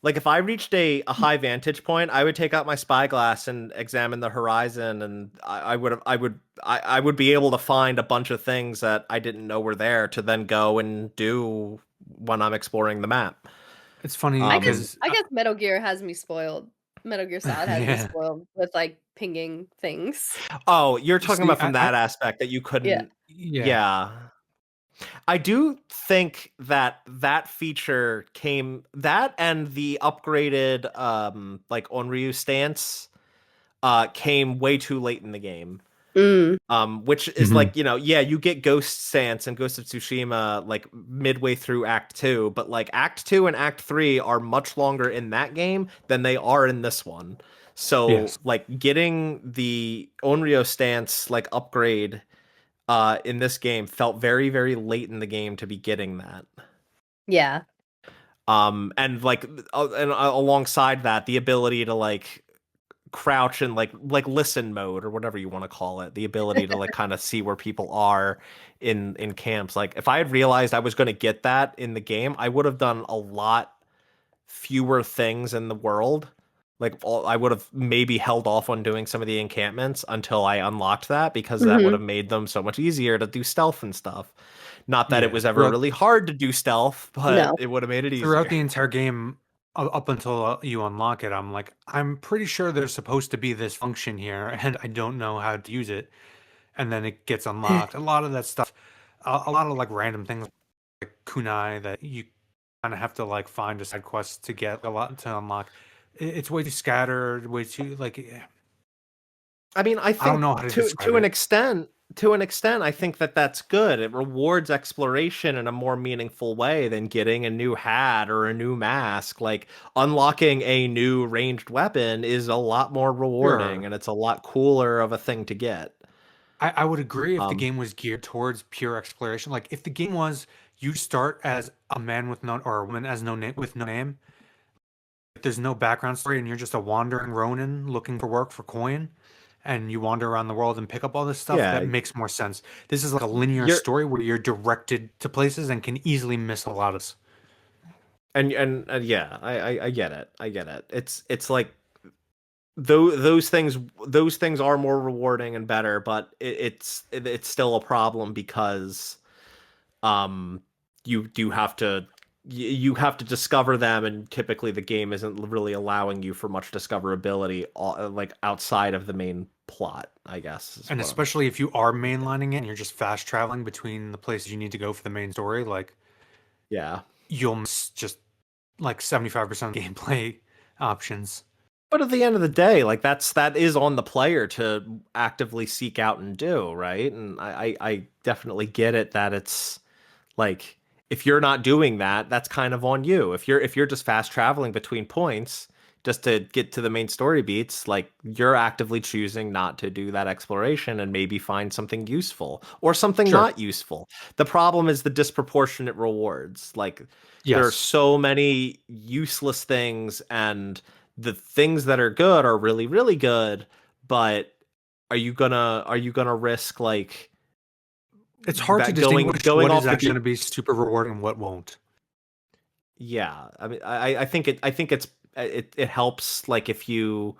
like if I reached a high vantage point, I would take out my spyglass and examine the horizon, and I would be able to find a bunch of things that I didn't know were there to then go and do when I'm exploring the map. It's funny I guess Um because I guess Metal Gear has me spoiled. Metal Gear Solid has me Yeah. spoiled with like pinging things. Oh, you're talking See, about from that aspect that you Yeah. couldn't. yeah. Yeah. I do think that that feature came that and the upgraded like Onryu stance came way too late in the game. Mm. Which is Mhm. like, yeah, you get Ghost Stance and Ghost of Tsushima like midway through Act 2, but like Act 2 and Act 3 are much longer in that game than they are in this one. So, Yes. like getting the Onryo stance like upgrade in this game felt very, very late in the game to be getting that. Yeah. And like and alongside that, the ability to like crouch and like listen mode or whatever you want to call it, the ability to like kind of see where people are in camps. Like if I had realized I was going to get that in the game, I would have done a lot fewer things in the world. Like I would have maybe held off on doing some of the encampments until I unlocked that, because that would Hmm. have made them so much easier to do stealth and stuff. Not that it Yeah. was ever really hard to do stealth, but No. it would have made it Throughout easier. the entire game, up until you unlock it, I'm like, I'm pretty sure there's supposed to be this function here, and I don't know how to use it. And then it gets unlocked. A lot of that stuff, a lot of like random things like kunai that you kind of have to like find a side quest to get a lot to unlock. It's way too scattered, way too like I mean, I I don't think know how to describe to an it. extent, I think that that's good. It rewards exploration in a more meaningful way than getting a new hat or a new mask. Like unlocking a new ranged weapon is a lot more rewarding, Sure. and it's a lot cooler of a thing to get. I would agree if the Um, game was geared towards pure exploration. Like if the game was you start as a man with no or a woman as no name with no name, there's no background story and you're just a wandering Ronin looking for work for coin and you wander around the world and pick up all this stuff, that yeah, makes more sense. This is like a linear you're story where you're directed to places and can easily miss a lot of. and yeah, I get it. I get it. It's like those things are more rewarding and better, but it's still a problem because um you do have to you have to discover them, and typically the game isn't really allowing you for much discoverability like outside of the main plot, I guess is And what I'm especially if you are thinking. mainlining it and you're just fast traveling between the places you need to go for the main story, like Yeah, you'll miss just like 75% of gameplay options. but at the end of the day, like that is on the player to actively seek out and do, right? And I definitely get it that it's like if you're not doing that, that's kind of on you. If you're just fast traveling between points just to get to the main story beats, like you're actively choosing not to do that exploration and maybe find something useful or something Sure. not useful. The problem is the disproportionate rewards. Like there are Yes. so many useless things, and the things that are good are really, really good, but are you gonna risk like It's hard to that going distinguish going what is off the actually deep. going to be super rewarding and what won't. Yeah, I mean, I think it helps like if you,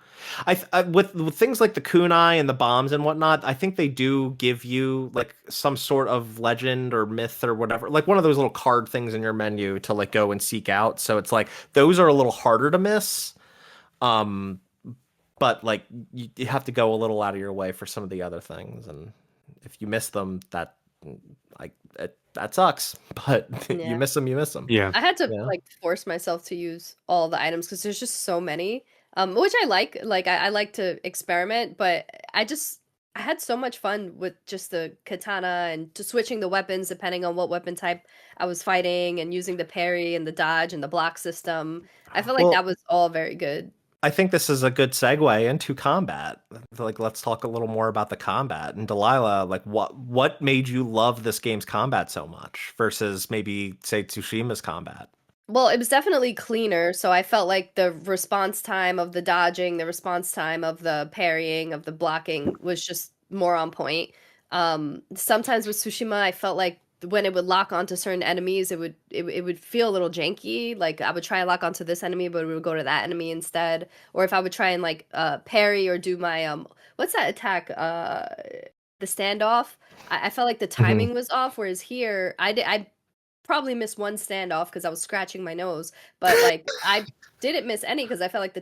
with things like the kunai and the bombs and whatnot. I think they do give you like some sort of legend or myth or whatever, like one of those little card things in your menu to like go and seek out. So it's like those are a little harder to miss. Um, but like you have to go a little out of your way for some of the other things, and if you miss them, that sucks. But you Yeah. miss them, you miss them. Yeah. I had to Yeah. like force myself to use all the items because there's just so many. Which I like. Like I like to experiment, but I had so much fun with just the katana and just switching the weapons depending on what weapon type I was fighting and using the parry and the dodge and the block system. I feel like that Well, was all very good. I think this is a good segue into combat. Like, let's talk a little more about the combat. And Delilah, like, what made you love this game's combat so much versus maybe say Tsushima's combat? Well, it was definitely cleaner, so I felt like the response time of the dodging, the response time of the parrying, of the blocking was just more on point. Sometimes with Tsushima, I felt like when it would lock onto certain enemies, it would feel a little janky. Like I would try and lock onto this enemy, but it would go to that enemy instead. Or if I would try and like parry or do my what's that attack? The standoff. I felt like the Mhm. timing was off, whereas here I probably missed one standoff because I was scratching my nose, but like I didn't miss any because I felt like the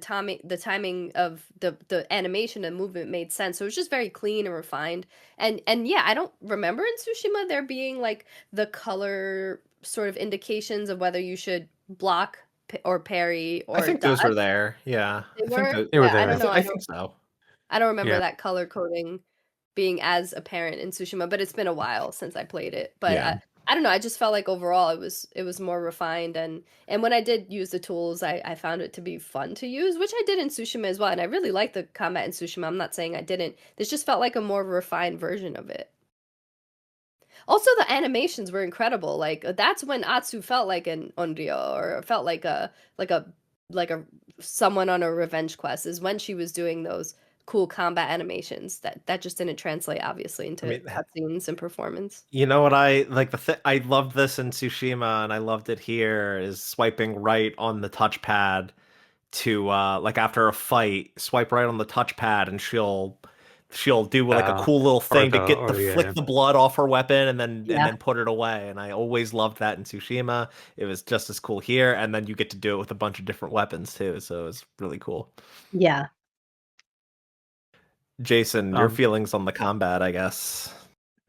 timing of the animation and movement made sense. So it was just very clean and refined. And yeah, I don't remember in Tsushima there being like the color sort of indications of whether you should block or parry I or think those were dodge. there. Yeah, They I think were? They were Yeah, I there. don't know. I think so. I don't remember Yeah. that color coding being as apparent in Tsushima, but it's been a while since I played it. But Yeah. I don't know. I just felt like overall it was more refined, and when I did use the tools, I found it to be fun to use, which I did in Tsushima as well. And I really liked the combat in Tsushima. I'm not saying I didn't. This just felt like a more refined version of it. Also, the animations were incredible. Like that's when Atsu felt like an Onryo or felt like a like a someone on a revenge quest is when she was doing those cool combat animations that just didn't translate obviously I into mean, cutscenes and performance. you know what I like I loved this in Tsushima and I loved it here is swiping right on the touchpad to like after a fight, swipe right on the touchpad and she'll do like a cool little Or thing to get the yeah. flick the blood off her weapon and Yeah. then put it away. And I always loved that in Tsushima. It was just as cool here, and then you get to do it with a bunch of different weapons too, so it was really cool. Yeah. Jason, your Um, feelings on the combat, I guess.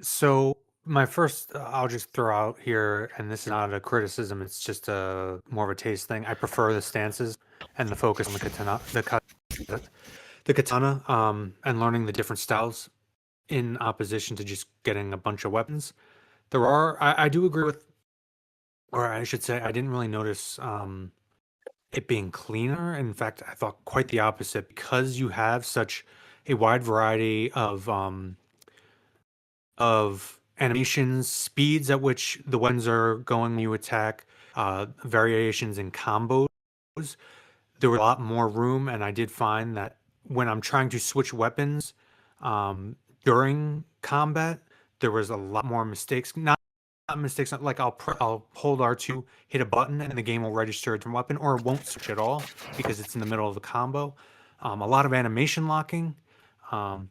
So my first, I'll just throw out here, and this is not a criticism; it's just a more of a taste thing. I prefer the stances and the focus on the katana, the katana, and learning the different styles in opposition to just getting a bunch of weapons. I do agree with, or I should say, I didn't really notice it being cleaner. In fact, I thought quite the opposite because you have such a wide variety of animations, speeds at which the weapons are going when you attack, variations in combos. There was a lot more room, and I did find that when I'm trying to switch weapons during combat, there was a lot more mistakes. Not mistakes. Like I'll hold R2, hit a button, and the game will register a different weapon, or it won't switch at all because it's in the middle of the combo. A lot of animation locking. Um,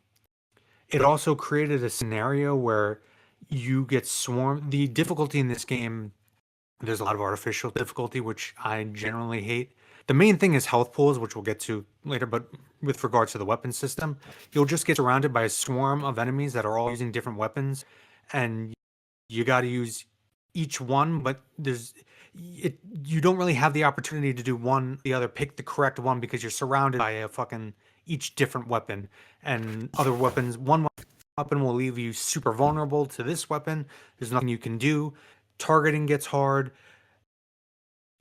it also created a scenario where you get swarmed. The difficulty in this game, there's a lot of artificial difficulty, which I generally hate. The main thing is health pools, which we'll get to later, but with regards to the weapon system, you'll just get surrounded by a swarm of enemies that are all using different weapons, and you got to use each one, but you don't really have the opportunity to do one the other, pick the correct one because you're surrounded by a fucking each different weapon, and other weapons. One weapon will leave you super vulnerable to this weapon. There's nothing you can do. Targeting gets hard.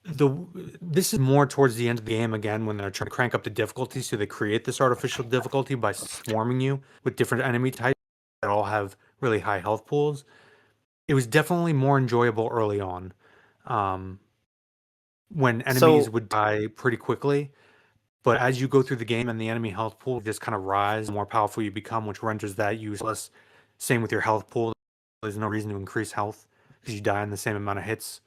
This is more towards the end of the game again when they're trying to crank up the difficulty, so they create this artificial difficulty by swarming you with different enemy types that all have really high health pools. It was definitely more enjoyable early on, when enemies So would die pretty quickly. But as you go through the game and the enemy health pool just kind of rise, the more powerful you become, which renders that useless. Same with your health pool. There's no reason to increase health because you die in the same amount of hits.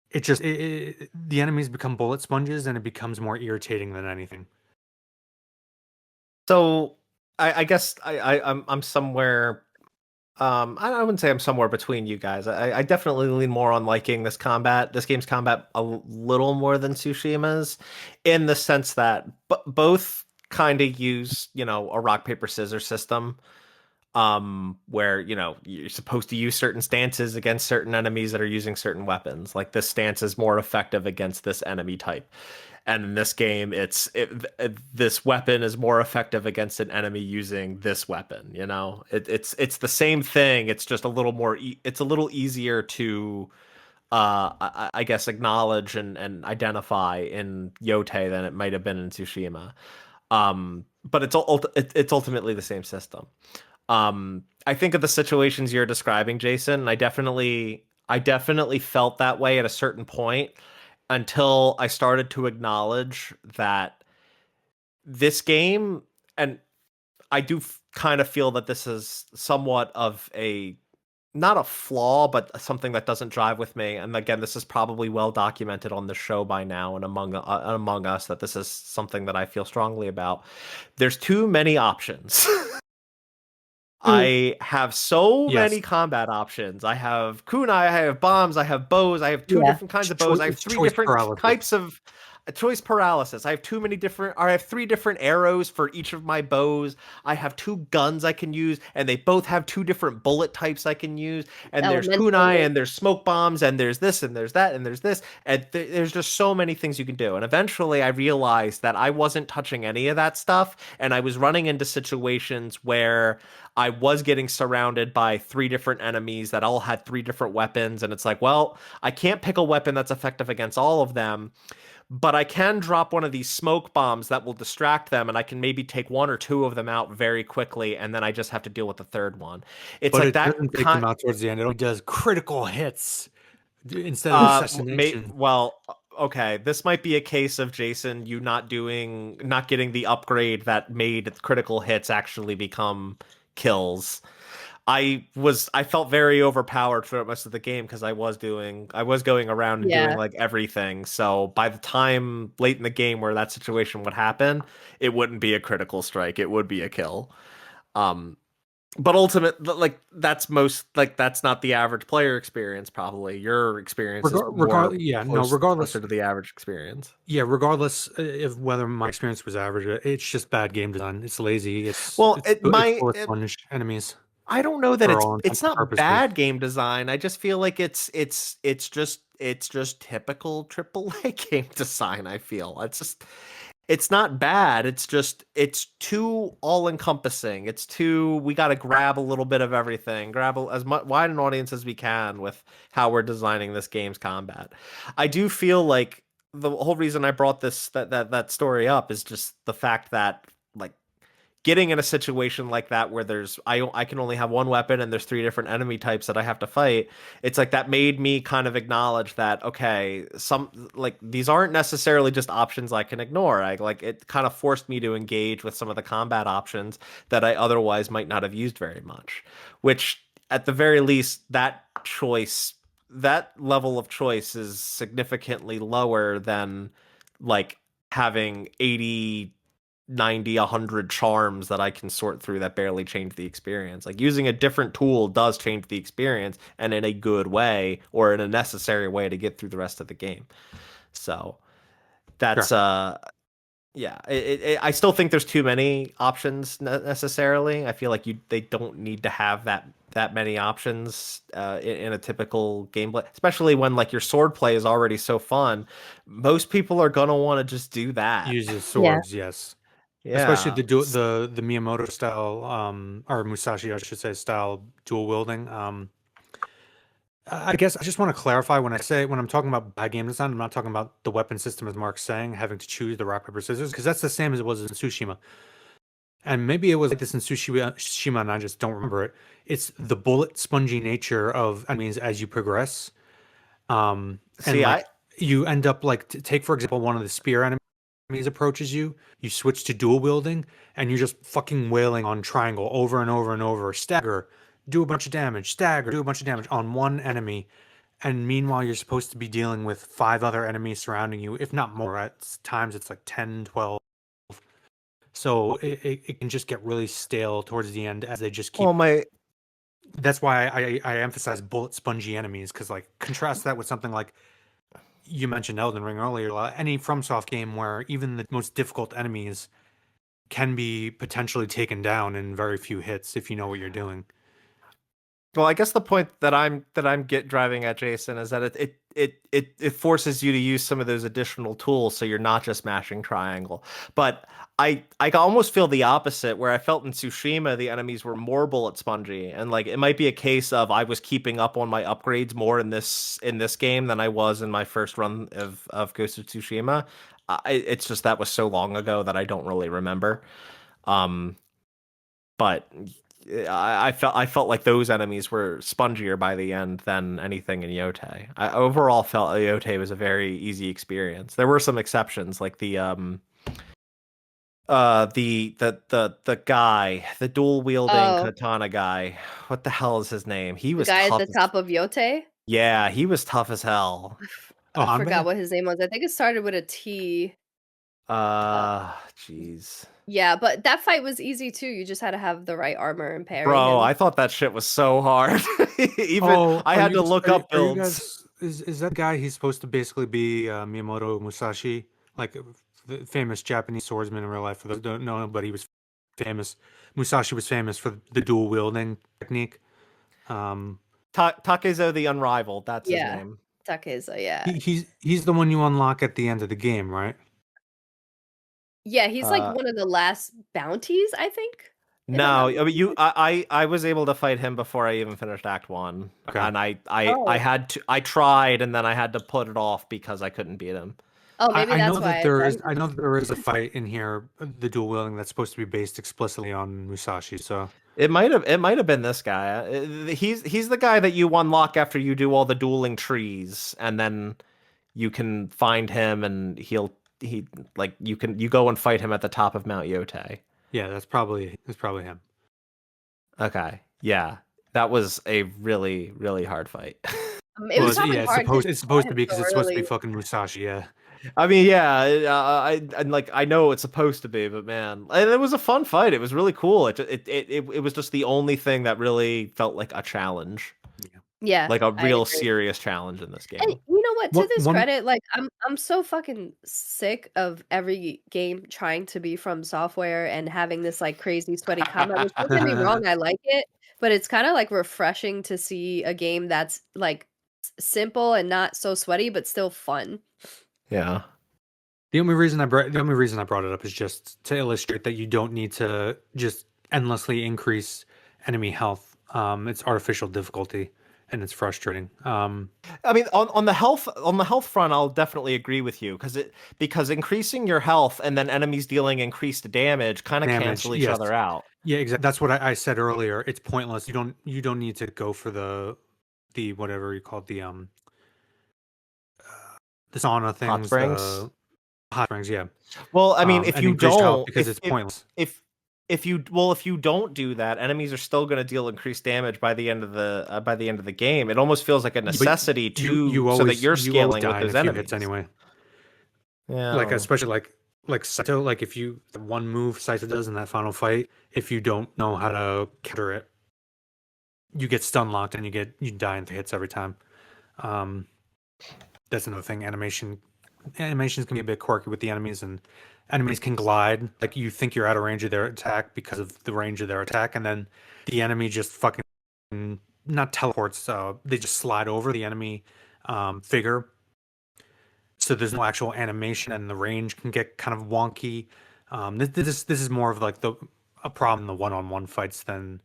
It just the enemies become bullet sponges, and it becomes more irritating than anything. so I guess I'm somewhere. I wouldn't say I'm somewhere between you guys. I definitely lean more on liking this game's combat a little more than Tsushima's, in the sense that both kind of use, a rock paper scissors system, where you're supposed to use certain stances against certain enemies that are using certain weapons. Like this stance is more effective against this enemy type. And in this game, this weapon is more effective against an enemy using this weapon. It's the same thing. It's just a little more. It's a little easier to, I guess, acknowledge and identify in Yōtei than it might have been in Tsushima. But it's ultimately the same system. I think of the situations you're describing, Jason, and I definitely felt that way at a certain point until I started to acknowledge that this game, and I do kind of feel that this is somewhat of a not a flaw, but something that doesn't drive with me. And again, this is probably well documented on the show by now, and among us, that this is something that I feel strongly about. There's too many options. I have so Yes. many combat options. I have kunai, I have bombs, I have bows, I have two Yeah. different kinds of bows, I have It's three choice different paralysis. types of choice paralysis. I have too many different, or I have three different arrows for each of my bows. I have two guns I can use, and they both have two different bullet types I can use. And there's kunai, Elemental. and there's smoke bombs, and there's this, and there's that, and there's this, and there's just so many things you can do. And eventually, I realized that I wasn't touching any of that stuff, and I was running into situations where I was getting surrounded by three different enemies that all had three different weapons, and it's like, well, I can't pick a weapon that's effective against all of them, but I can drop one of these smoke bombs that will distract them, and I can maybe take one or two of them out very quickly, and then I just have to deal with the third one. It's But like it that doesn't take kind. them out towards the end. It only does critical hits instead of assassination. Well, okay, this might be a case of Jason, you not getting the upgrade that made critical hits actually become kills. I felt very overpowered for most of the game because I was going around and doing Yeah. like everything. So by the time late in the game where that situation would happen, it wouldn't be a critical strike, it would be a kill. Um but that's not the average player experience probably. Your experience is more Regardless. closer to the average experience. Yeah, regardless of whether my experience was average, it's just bad game design. It's lazy. Well, It's bullet sponge enemies I don't know that for all it's intents and not purposes. bad game design. I just feel like it's just typical AAA game design, I feel. It's not bad. It's too all-encompassing. It's too we got to grab a little bit of everything. As much wide an audience as we can with how we're designing this game's combat. I do feel like the whole reason I brought that story up is just the fact that like getting in a situation like that where I can only have one weapon and there's three different enemy types that I have to fight. It's like that made me kind of acknowledge that okay, some like these aren't necessarily just options I can ignore. I like it kind of forced me to engage with some of the combat options that I otherwise might not have used very much, which at the very least that level of choice is significantly lower than like having 80 90 100 charms that I can sort through that barely change the experience. Like using a different tool does change the experience and in a good way or in a necessary way to get through the rest of the game. So that's Sure. yeah, I still think there's too many options necessarily. I feel like they don't need to have that many options in a typical gameplay, especially when like your sword play is already so fun. Most people are gonna want to just do that. Uses swords, yes. Especially Yeah. the Miyamoto style, or Musashi, I should say, style dual wielding. I guess I just want to clarify when I'm talking about bad game design, I'm not talking about the weapon system, as Mark's saying, having to choose the rock paper scissors, because that's the same as it was in Tsushima. And maybe it was like this in Tsushima, and I just don't remember it. It's the bullet spongy nature of enemies as you progress. And See, like you end up like take for example one of the spear enemies approaches you, you switch to dual wielding, and you're just fucking wailing on triangle over and over and over. Stagger, do a bunch of damage. Stagger, do a bunch of damage on one enemy. And meanwhile, you're supposed to be dealing with 5 other enemies surrounding you, if not more. At times, it's like 10, 12. So it can just get really stale towards the end as they just keep. well, That's why I emphasize bullet spongy enemies, because like contrast that with something like you mentioned Elden Ring earlier. Any FromSoft game where even the most difficult enemies can be potentially taken down in very few hits if you know what you're doing. Well, I guess the point that I'm get driving at, Jason, is that it forces you to use some of those additional tools, so you're not just mashing triangle. But I almost feel the opposite, where I felt in Tsushima the enemies were more bullet spongy, and like it might be a case of I was keeping up on my upgrades more in this game than I was in my first run of Ghost of Tsushima. It's just that was so long ago that I don't really remember. Um, but I felt like those enemies were spongier by the end than anything in Yōtei. I overall felt Yōtei was a very easy experience. There were some exceptions, like the guy, the dual wielding katana guy. What the hell is his name? He was The guy at tough the top of Yōtei? Yeah, he was tough as hell. I forgot what his name was. I think it started with a T. Jeez. Yeah, but that fight was easy too. You just had to have the right armor and parry Bro, him. I thought that shit was so hard. Even Oh, I had to look up are you builds. guys? Is that guy? He's supposed to basically be Miyamoto Musashi, like the famous Japanese swordsman in real life. For those who don't know, but he was famous. Musashi was famous for the dual wielding technique. Um, Takezo the Unrivaled, that's his Yeah, name. Takeza, yeah. he's the one you unlock at the end of the game, right? Yeah, he's like Uh, one of the last bounties, I think. If I'm no, not I mean mistaken. I was able to fight him before I even finished Act 1. Okay. And I Oh. had to I tried and then I had to put it off because I couldn't beat him. Oh, maybe I know that's that why I there thought is. he I was know that there is a fight in here, the dual wielding that's supposed to be based explicitly on Musashi. So It might have been this guy. He's the guy that you unlock after you do all the dueling trees, and then you can find him, and he like you go and fight him at the top of Mount Yōtei. yeah, that's probably him. Okay, yeah, that was a really really hard fight. it was probably Yeah, hard because it's you fought supposed to him be so because it's supposed to be early. fucking Musashi. Yeah. I mean, yeah, I know it's supposed to be, but man, and it was a fun fight. It was really cool. It was just the only thing that really felt like a challenge, Yeah, like a I real agree. serious challenge in this And game. you know what? To What this one? credit, like I'm so fucking sick of every game trying to be from software and having this like crazy sweaty combat, which don't get me wrong, I like it, but it's kind of like refreshing to see a game that's like simple and not so sweaty, but still fun. Yeah. The only reason I brought it up is just to illustrate that you don't need to just endlessly increase enemy health. It's artificial difficulty, and it's frustrating. I mean, on the health front, I'll definitely agree with you because increasing your health and then enemies dealing increased damage kind of Damage, cancel each yes, other out. yeah, exactly. That's what I said earlier. It's pointless. You don't need to go for the whatever you call it, the sauna Hot things, springs. the hot springs, yeah. Well, I mean, if And you increased health don't, because it's pointless. if you don't do that, enemies are still going to deal increased damage by the end of the game. It almost feels like a But necessity to so that you're you always scaling with die in a those few hits enemies. anyway. Yeah. I Like don't know. especially like Saito, like if you the one move Saito does in that final fight, if you don't know how to counter it, you get stun locked and you die in the hits every time. Um, that's another thing. Animations can be a bit quirky with the enemies, and enemies can glide. Like you think you're out of range of their attack because of the range of their attack, and then the enemy just fucking not teleports. They just slide over the enemy figure. So there's no actual animation, and the range can get kind of wonky. This is more of like a problem in the one-on-one fights than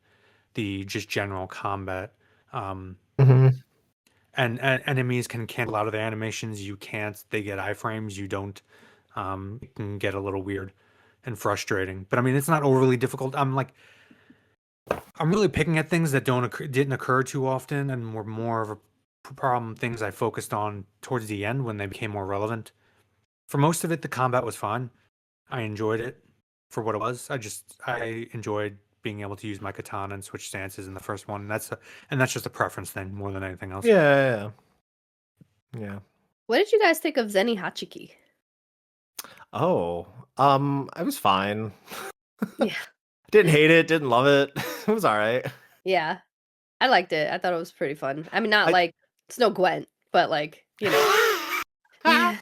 the just general combat. Um, Mhm. and enemies can cancel out of the animations. You can't. They get iframes. You don't. It can get a little weird and frustrating. But I mean, it's not overly difficult. I'm really picking at things that didn't occur too often, and were more of a problem things I focused on towards the end when they became more relevant. For most of it, the combat was fine. I enjoyed it for what it was. I enjoyed being able to use my katana and switch stances in the first one. And that's just a preference thing more than anything else. Yeah. Yeah. What did you guys think of Zeni Hachiki? Oh, I was fine. Yeah. Didn't hate it, didn't love it. It was all right. Yeah. I liked it. I thought it was pretty fun. I mean, not I like it's no Gwent, but like, you know. Yeah.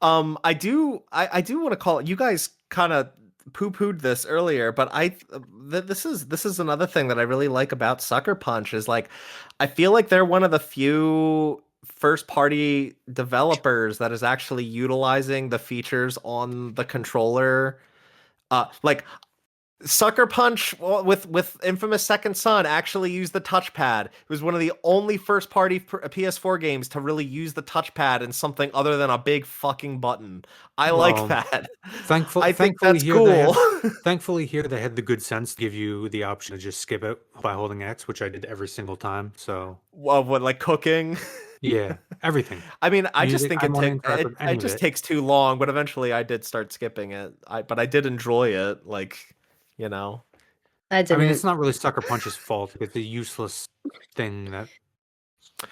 I do want to call it. You guys kind of poo-pooed this earlier, but this is another thing that I really like about Sucker Punch is like I feel like they're one of the few first party developers that is actually utilizing the features on the controller. Like Sucker Punch with Infamous Second Son actually used the touchpad. It was one of the only first party PS4 games to really use the touchpad in something other than a big fucking button. I like Well, that. I think thankfully that's here they cool. had thankfully here they had the good sense to give you the option to just skip it by holding X, which I did every single time. So What like cooking? yeah, everything. I mean, I just Music, think I don't want to interact with it any of just it. takes too long, but eventually I did start skipping it. But I did enjoy it, like, you know. I I mean, didn't. it's not really Sucker Punch's fault. It's a useless thing that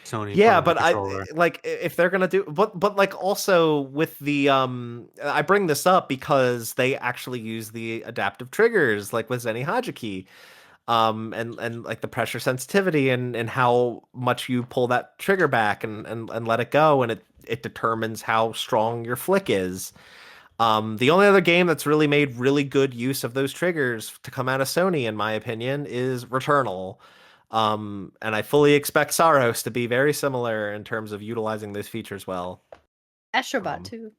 Sony put Yeah, on the but I controller. like if they're gonna do, but like also with the I bring this up because they actually use the adaptive triggers like with Zenny Hajiki, and like the pressure sensitivity and how much you pull that trigger back and let it go, and it determines how strong your flick is. The only other game that's really made really good use of those triggers to come out of Sony, in my opinion, is Returnal. And I fully expect Saros to be very similar in terms of utilizing those features well. Astrobot Um, too.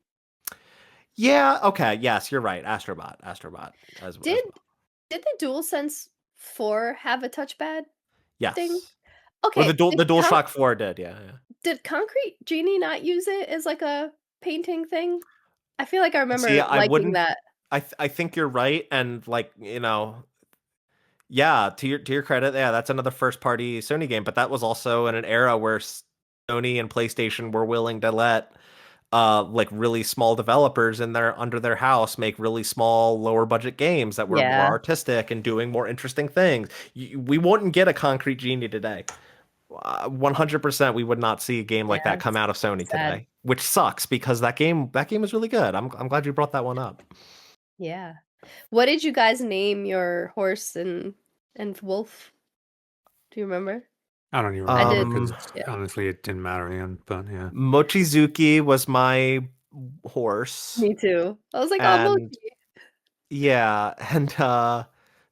yeah, okay, yes, you're right. Astrobot as Did well. did the DualSense 4 have a touchpad thing? Yes. Or Okay, the DualShock 4 did, yeah, yeah. did Concrete Genie not use it as like a painting thing? I feel like I See, remember I liking wouldn't. that. I think you're right, and like yeah, to your credit, yeah, that's another first party Sony game, but that was also in an era where Sony and PlayStation were willing to let like really small developers in their under their house make really small lower budget games that were more Yeah, artistic and doing more interesting things. We wouldn't get a Concrete Genie today. 100% we would not see a game like yeah, that come it's out of Sony sad. today, which sucks because that game is really good. I'm glad you brought that one up. Yeah. What did you guys name your horse and wolf? Do you remember? I don't even I remember did. because Yeah, honestly, it didn't matter in the end. But yeah, Mochizuki was my horse. me too. I was like, oh, And Mochi. yeah, and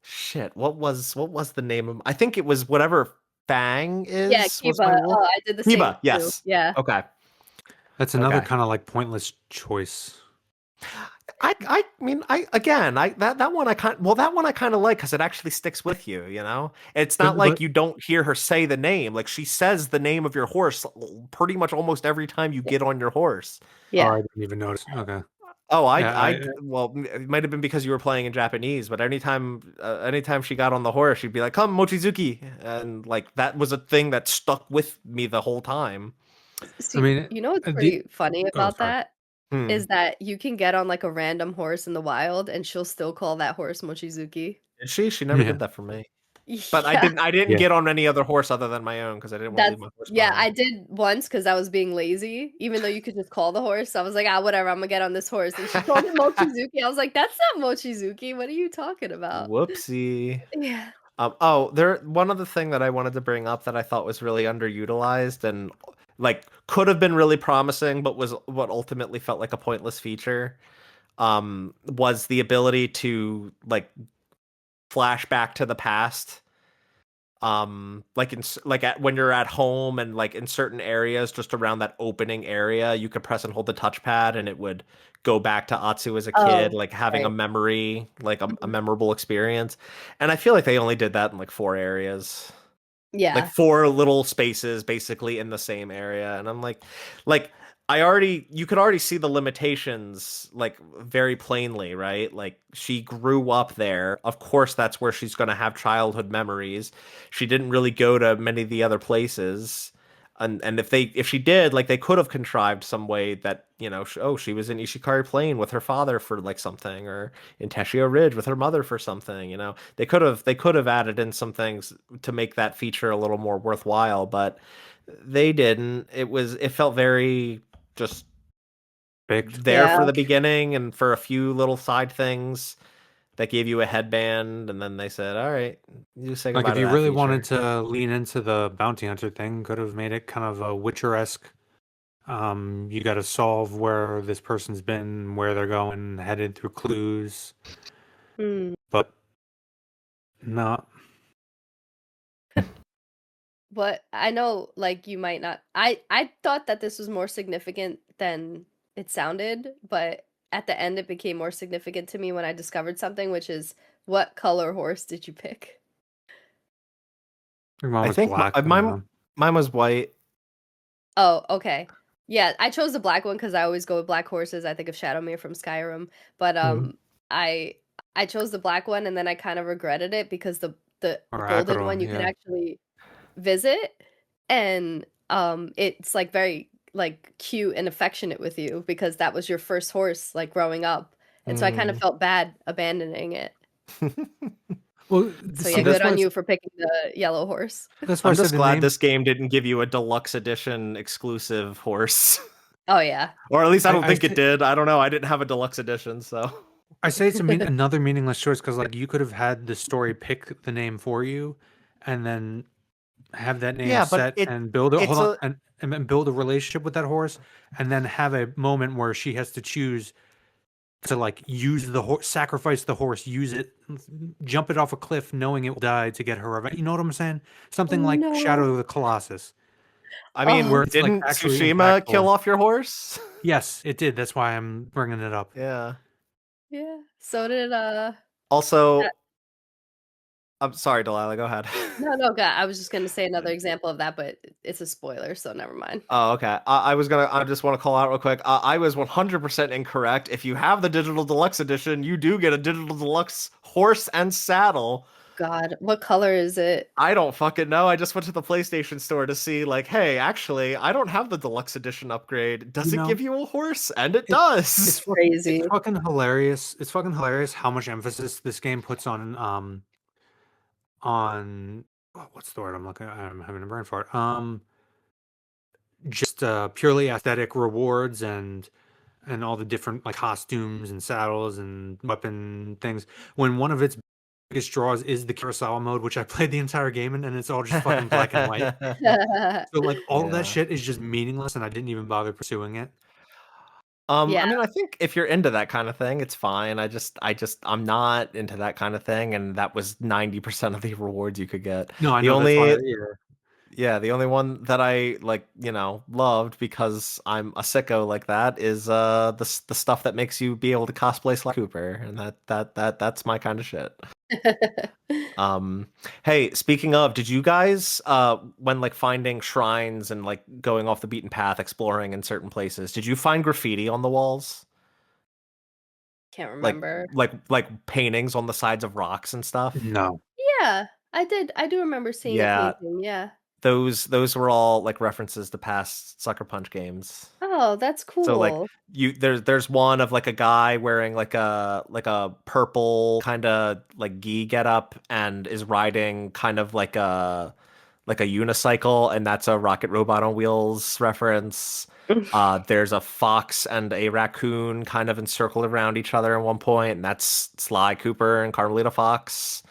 shit, what was the name of, I think it was whatever Fang Yeah, is was my Kiba. wolf. Oh, I did the same Kiba, too. yes. Yeah. Okay. that's another Okay. kind of like pointless choice. I mean I again I that one I kind well that one I kind of like because it actually sticks with you, you know? It's not like But you don't hear her say the name. Like she says the name of your horse pretty much almost every time you Yeah. get on your horse. oh, Yeah. I didn't even notice. Okay, Oh, yeah, well, it might have been because you were playing in Japanese, but anytime she got on the horse, she'd be like, "Come, Mochizuki," and like that was a thing that stuck with me the whole time. I See, mean, you know what's the pretty funny oh, about sorry. that Hmm. is that you can get on like a random horse in the wild and she'll still call that horse Mochizuki. Did she? She never Yeah, did that for me. But I Yeah. didn't. I didn't yeah. get on any other horse other than my own because I didn't want to leave That's my horse yeah, behind. I did once because I was being lazy, even though you could just call the horse. I was like, ah, whatever, I'm gonna get on this horse. And she called it Mochizuki. I was like, that's not Mochizuki. What are you talking about? Whoopsie. Yeah. Oh, one other thing that I wanted to bring up that I thought was really underutilized and like could have been really promising, but was what ultimately felt like a pointless feature. Was the ability to like flash back to the past, like when you're at home and like in certain areas just around that opening area you could press and hold the touchpad and it would go back to Atsu as a kid, Oh, like having a right. memory, like a Mhm. memorable experience. And I feel like they only did that in like four areas, like Yeah. four little spaces basically in the same area. And I'm like you could already see the limitations like very plainly, right? Like she grew up there, of course that's where she's going to have childhood memories. She didn't really go to many of the other places, and if she did, like they could have contrived some way that she was in Ishikari Plain with her father for like something, or in Teshio Ridge with her mother for something. They could have added in some things to make that feature a little more worthwhile, but they didn't. It felt very just Baked. there Yeah. for the beginning and for a few little side things that gave you a headband, and then they said, "All right, you say Like goodbye if to you that really wanted feature." to lean into the bounty hunter thing, could have made it kind of a Witcher-esque. You got to solve where this person's been, where they're going, headed through clues. Hmm. But no, But I know like you might not I thought that this was more significant than it sounded, but at the end it became more significant to me when I discovered something, which is what color horse did you pick? your mom I was think black. mine was white. Oh, okay. Yeah, I chose the black one because I always go with black horses. I think of Shadowmere from Skyrim. But Mhm. I I chose the black one and then I kind of regretted it because the Or golden one Acheron, you can yeah. actually visit, and it's like very like cute and affectionate with you because that was your first horse like growing up. And so I kind of Mm. felt bad abandoning it. Well, So see, yeah, that's good why on it's- you for picking the yellow horse. That's why I I'm said just the glad name. this game didn't give you a deluxe edition exclusive horse. Oh yeah. Or at least I don't I think it did. I don't know. I didn't have a deluxe edition, so. I say it's another meaningless choice because like you could have had the story pick the name for you, and then have that name Yeah, but set and build it. it's Hold on, a and then build a relationship with that horse, and then have a moment where she has to choose to like use the horse, sacrifice the horse, use it, jump it off a cliff, knowing it will die to get her revenge. You know what I'm saying? Oh Something like no. Shadow of the Colossus, I Oh where mean, it's like didn't actually Tsushima kill impactful. off your horse? Yes, it did. That's why I'm bringing it up. Yeah. yeah. So did Also, I'm sorry, Delilah, go ahead. no, God, I was just gonna say another example of that, but it's a spoiler, so never mind. Oh, okay. I just want to call out real quick. I was 100% incorrect. If you have the digital deluxe edition, you do get a digital deluxe horse and saddle. God, what color is it? I don't fucking know. I just went to the PlayStation store to see, like, hey, actually, I don't have the deluxe edition upgrade. Does You it know, give you a horse? And it it, does. Crazy. it's fucking hilarious. It's fucking hilarious how much emphasis this game puts on what's the word I'm looking. I'm having a brain fart. Just purely aesthetic rewards and all the different like costumes and saddles and weapon things. When one of its biggest draws is the Kurosawa mode, which I played the entire game in, and it's all just fucking black and white. So like all that Yeah. shit is just meaningless, and I didn't even bother pursuing it. I Yeah. mean, I think if you're into that kind of thing, it's fine. I'm not into that kind of thing, and that was 90% of the rewards you could get. No, I The know that's why. only Yeah. Yeah, the only one that I like, loved because I'm a sicko like that is the stuff that makes you be able to cosplay Sly Cooper, and that's my kind of shit. Um, hey, speaking of, did you guys when like finding shrines and like going off the beaten path, exploring in certain places, did you find graffiti on the walls? Can't Like remember. like paintings on the sides of rocks and stuff? No. Yeah, I did. I do remember seeing a Yeah, painting. Yeah. those were all like references to past Sucker Punch games. Oh, that's So like cool. there's one of like a guy wearing like a purple kind of like gi getup and is riding kind of like a unicycle, and that's a Rocket Robot on Wheels reference. There's a fox and a raccoon kind of encircled around each other at one point, and that's Sly Cooper and Carmelita Fox.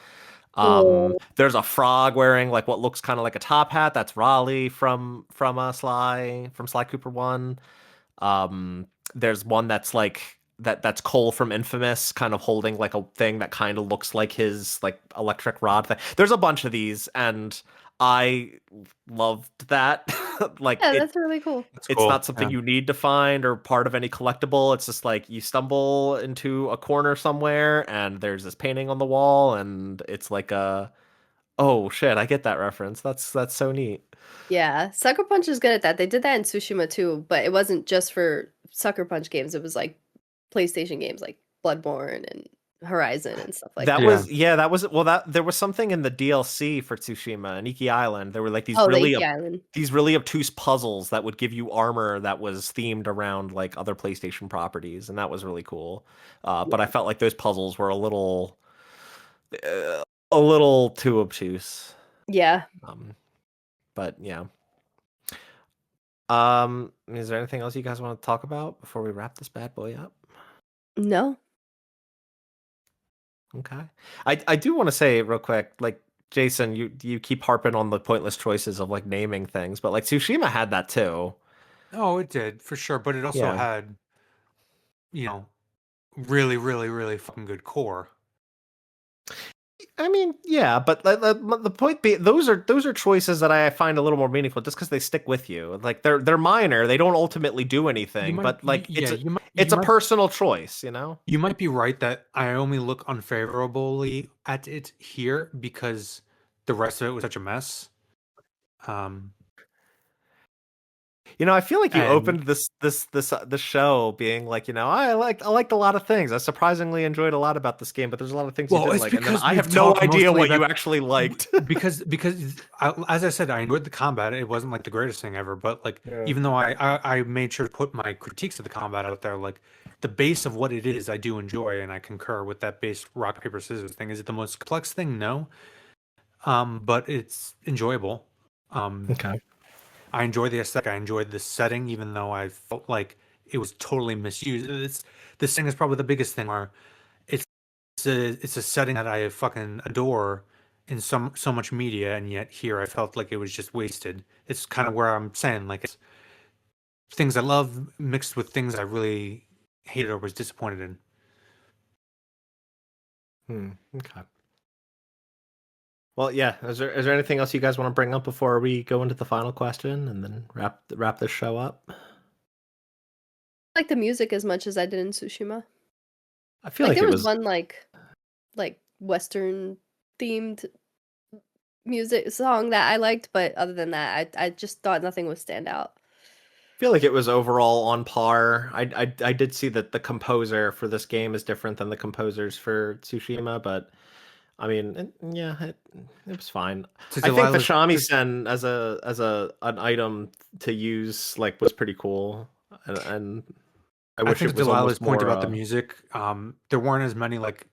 Cool. There's a frog wearing like what looks kind of like a top hat. That's Raleigh from Sly Cooper 1. There's one that's like that's Cole from Infamous, kind of holding like a thing that kind of looks like his like electric rod thing. There's a bunch of these, and I loved that. Like Yeah, that's really cool. That's it's cool. not something Yeah. you need to find or part of any collectible. It's just like you stumble into a corner somewhere and there's this painting on the wall, and it's like oh shit, I get that reference. That's so neat. Yeah, Sucker Punch is good at that. They did that in Tsushima too, but it wasn't just for Sucker Punch games. It was like PlayStation games like Bloodborne and Horizon and stuff like That that. Yeah. was yeah, that was well that there was something in the DLC for Tsushima and Iki Island. There were like Oh, the Iki Island. these really obtuse puzzles that would give you armor that was themed around like other PlayStation properties, and that was really cool. But I felt like those puzzles were a little too obtuse. Yeah. Um, but yeah. Is there anything else you guys want to talk about before we wrap this bad boy up? No. Okay. I do want to say real quick, like Jason, you keep harping on the pointless choices of like naming things, but like Tsushima had that too. Oh, it did for sure, but it also Yeah. had, you know, really, really, really fucking good core. I mean, yeah, but the point being, those are choices that I find a little more meaningful just because they stick with you. Like they're minor, they don't ultimately do You anything, might, but like yeah, it's a personal choice, you know? you might be right that I only look unfavorably at it here because the rest of it was such a mess. You know, I feel like you And opened this show being like, I liked a lot of things. I surprisingly enjoyed a lot about this game, but there's a lot of things you well, didn't it's like, and then because I we've have no talked idea mostly what you about actually liked. because as I said, I enjoyed the combat. It wasn't like the greatest thing ever, but like Yeah. even though I made sure to put my critiques of the combat out there, like the base of what it is, I do enjoy, and I concur with that base rock paper scissors thing. Is it the most complex thing? No, but it's enjoyable. Okay. I enjoy the aesthetic. I enjoyed the setting, even though I felt like it was totally misused. This thing is probably the biggest thing where it's it's a setting that I fucking adore in so much media, and yet here I felt like it was just wasted. It's kind of where I'm saying like it's things I love mixed with things I really hated or was disappointed in. Okay. Well, yeah. Is there anything else you guys want to bring up before we go into the final question and then wrap this show up? I like the music as much as I did in Tsushima. I feel Like like there it was was. one like Western themed music song that I liked, but other than that, I just thought nothing would stand out. I feel like it was overall on par. I did see that the composer for this game is different than the composers for Tsushima, but I mean, it was fine. To I think the Delilah's, shamisen as an item to use like was pretty cool, and I I wish think it to was Delilah's almost point more. about the music, there weren't as many like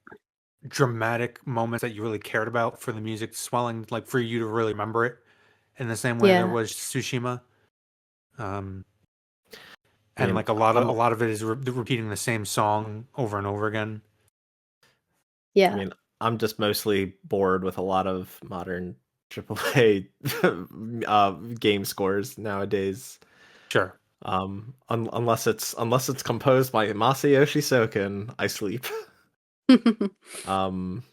dramatic moments that you really cared about for the music swelling, like for you to really remember it in the same way there Yeah. was Tsushima. Um, I and mean, like a lot of it is repeating the same song over and over again. I Yeah. mean, I'm just mostly bored with a lot of modern AAA game scores nowadays. Sure. Unless it's composed by Masayoshi Soken, I sleep. Um,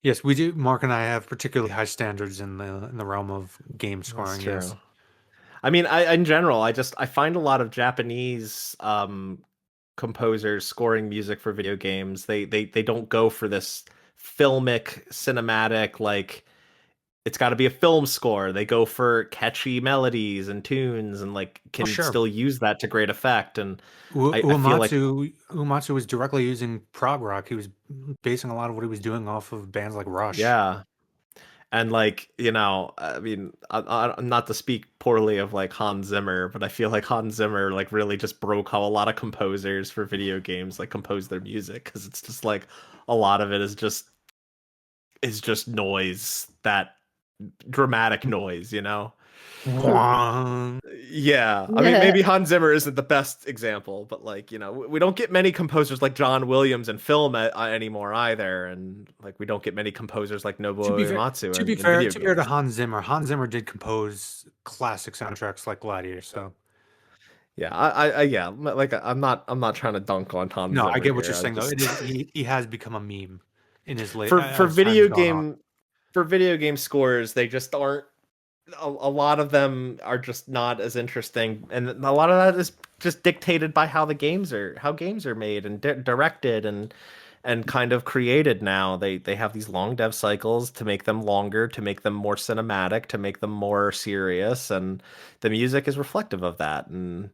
Yes, we do. Mark and I have particularly high standards in the realm of game that's scoring. Yes. true. I mean, I in general, I find a lot of Japanese composers scoring music for video games. They don't go for this filmic, cinematic, like it's got to be a film score. They go for catchy melodies and tunes and like Oh, can sure. still use that to great effect. And I feel like Uematsu was directly using prog rock. He was basing a lot of what he was doing off of bands like Rush. yeah. And like, I mean, not to speak poorly of like Hans Zimmer, but I feel like Hans Zimmer like really just broke how a lot of composers for video games like compose their music because it's just like a lot of it is just noise, that dramatic noise. Wah. Yeah, I mean, maybe Hans Zimmer isn't the best example, but like, we don't get many composers like John Williams in film anymore either, and like we don't get many composers like Nobuo To be fair, Uematsu to be in fair, video to be fair to games. Hans Zimmer did compose classic soundtracks like Gladiator. So Yeah, yeah, like I'm not trying to dunk on Hans no, I Zimmer get what here. you're I'm saying though. just It is he has become a meme in his late for as time has video gone on. game scores, they just aren't. A lot of them are just not as interesting, and a lot of that is just dictated by how games are made and directed and kind of created now. They have these long dev cycles to make them longer, to make them more cinematic, to make them more serious, and the music is reflective of that. And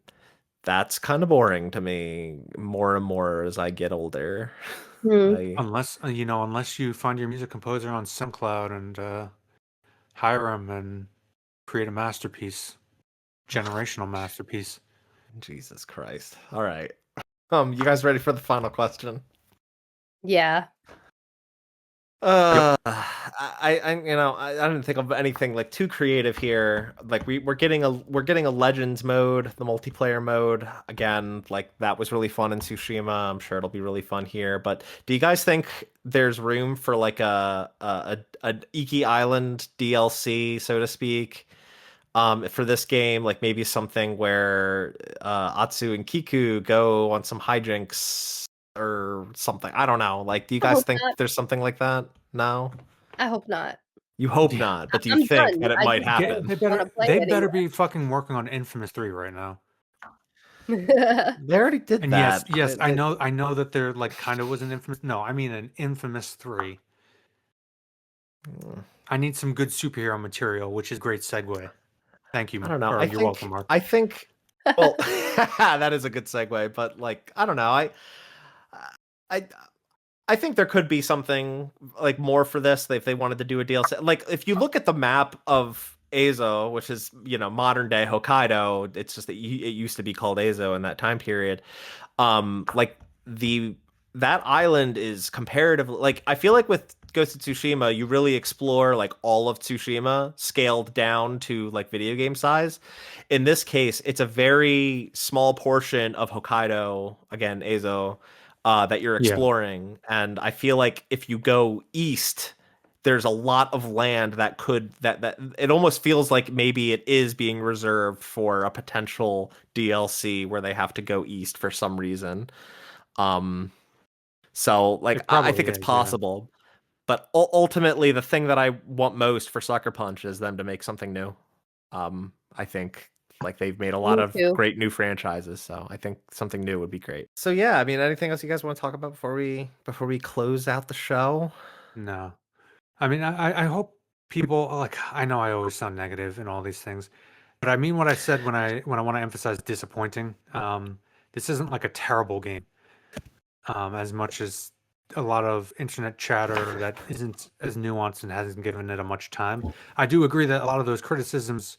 that's kind of boring to me more and more as I get older. Hmm. I Unless you find your music composer on SoundCloud and hire him and create a masterpiece, generational masterpiece. Jesus Christ. All right. You guys ready for the final question? Yeah. Yep. I didn't think of anything like too creative here. Like we're getting a Legends mode, the multiplayer mode again. Like that was really fun in Tsushima. I'm sure it'll be really fun here. But do you guys think there's room for like a Iki Island DLC, so to speak, for this game? Like maybe something where Atsu and Kiku go on some hijinks or something. I don't know. Like, do you I guys hope think not. there's something like that? No? I hope not. You hope Yeah. not, but do you I'm think done. that it I might just They, happen? they want to better play they it better be fucking working on Infamous 3 right now. anyway. They already did And that. yes, I know that they're like kind of was an infamous. No, I mean an Infamous 3. I need some good superhero material, which is great segue. Thank I you, don't know. or you're welcome, Mark. I think well, that is a good segue, but like I don't know. I I think there could be something like more for this if they wanted to do a DLC. Like if you look at the map of Azo, which is modern day Hokkaido, it's just that it used to be called Azo in that time period. Like the that island is comparatively like I feel like with Ghost of Tsushima, you really explore like all of Tsushima scaled down to like video game size. In this case, it's a very small portion of Hokkaido, again, Ezo, that you're Yeah. exploring. And I feel like if you go east, there's a lot of land that could that it almost feels like maybe it is being reserved for a potential DLC where they have to go east for some reason. Um, so like It I probably think it's is, yeah. possible, but ultimately the thing that I want most for Sucker Punch is them to make something new. I think like they've made a lot Me of too. great new franchises, so I think something new would be great. So yeah, I mean, anything else you guys want to talk about before we close out the show? No. I mean, I hope people like. I know I always sound negative in all these things, but I mean what I said when I want to emphasize disappointing. This isn't like a terrible game. As much as a lot of internet chatter that isn't as nuanced and hasn't given it a much time. I do agree that a lot of those criticisms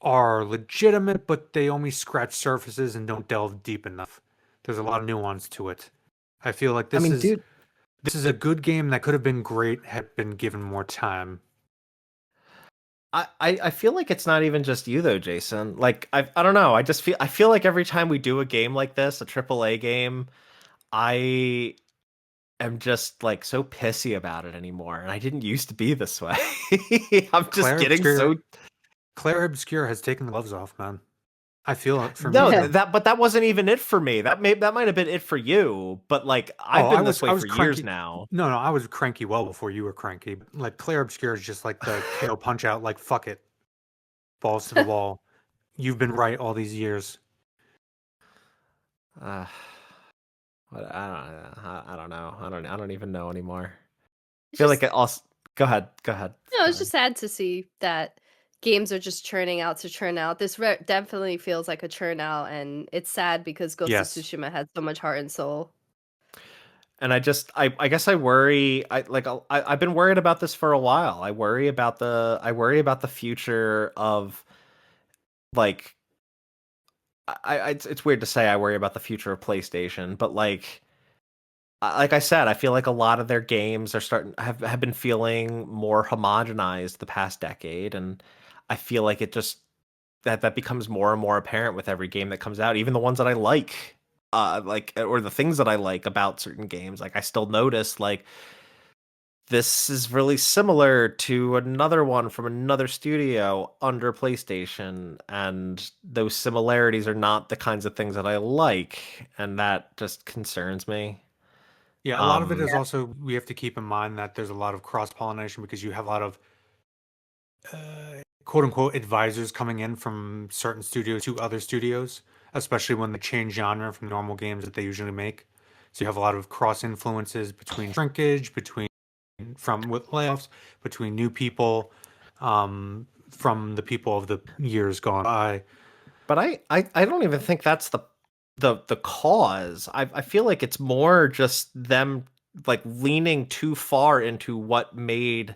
are legitimate, but they only scratch surfaces and don't delve deep enough. There's a lot of nuance to it. I feel like I mean, dude, this is a good game that could have been great had been given more time. I feel like it's not even just you though, Jason. Like I don't know. I feel like every time we do a game like this, a AAA game, I am just like so pissy about it anymore. And I didn't used to be this way. I'm just Claire getting Obscure so Claire Obscure has taken the gloves off, man. I feel it for me no too. that wasn't even it for me. That might have been it for you. But like Oh, I've been this way I for was years cranky. now. No, I was cranky well before you were cranky. Like Claire Obscure is just like the KO punch out. Like fuck it, balls to the wall. You've been right all these years. Uh, I don't know. I don't even know anymore. I It's feel like just it also. Go ahead. Go ahead. no, Go it's ahead. just sad to see that games are just churning out to churn out. This definitely feels like a churn out, and it's sad because Ghost of Yes. Tsushima had so much heart and soul. And I guess I worry I've been worried about this for a while. I worry about the future of like it's weird to say I worry about the future of PlayStation, but like I said, I feel like a lot of their games are starting have been feeling more homogenized the past decade, and I feel like it just that becomes more and more apparent with every game that comes out, even the ones that I like or the things that I like about certain games. Like I still notice like this is really similar to another one from another studio under PlayStation, and those similarities are not the kinds of things that I like, and that just concerns me. Yeah, a lot of it Um, is also we have to keep in mind that there's a lot of cross pollination because you have a lot of quote unquote advisors coming in from certain studios to other studios, especially when they change genre from normal games that they usually make. So you have a lot of cross influences between shrinkage, between from with layoffs, between new people, from the people of the years gone by. but I don't even think that's the cause. I feel like it's more just them like leaning too far into what made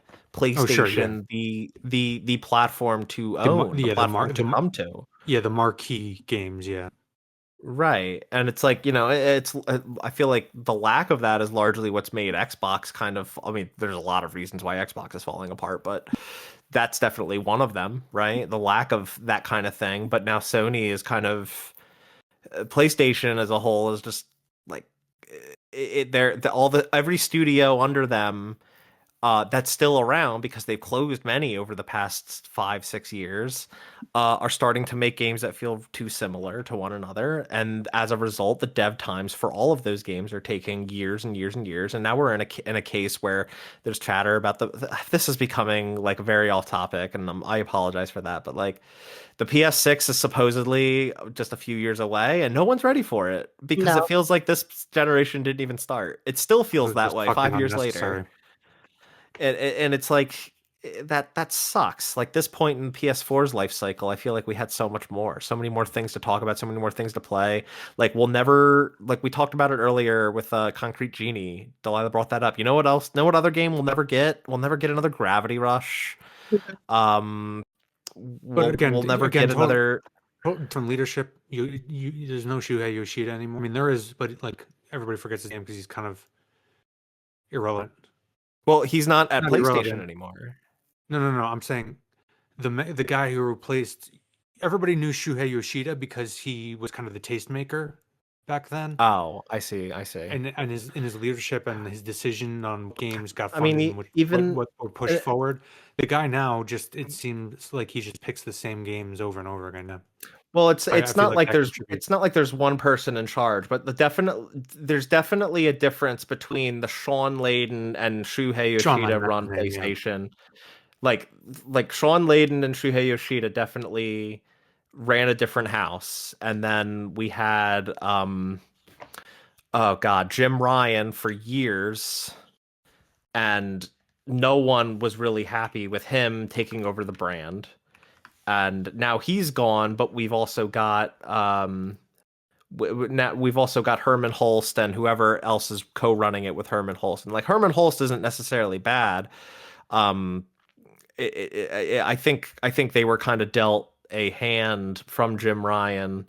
Oh, sure, yeah, PlayStation the platform to own, the yeah, platform to come to. yeah, the marquee games, yeah. Right. And it's like, you know, it's I feel like the lack of that is largely what's made Xbox kind of, I mean, there's a lot of reasons why Xbox is falling apart, but that's definitely one of them, right? The lack of that kind of thing. But now Sony is kind of PlayStation as a whole is just like they're all the every studio under them that's still around because they've closed many over the past 5 6 years are starting to make games that feel too similar to one another, and as a result the dev times for all of those games are taking years and years and years, and now we're in a case where there's chatter about this is becoming like very off topic, and I apologize for that, but like the PS6 is supposedly just a few years away and no one's ready for it because it No, feels like this generation didn't even start. It still It feels was that just way fucking 5 years later, unnecessary. and it's like that sucks. Like this point in PS4's life cycle, I feel like we had so much more, so many more things to talk about, so many more things to play. Like we'll never, like we talked about it earlier with Concrete Genie. Delilah brought that up. You know what else? Know what other game we'll never get? We'll never get another Gravity Rush. Um, But we'll never again, get another. From leadership, there's no Shuhei Yoshida anymore. I mean, there is, but like everybody forgets his name because he's kind of irrelevant. Well, he's not at Not PlayStation irrelevant. anymore. No. I'm saying the guy who replaced everybody knew Shuhei Yoshida because he was kind of the tastemaker back then, Oh, I see. and his leadership and his decision on what games got I mean, funded and even what were pushed forward. The guy now just it seems like he just picks the same games over and over again now. well, I it's feel not like like that contributes. there's one person in charge, but there's definitely a difference between the Sean Layden and Shuhei Sean Yoshida Layden, that's run his name, yeah. PlayStation. Like Sean Layden and Shuhei Yoshida definitely ran a different house, and then we had oh god, Jim Ryan for years, and no one was really happy with him taking over the brand. And now he's gone, but we've also got now we've also got Herman Holst and whoever else is co-running it with Herman Holst. And like Herman Holst isn't necessarily bad. Um, I think they were kind of dealt a hand from Jim Ryan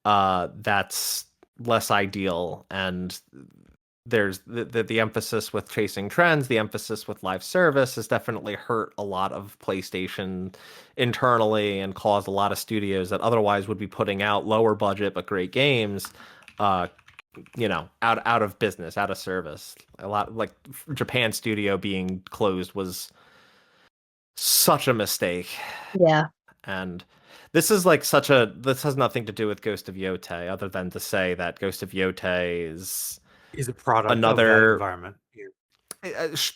that's less ideal, and there's the emphasis with chasing trends, the emphasis with live service has definitely hurt a lot of PlayStation internally and caused a lot of studios that otherwise would be putting out lower budget but great games, uh, out of business, out of service. A lot like Japan studio being closed was such a mistake. Yeah. And this is like this has nothing to do with Ghost of Yōtei other than to say that Ghost of Yōtei is Is a product of that another environment.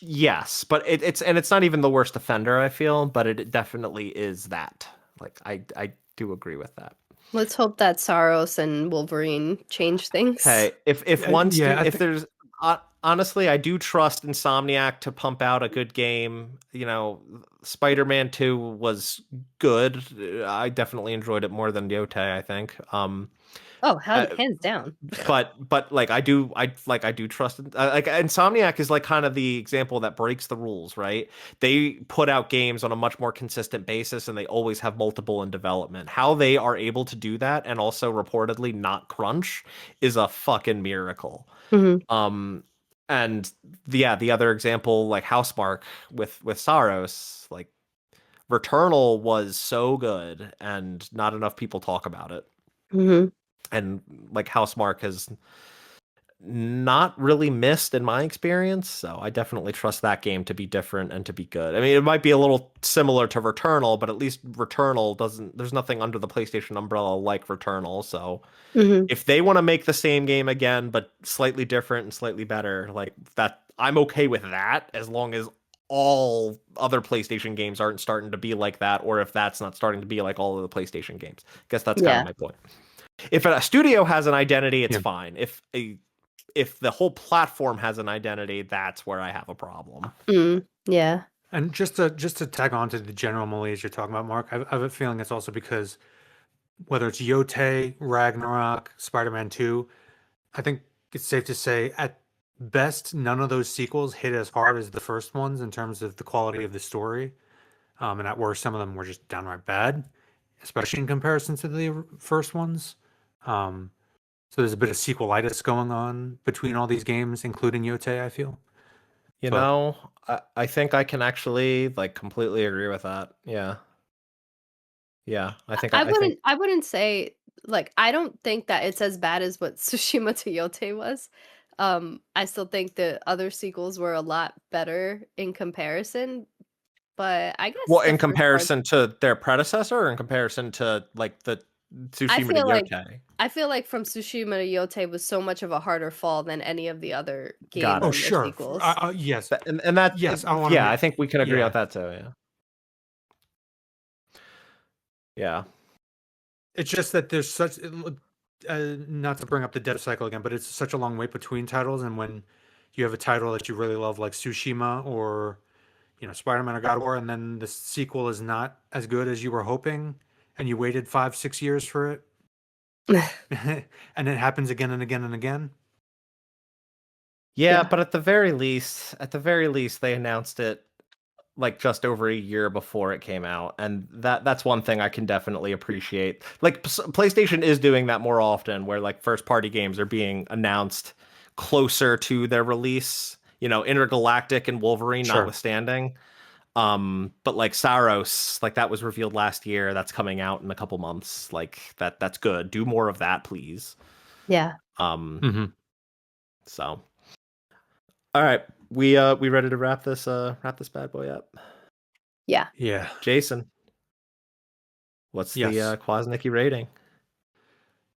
yes, but it's not even the worst offender, I feel, but it definitely is that. Like I do agree with that. Let's hope that Saros and Wolverine change things. Okay, if one Yeah, if there's honestly, I do trust Insomniac to pump out a good game. You know, Spider-Man 2 was good. I definitely enjoyed it more than Yōtei, I think. Oh, hands down. But like I do trust like Insomniac is like kind of the example that breaks the rules, right? They put out games on a much more consistent basis and they always have multiple in development. How they are able to do that and also reportedly not crunch is a fucking miracle. Mm-hmm. And the other example like Housemarque with Saros, like Returnal was so good and not enough people talk about it. Mm-hmm. And like Housemarque has not really missed in my experience, so I definitely trust that game to be different and to be good. I mean, it might be a little similar to Returnal, but at least Returnal doesn't there's nothing under the PlayStation umbrella like Returnal, so Mm-hmm. if they want to make the same game again but slightly different and slightly better, like that I'm okay with that as long as all other PlayStation games aren't starting to be like that, or if that's not starting to be like all of the PlayStation games. I guess that's kind of my point. If a studio has an identity, it's fine. If the whole platform has an identity, that's where I have a problem. Yeah. And just to tag on to the general malaise you're talking about, Mark, I have a feeling it's also because whether it's Yōtei, Ragnarok, Spider-Man 2, I think it's safe to say at best none of those sequels hit as hard as the first ones in terms of the quality of the story. And at worst, some of them were just downright bad, especially in comparison to the first ones. So there's a bit of sequelitis going on between all these games, including Yōtei, I feel. You know, I think I can actually like completely agree with that. Yeah. Yeah, I wouldn't say like I don't think that it's as bad as what Tsushima to Yōtei was. I still think the other sequels were a lot better in comparison, but I guess well, the in first one, comparison to their predecessor, or in comparison to like the Tsushima to Yōtei. I feel like from Tsushima to Yōtei was so much of a harder fall than any of the other Got games it. Oh, and their sure. sequels. Yes. And that Yes, I want to yeah, I think we can agree on that too, yeah. Yeah. It's just that there's such not to bring up the dev cycle again, but it's such a long wait between titles, and when you have a title that you really love like Tsushima or Spider-Man or God of War, and then the sequel is not as good as you were hoping, and you waited 5-6 years for it, and it happens again and again and again. Yeah, but at the very least, they announced it like just over a year before it came out, and that's one thing I can definitely appreciate. Like PlayStation is doing that more often, where like first party games are being announced closer to their release. Intergalactic and Wolverine Sure. notwithstanding. But like Saros, like that was revealed last year. That's coming out in a couple months. Like that's good. Do more of that, please. Yeah. Um, so all right, we ready to wrap this bad boy up? Yeah. Yeah. Jason, what's the Yes. Kwasnicki rating?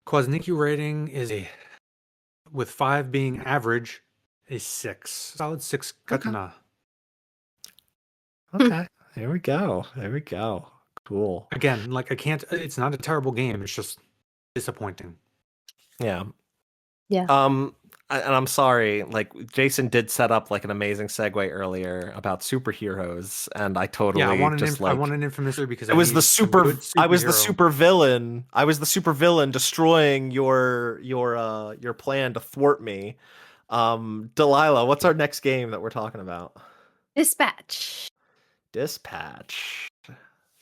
Kwasnicki rating is with 5 being average, a 6. Solid 6 katana. Okay, there we go. There we go. Cool. Again, like it's not a terrible game, it's just disappointing. Yeah. Yeah. And I'm sorry, like Jason did set up like an amazing segue earlier about superheroes, and I totally Yeah, I want like an infamous because I was the I was the superhero. super villain. I was the super villain destroying your plan to thwart me. Delilah, what's our next game that we're talking about? Dispatch. Dispatch.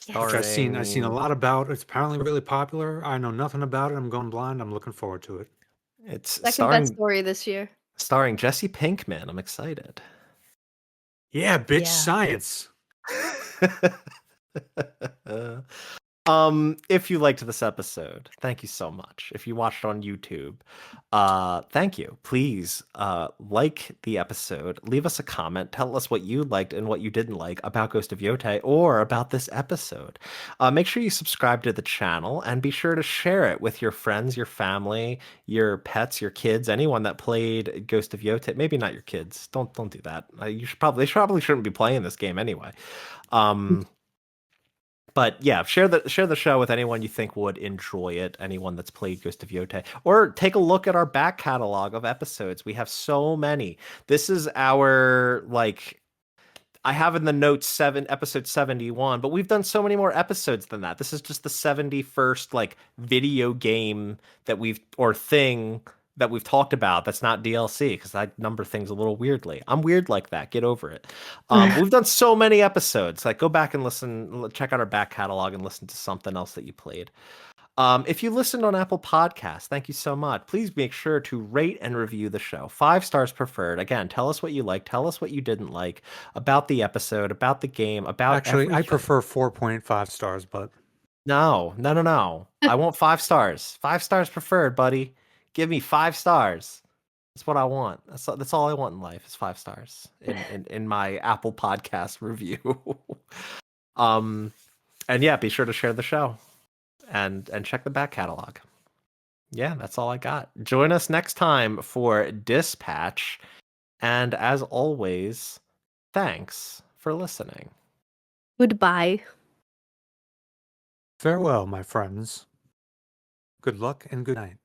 Which I've seen a Starring lot about. It's apparently really popular. I know nothing about it. I'm going blind. I'm looking forward to it. It's Second best story this year. starring Jesse Pinkman. I'm excited. Yeah, bitch, Yeah. science. If you liked this episode, thank you so much. If you watched on YouTube, thank you. Please, like the episode, leave us a comment, tell us what you liked and what you didn't like about Ghost of Yōtei or about this episode. Make sure you subscribe to the channel and be sure to share it with your friends, your family, your pets, your kids, anyone that played Ghost of Yōtei. Maybe not your kids. Don't do that. They probably shouldn't be playing this game anyway. But yeah, share the show with anyone you think would enjoy it, anyone that's played Ghost of Yōtei. Or take a look at our back catalog of episodes. We have so many. This is our I have in the notes episode 71, but we've done so many more episodes than that. This is just the 71st video game thing that we've talked about that's not DLC, because I number things a little weirdly. I'm weird like that. Get over it. We've done so many episodes. Go back and listen, check out our back catalog and listen to something else that you played. If you listened on Apple Podcasts, thank you so much. Please make sure to rate and review the show. 5 stars preferred. Again, tell us what you liked. Tell us what you didn't like about the episode, about the game, about Actually, everything. I prefer 4.5 stars, but No. I want 5 stars. 5 stars preferred, buddy. Give me 5 stars. That's what I want. That's all I want in life is 5 stars in my Apple Podcast review. And yeah, be sure to share the show and check the back catalog. Yeah, that's all I got. Join us next time for Dispatch. And as always, thanks for listening. Goodbye. farewell, my friends. Good luck and good night.